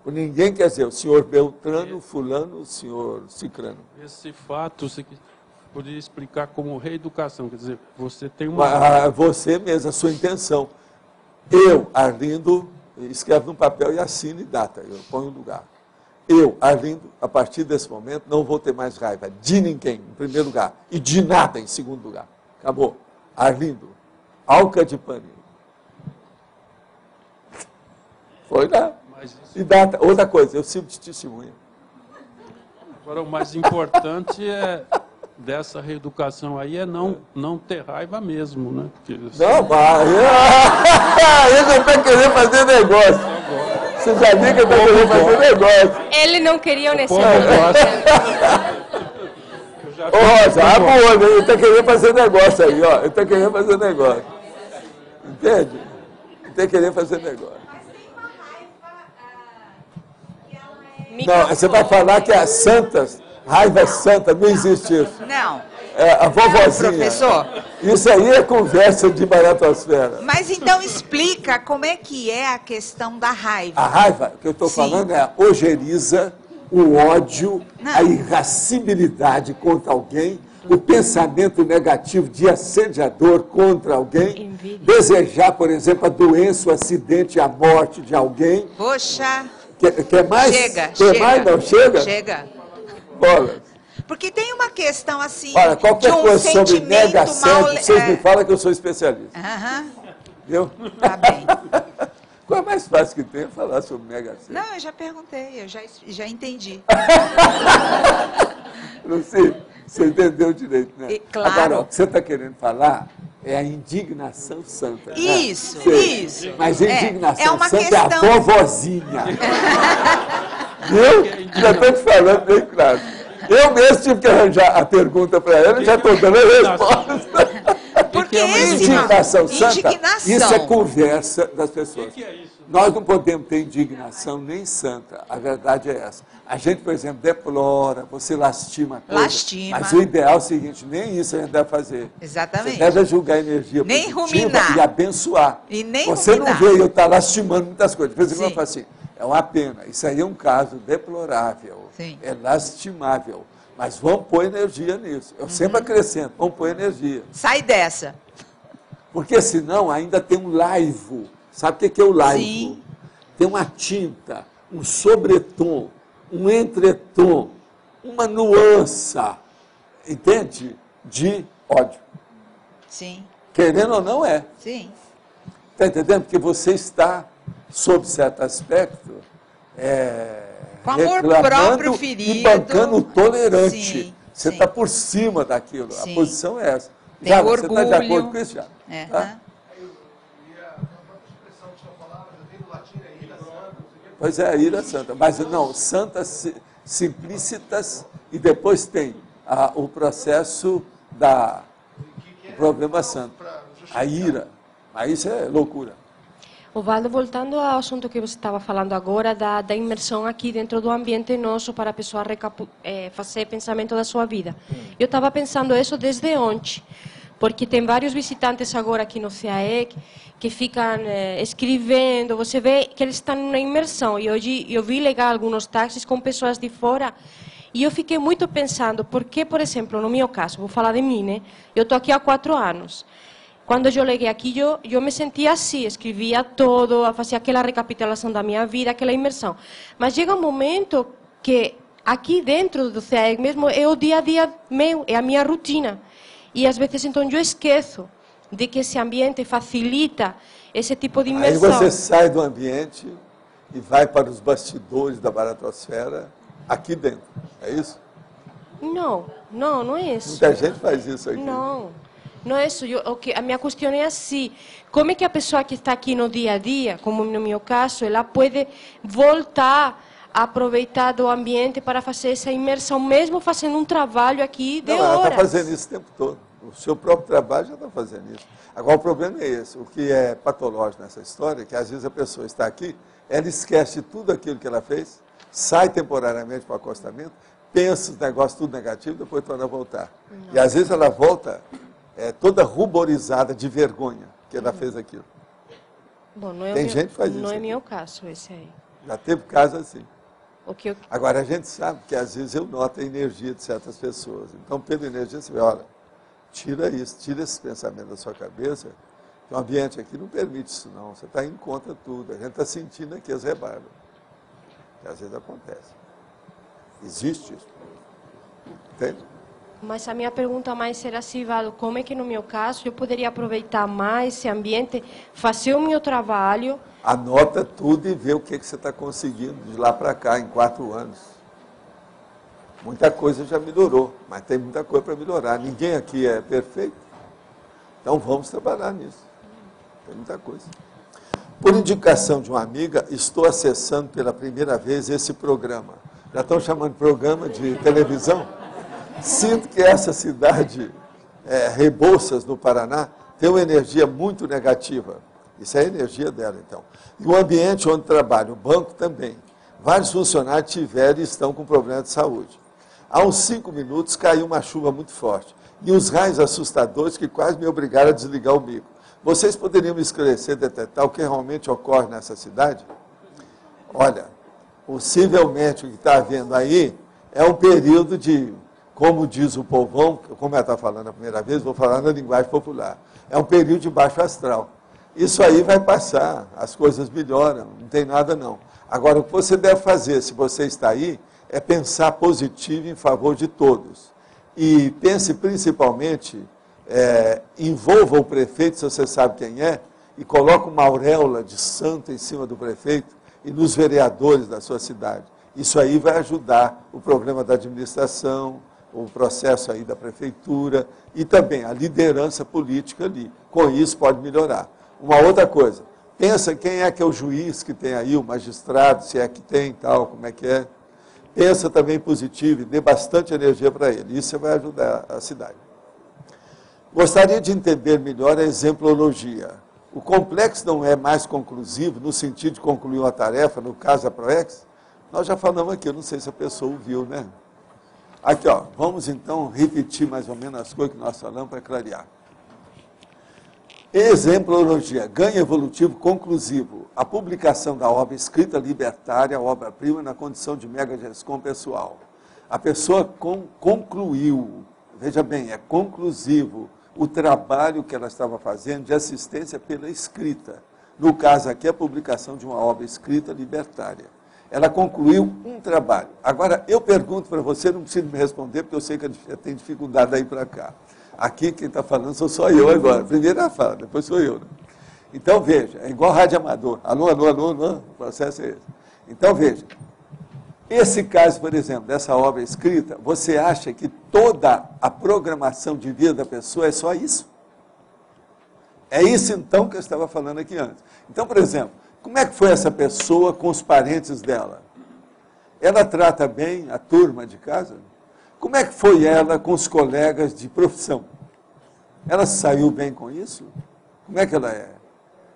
O ninguém quer dizer o senhor Beltrano, fulano, o senhor Cicrano. Esse fato você poderia explicar como reeducação, quer dizer, você tem uma... Você mesmo, a sua intenção. Eu, Arlindo, escreve num papel e assina e data, eu ponho no lugar. Eu, Arlindo, a partir desse momento, não vou ter mais raiva de ninguém, em primeiro lugar, e de nada, em segundo lugar. Acabou. Arlindo, Alca de Pane. Foi lá. E data. Outra coisa, eu sirvo de testemunha. Agora, o mais importante dessa reeducação aí é não ter raiva mesmo, né? Porque, não, mas ele não está querendo fazer negócio. Você já viu que ele está querendo fazer negócio. Ele não queria nesse Ô, Rosa, abre o olho, ele está querendo fazer negócio aí, ó. Ele está querendo fazer negócio. Entende? Ele está querendo fazer negócio. Não, você vai falar que as santas, raiva santa, não existe isso. Não. É, a vovozinha. Professor. Isso aí é conversa de baratosfera. Mas então explica como é que é a questão da raiva. A raiva, que eu estou falando, é a ojeriza, o ódio, a irascibilidade contra alguém, o pensamento negativo de assediador contra alguém, desejar, por exemplo, a doença, o acidente, a morte de alguém. Poxa. Quer mais? Chega, Quer mais? Não, chega? Chega. Bora. Porque tem uma questão assim. Olha, qualquer coisa sobre negação, mal, vocês me falam que eu sou especialista. Viu? Tá bem. Qual é mais fácil que tem falar sobre negação? Não, eu já perguntei, eu já entendi. Luci, você entendeu direito, né? Claro. Agora, o que você está querendo falar é a indignação santa. Isso, né? isso. Mas a indignação uma santa questão... é a vovozinha. Viu? Já estou te falando bem claro. Eu mesmo tive que arranjar a pergunta para ela e já estou dando a resposta. Porque indignação santa, indignação. Isso é conversa das pessoas. Que é isso? Nós não podemos ter indignação nem santa. A verdade é essa. A gente, por exemplo, deplora, você lastima a coisa. Lastima. Mas o ideal é o seguinte, nem isso a gente deve fazer. Exatamente. Você deve julgar a energia nem positiva ruminar. E abençoar. E nem você ruminar. não vê eu estar lastimando muitas coisas. De vez em quando eu falo assim, é uma pena. Isso aí é um caso deplorável. Sim. É lastimável. Mas vamos pôr energia nisso. Eu sempre acrescento, vamos pôr energia. Sai dessa. Porque senão ainda tem um laivo. Sabe o que é o laivo? Sim. Tem uma tinta, um sobretom, um entretom, uma nuance, entende? De ódio. Sim. Querendo ou não é. Sim. Está entendendo? Porque você está, sob certo aspecto, com amor próprio ferido. E bancando o tolerante. Sim, você está por cima daquilo. Sim. A posição é essa. Tem já, orgulho. você está de acordo com isso, já? Tá? Pois é, a ira santa. Mas não, santas simplícitas e depois tem o processo do problema santo. A ira. Aí isso é loucura. Ovaldo, voltando ao assunto que você estava falando agora, da imersão aqui dentro do ambiente nosso para a pessoa fazer pensamento da sua vida. Eu estava pensando isso desde ontem, porque tem vários visitantes agora aqui no CAE que ficam escrevendo, você vê que eles estão na imersão. E hoje eu vi legal alguns táxis com pessoas de fora, e eu fiquei muito pensando, porque, por exemplo, no meu caso, vou falar de mim, né? Eu estou aqui há 4 anos. Quando eu cheguei aqui, eu me sentia assim, escrevia todo, fazia aquela recapitulação da minha vida, aquela imersão. Mas chega um momento que aqui dentro do CAEG mesmo é o dia a dia meu, é a minha rotina. E às vezes então eu esqueço de que esse ambiente facilita esse tipo de imersão. Aí você sai do ambiente e vai para os bastidores da baratosfera aqui dentro, é isso? Não é isso. Muita gente faz isso aqui. Não é isso. A minha questão é assim: como é que a pessoa que está aqui no dia a dia, como no meu caso, ela pode voltar a aproveitar do ambiente para fazer essa imersão, mesmo fazendo um trabalho aqui de horas? Ela está fazendo isso o tempo todo. O seu próprio trabalho já está fazendo isso. Agora, o problema é esse. O que é patológico nessa história é que, às vezes, a pessoa está aqui, ela esquece tudo aquilo que ela fez, sai temporariamente para o acostamento, pensa os negócios tudo negativo, depois torna a voltar. E, às vezes, ela volta toda ruborizada de vergonha que ela fez aquilo. Bom, Tem gente que faz isso. Não é meu caso esse aí. Já teve caso assim. Okay. Agora, a gente sabe que, às vezes, eu noto a energia de certas pessoas. Então, pela energia, você vê, olha, tira isso, tira esses pensamentos da sua cabeça, que o ambiente aqui não permite isso, não. Você está indo contra tudo. A gente está sentindo aqui as rebarbas. Que às vezes acontece. Existe isso. Entende? Mas a minha pergunta mais era assim, Valdo, como é que no meu caso eu poderia aproveitar mais esse ambiente, fazer o meu trabalho? Anota tudo e vê o que você está conseguindo de lá para cá em 4 anos. Muita coisa já melhorou, mas tem muita coisa para melhorar. Ninguém aqui é perfeito, então vamos trabalhar nisso. Tem muita coisa. Por indicação de uma amiga, estou acessando pela primeira vez esse programa. Já estão chamando de programa de televisão? Sinto que essa cidade, Rebouças, no Paraná, tem uma energia muito negativa. Isso é a energia dela, então. E o ambiente onde trabalho, o banco também. Vários funcionários tiveram e estão com problema de saúde. Há uns 5 minutos caiu uma chuva muito forte. E uns raios assustadores que quase me obrigaram a desligar o bico. Vocês poderiam me esclarecer, detectar o que realmente ocorre nessa cidade? Olha, possivelmente o que está havendo aí é um período de, como diz o povão, como ela está falando a primeira vez, vou falar na linguagem popular, é um período de baixo astral. Isso aí vai passar, as coisas melhoram, não tem nada não. Agora, o que você deve fazer, se você está aí, é pensar positivo em favor de todos. E pense principalmente, envolva o prefeito, se você sabe quem é, e coloque uma auréola de santo em cima do prefeito e nos vereadores da sua cidade. Isso aí vai ajudar o problema da administração, o processo aí da prefeitura e também a liderança política ali. Com isso pode melhorar. Uma outra coisa, pensa quem é que é o juiz que tem aí, o magistrado, se é que tem tal, como é que é. Pensa também positivo e dê bastante energia para ele. Isso vai ajudar a cidade. Gostaria de entender melhor a exemplologia. O complexo não é mais conclusivo no sentido de concluir uma tarefa, no caso da PROEX? Nós já falamos aqui, eu não sei se a pessoa ouviu, né? Aqui, ó, vamos então repetir mais ou menos as coisas que nós falamos para clarear. Exemplologia, ganho evolutivo conclusivo. A publicação da obra escrita libertária, obra-prima, na condição de mega-gescom pessoal. A pessoa concluiu, veja bem, é conclusivo o trabalho que ela estava fazendo de assistência pela escrita. No caso aqui, a publicação de uma obra escrita libertária. Ela concluiu um trabalho. Agora, eu pergunto para você, não precisa me responder, porque eu sei que tem dificuldade daí para cá. Aqui quem está falando sou só eu agora. Primeiro ela fala, depois sou eu. Né? Então, veja, é igual rádio amador. Alô, alô, alô, alô, o processo é esse. Então, veja, esse caso, por exemplo, dessa obra escrita, você acha que toda a programação de vida da pessoa é só isso? É isso, então, que eu estava falando aqui antes. Então, por exemplo, como é que foi essa pessoa com os parentes dela? Ela trata bem a turma de casa? Como é que foi ela com os colegas de profissão? Ela saiu bem com isso? Como é que ela é?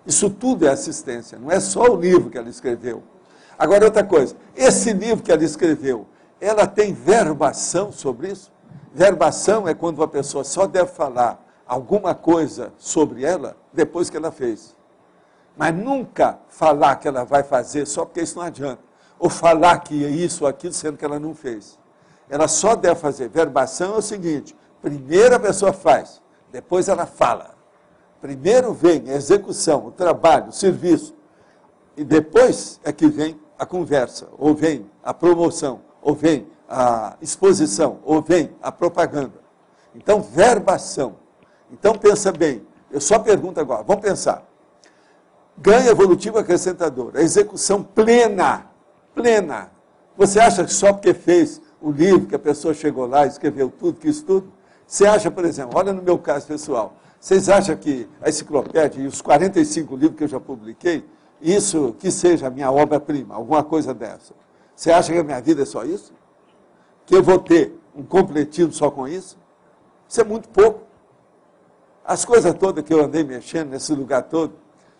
Isso tudo é assistência, não é só o livro que ela escreveu. Agora, outra coisa, esse livro que ela escreveu, ela tem verbação sobre isso? Verbação é quando uma pessoa só deve falar alguma coisa sobre ela depois que ela fez. Mas nunca falar que ela vai fazer só porque isso não adianta. Ou falar que é isso ou aquilo, sendo que ela não fez. Ela só deve fazer. Verbação é o seguinte, primeiro a pessoa faz, depois ela fala. Primeiro vem a execução, o trabalho, o serviço, e depois é que vem a conversa, ou vem a promoção, ou vem a exposição, ou vem a propaganda. Então, verbação. Então, pensa bem, eu só pergunto agora, vamos pensar. Ganho evolutivo acrescentador, a execução plena, plena. Você acha que só porque fez o livro, que a pessoa chegou lá, escreveu tudo, quis tudo? Você acha, por exemplo, olha no meu caso pessoal, vocês acham que a enciclopédia e os 45 livros que eu já publiquei, isso que seja a minha obra-prima, alguma coisa dessa, você acha que a minha vida é só isso? Que eu vou ter um completismo só com isso? Isso é muito pouco. As coisas todas que eu andei mexendo nesse lugar todo,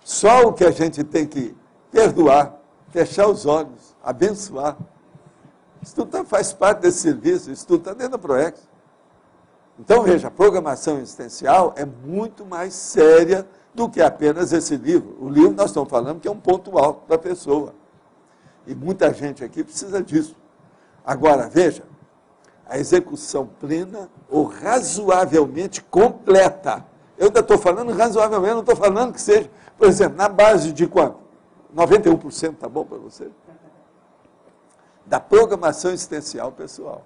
só o que a gente tem que perdoar, fechar os olhos, abençoar. Isso tudo faz parte desse serviço, isso tudo está dentro da PROEX. Então, veja, a programação existencial é muito mais séria do que apenas esse livro. O livro nós estamos falando que é um ponto alto da pessoa. E muita gente aqui precisa disso. Agora, veja, a execução plena ou razoavelmente completa. Eu ainda estou falando razoavelmente, não estou falando que seja, por exemplo, na base de quanto? 91% está bom para você? Da programação existencial pessoal.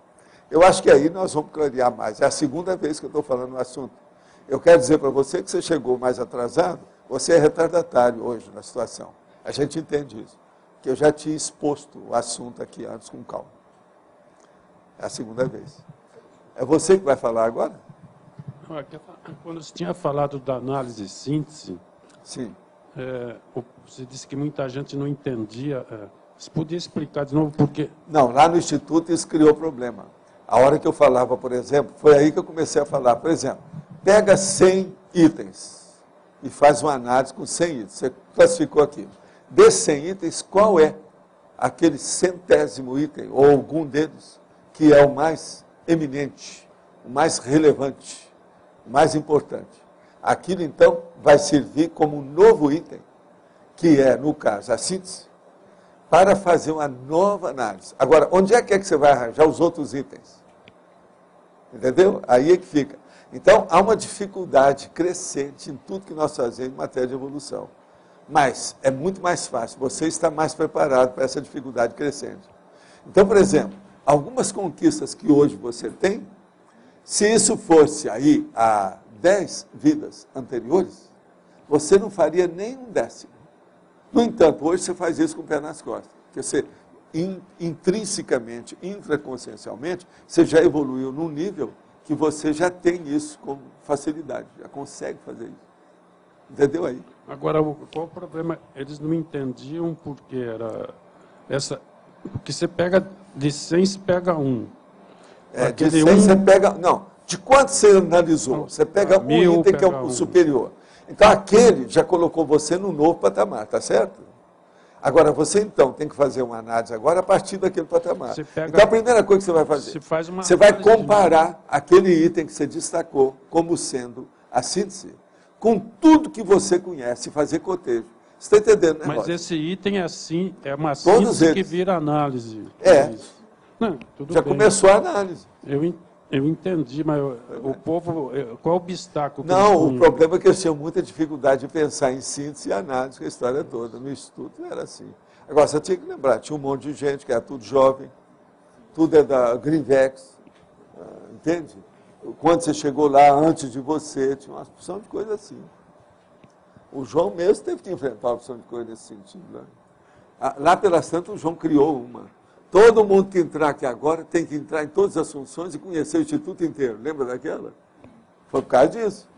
Eu acho que aí nós vamos clarear mais. É a segunda vez que eu estou falando no assunto. Eu quero dizer para você que você chegou mais atrasado, você é retardatário hoje na situação. A gente entende isso. Que eu já tinha exposto o assunto aqui antes com calma. É a segunda vez. É você que vai falar agora? Quando você tinha falado da análise e síntese, sim. Você disse que muita gente não entendia. Você podia explicar de novo por quê? Não, lá no Instituto isso criou problema. A hora que eu falava, por exemplo, foi aí que eu comecei a falar. Por exemplo, pega 100 itens e faz uma análise com 100 itens. Você classificou aqui. Desses 100 itens, qual é aquele 100º item, ou algum deles, que é o mais eminente, o mais relevante, o mais importante? Aquilo, então, vai servir como um novo item, que é, no caso, a síntese, para fazer uma nova análise. Agora, onde é que você vai arranjar os outros itens? Entendeu? Aí é que fica. Então, há uma dificuldade crescente em tudo que nós fazemos em matéria de evolução. Mas é muito mais fácil, você está mais preparado para essa dificuldade crescente. Então, por exemplo, algumas conquistas que hoje você tem, se isso fosse aí há 10 vidas anteriores, você não faria nem um décimo. No entanto, hoje você faz isso com o pé nas costas. Porque você, intrinsecamente, intraconsciencialmente, você já evoluiu num nível que você já tem isso com facilidade, já consegue fazer isso. Entendeu aí? Agora, qual o problema? Eles não entendiam porque era essa... Porque você pega de 100, você pega um. De 100 você pega... Não, de quanto você analisou? Você pega um item que é o superior. Então, aquele já colocou você num novo patamar, tá certo? Agora, você, então, tem que fazer uma análise agora a partir daquele patamar. Então, a primeira coisa que você vai fazer, você vai comparar aquele item que você destacou como sendo a síntese com tudo que você conhece e fazer cotejo. Você está entendendo, né, Mas Roger? esse item é uma síntese que vira análise. Não, tudo já bem. Começou a análise. Eu entendi, mas o povo, qual é o obstáculo? Não, o problema é que eles tinham muita dificuldade de pensar em síntese e análise, que a história toda. No Instituto era assim. Agora, você tinha que lembrar, tinha um monte de gente que era tudo jovem, tudo é da Greenvex, entende? Quando você chegou lá antes de você, tinha uma opção de coisa assim. O João mesmo teve que enfrentar uma opção de coisa nesse sentido. Né? Lá pelas tantas, o João criou uma. Todo mundo que entrar aqui agora tem que entrar em todas as funções e conhecer o Instituto inteiro. Lembra daquela? Foi por causa disso.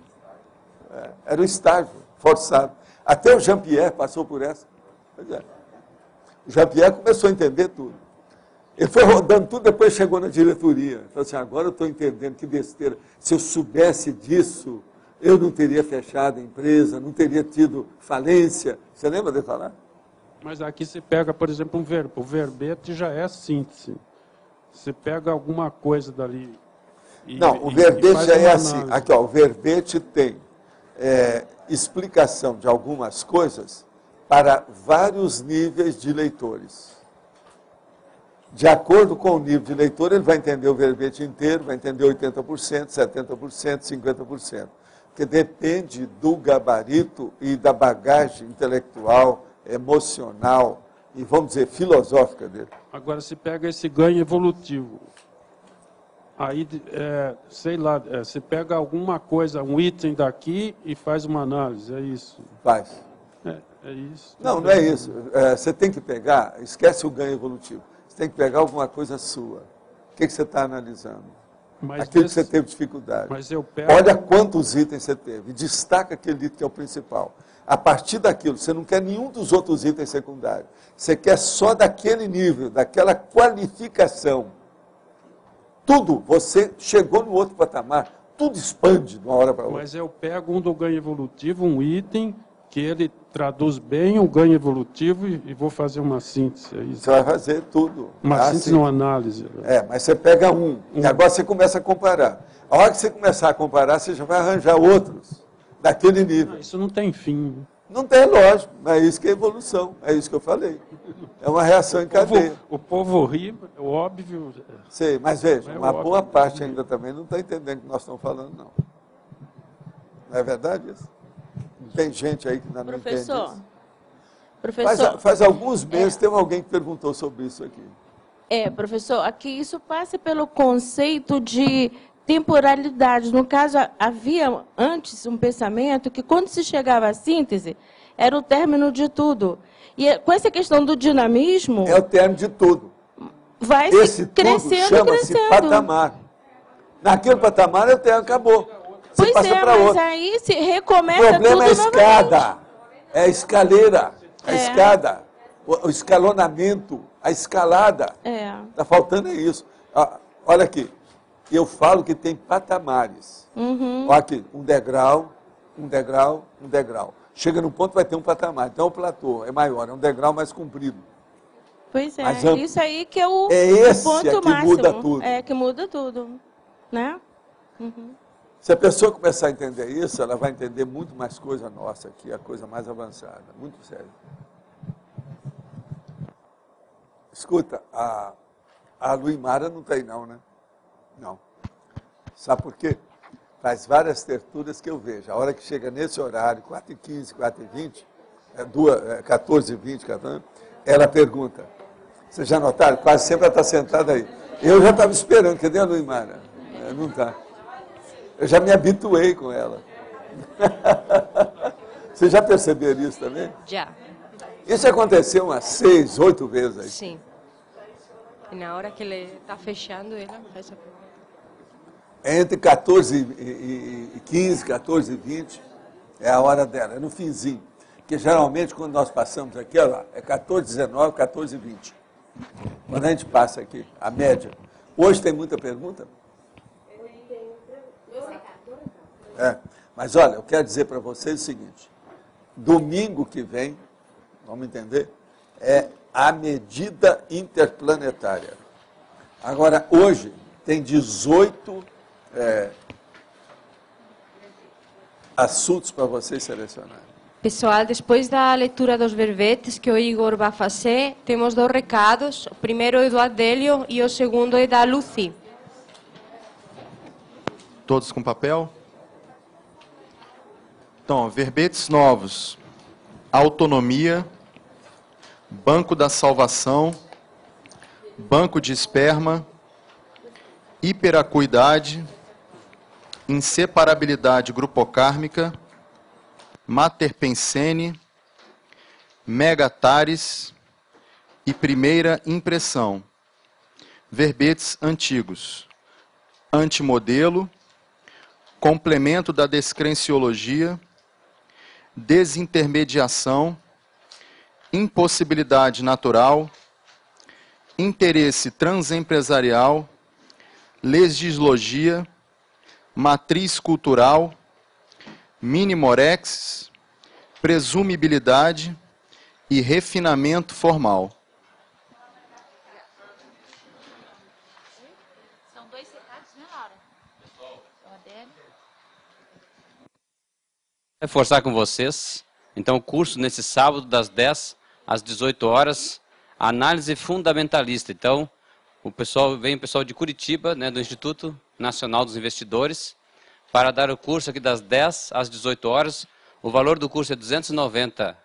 Era o estágio forçado. Até o Jean-Pierre passou por essa. O Jean-Pierre começou a entender tudo. Ele foi rodando tudo, depois chegou na diretoria. Falou assim, agora eu estou entendendo que besteira. Se eu soubesse disso, eu não teria fechado a empresa, não teria tido falência. Você lembra de falar? Mas aqui você pega, por exemplo, um verbo. O verbete já é síntese. Você pega alguma coisa dali... Não, o verbete já é assim. Aqui, ó, o verbete tem explicação de algumas coisas para vários níveis de leitores. De acordo com o nível de leitor, ele vai entender o verbete inteiro, vai entender 80%, 70%, 50%. Porque depende do gabarito e da bagagem intelectual, emocional e, vamos dizer, filosófica dele. Agora, se pega esse ganho evolutivo, aí, sei lá, você pega alguma coisa, um item daqui e faz uma análise, é isso? Faz. É isso. Não, não é isso. Você tem que pegar, esquece o ganho evolutivo, você tem que pegar alguma coisa sua. O que você está analisando? Aquilo que você teve dificuldade. Mas eu pego... Olha quantos itens você teve, destaca aquele item que é o principal. A partir daquilo, você não quer nenhum dos outros itens secundários. Você quer só daquele nível, daquela qualificação. Tudo, você chegou no outro patamar, tudo expande de uma hora para outra. Mas eu pego um do ganho evolutivo, um item, que ele traduz bem o ganho evolutivo e vou fazer uma síntese. É isso? Você vai fazer tudo. Uma síntese não análise. Mas você pega e agora você começa a comparar. A hora que você começar a comparar, você já vai arranjar outros daquele nível. Isso não tem fim. Não tem, lógico, mas é isso que é evolução, é isso que eu falei. É uma reação em cadeia. O povo ri, é óbvio. Sei, mas veja, uma boa parte ainda também não está entendendo o que nós estamos falando, não. Não é verdade isso? Tem gente aí que ainda não entende isso. Professor, faz alguns meses teve alguém que perguntou sobre isso aqui. Professor, aqui isso passa pelo conceito de temporalidade. No caso, havia antes um pensamento que quando se chegava à síntese, era o término de tudo. E com essa questão do dinamismo... É o término de tudo. vai Esse crescendo, tudo chama-se crescendo. patamar. Naquele patamar eu tenho, acabou. Você Pois passa é, para mas outro. aí se recomeça O problema é a tudo escada, é a escaleira, a É. escada, o escalonamento, a escalada. novamente. Está faltando é isso. Olha aqui, eu falo que tem patamares. Uhum. Olha aqui, um degrau, um degrau, um degrau. Chega num ponto vai ter um patamar. Então o platô é maior, é um degrau mais comprido. Pois é, mais amplo. isso aí que é o, É o esse ponto é que máximo. muda tudo. É, que muda tudo. Né? Uhum. Se a pessoa começar a entender isso, ela vai entender muito mais coisa nossa aqui, a coisa mais avançada. Muito sério. Escuta, a Luimara não tem não, né? Não. Sabe por quê? Faz várias terturas que eu vejo. A hora que chega nesse horário, 4h15, 4h20, 14h20, 14h, ela pergunta. Vocês já notaram? Quase sempre ela está sentada aí. Eu já estava esperando, cadê a Luimara? Não está. Eu já me habituei com ela. Vocês já perceberam isso também? Já. Isso aconteceu umas 6, 8 vezes aí. Sim. E na hora que ele está fechando, ela faz a pergunta. Entre 14 e 15, 14 e 20, é a hora dela, é no finzinho. Porque geralmente quando nós passamos aqui, olha lá, é 14, 19, 14 e 20. Quando a gente passa aqui, a média. Hoje tem muita pergunta? Mas olha, eu quero dizer para vocês o seguinte, domingo que vem, vamos entender, é a medida interplanetária. Agora, hoje, tem 18 assuntos para vocês selecionarem. Pessoal, depois da leitura dos verbetes que o Igor vai fazer, temos 2 recados. O primeiro é do Adélio e o segundo é da Lucy. Todos com papel? Então, verbetes novos. Autonomia, Banco da Salvação, Banco de Esperma, Hiperacuidade, Inseparabilidade grupocármica, Materpensene, Megatares e Primeira Impressão. Verbetes antigos. Antimodelo, Complemento da Descrenciologia, Desintermediação, Impossibilidade natural, Interesse transempresarial, Legislogia, Matriz cultural, Minimorex, Presumibilidade e Refinamento formal. São 2 recados, né, Laura? Reforçar com vocês, então, o curso nesse sábado, das 10 às 18 horas, análise fundamentalista. Então, o pessoal de Curitiba, né, do Instituto Nacional dos Investidores, para dar o curso aqui das 10 às 18 horas. O valor do curso é R$ 290.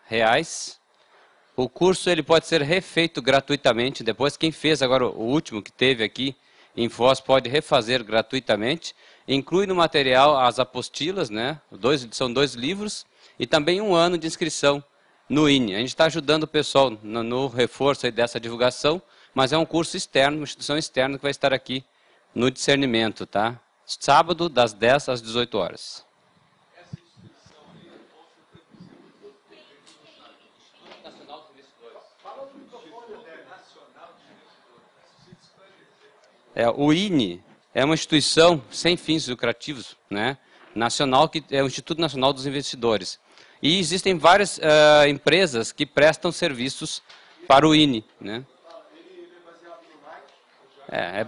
O curso ele pode ser refeito gratuitamente. Depois, quem fez agora o último que teve aqui em Foz pode refazer gratuitamente. Inclui no material as apostilas, né? São 2 livros e também 1 ano de inscrição no INE. A gente está ajudando o pessoal no reforço aí dessa divulgação, mas é um curso externo, uma instituição externa que vai estar aqui no discernimento, tá? Sábado, das 10 às 18 horas. O INE é uma instituição sem fins lucrativos, né, nacional, que é o Instituto Nacional dos Investidores. E existem várias empresas que prestam serviços para o INE. Né? Tá.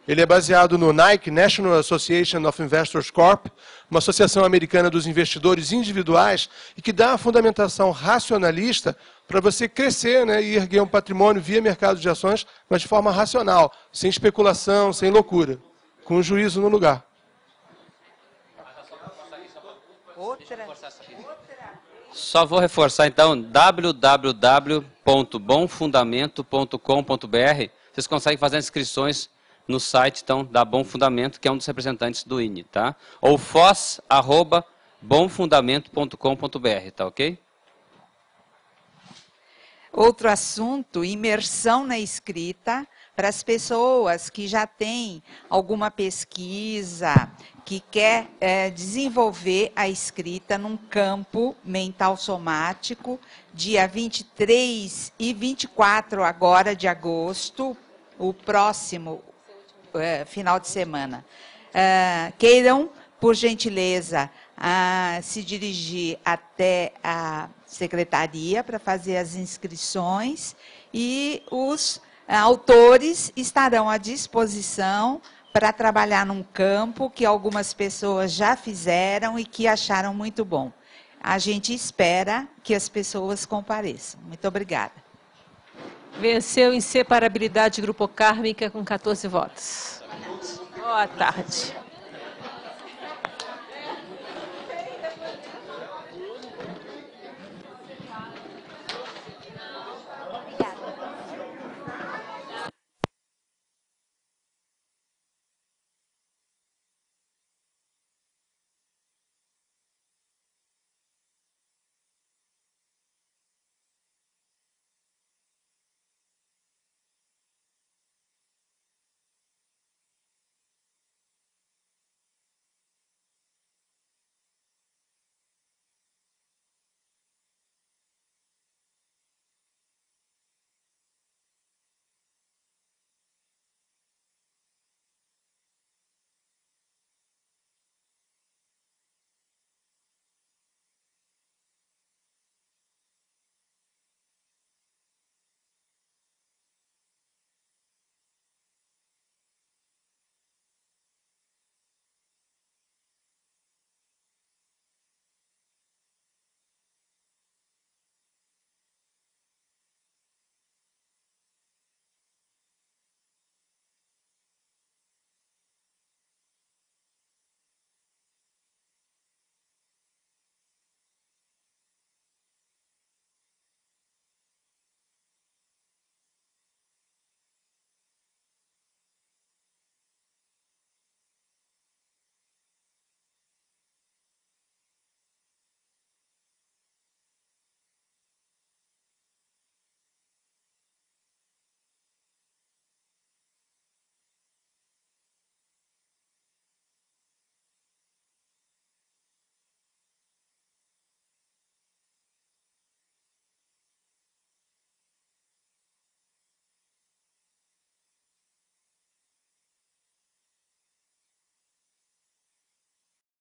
Ele é baseado no NIC, National Association of Investors Corp., uma associação americana dos investidores individuais e que dá uma fundamentação racionalista para você crescer, né, e erguer um patrimônio via mercado de ações, mas de forma racional, sem especulação, sem loucura, com o juízo no lugar. Só vou reforçar então, www.bomfundamento.com.br. Vocês conseguem fazer inscrições no site então, da Bom Fundamento, que é um dos representantes do INE, tá? Ou foz@bomfundamento.com.br, tá ok? Outro assunto, imersão na escrita, para as pessoas que já têm alguma pesquisa, que quer desenvolver a escrita num campo mental somático, dia 23 e 24 agora de agosto, o próximo final de semana. Queiram, por gentileza, se dirigir até a secretaria para fazer as inscrições e os autores estarão à disposição para trabalhar num campo que algumas pessoas já fizeram e que acharam muito bom. A gente espera que as pessoas compareçam. Muito obrigada. Venceu inseparabilidade grupo kármica com 14 votos. Boa tarde.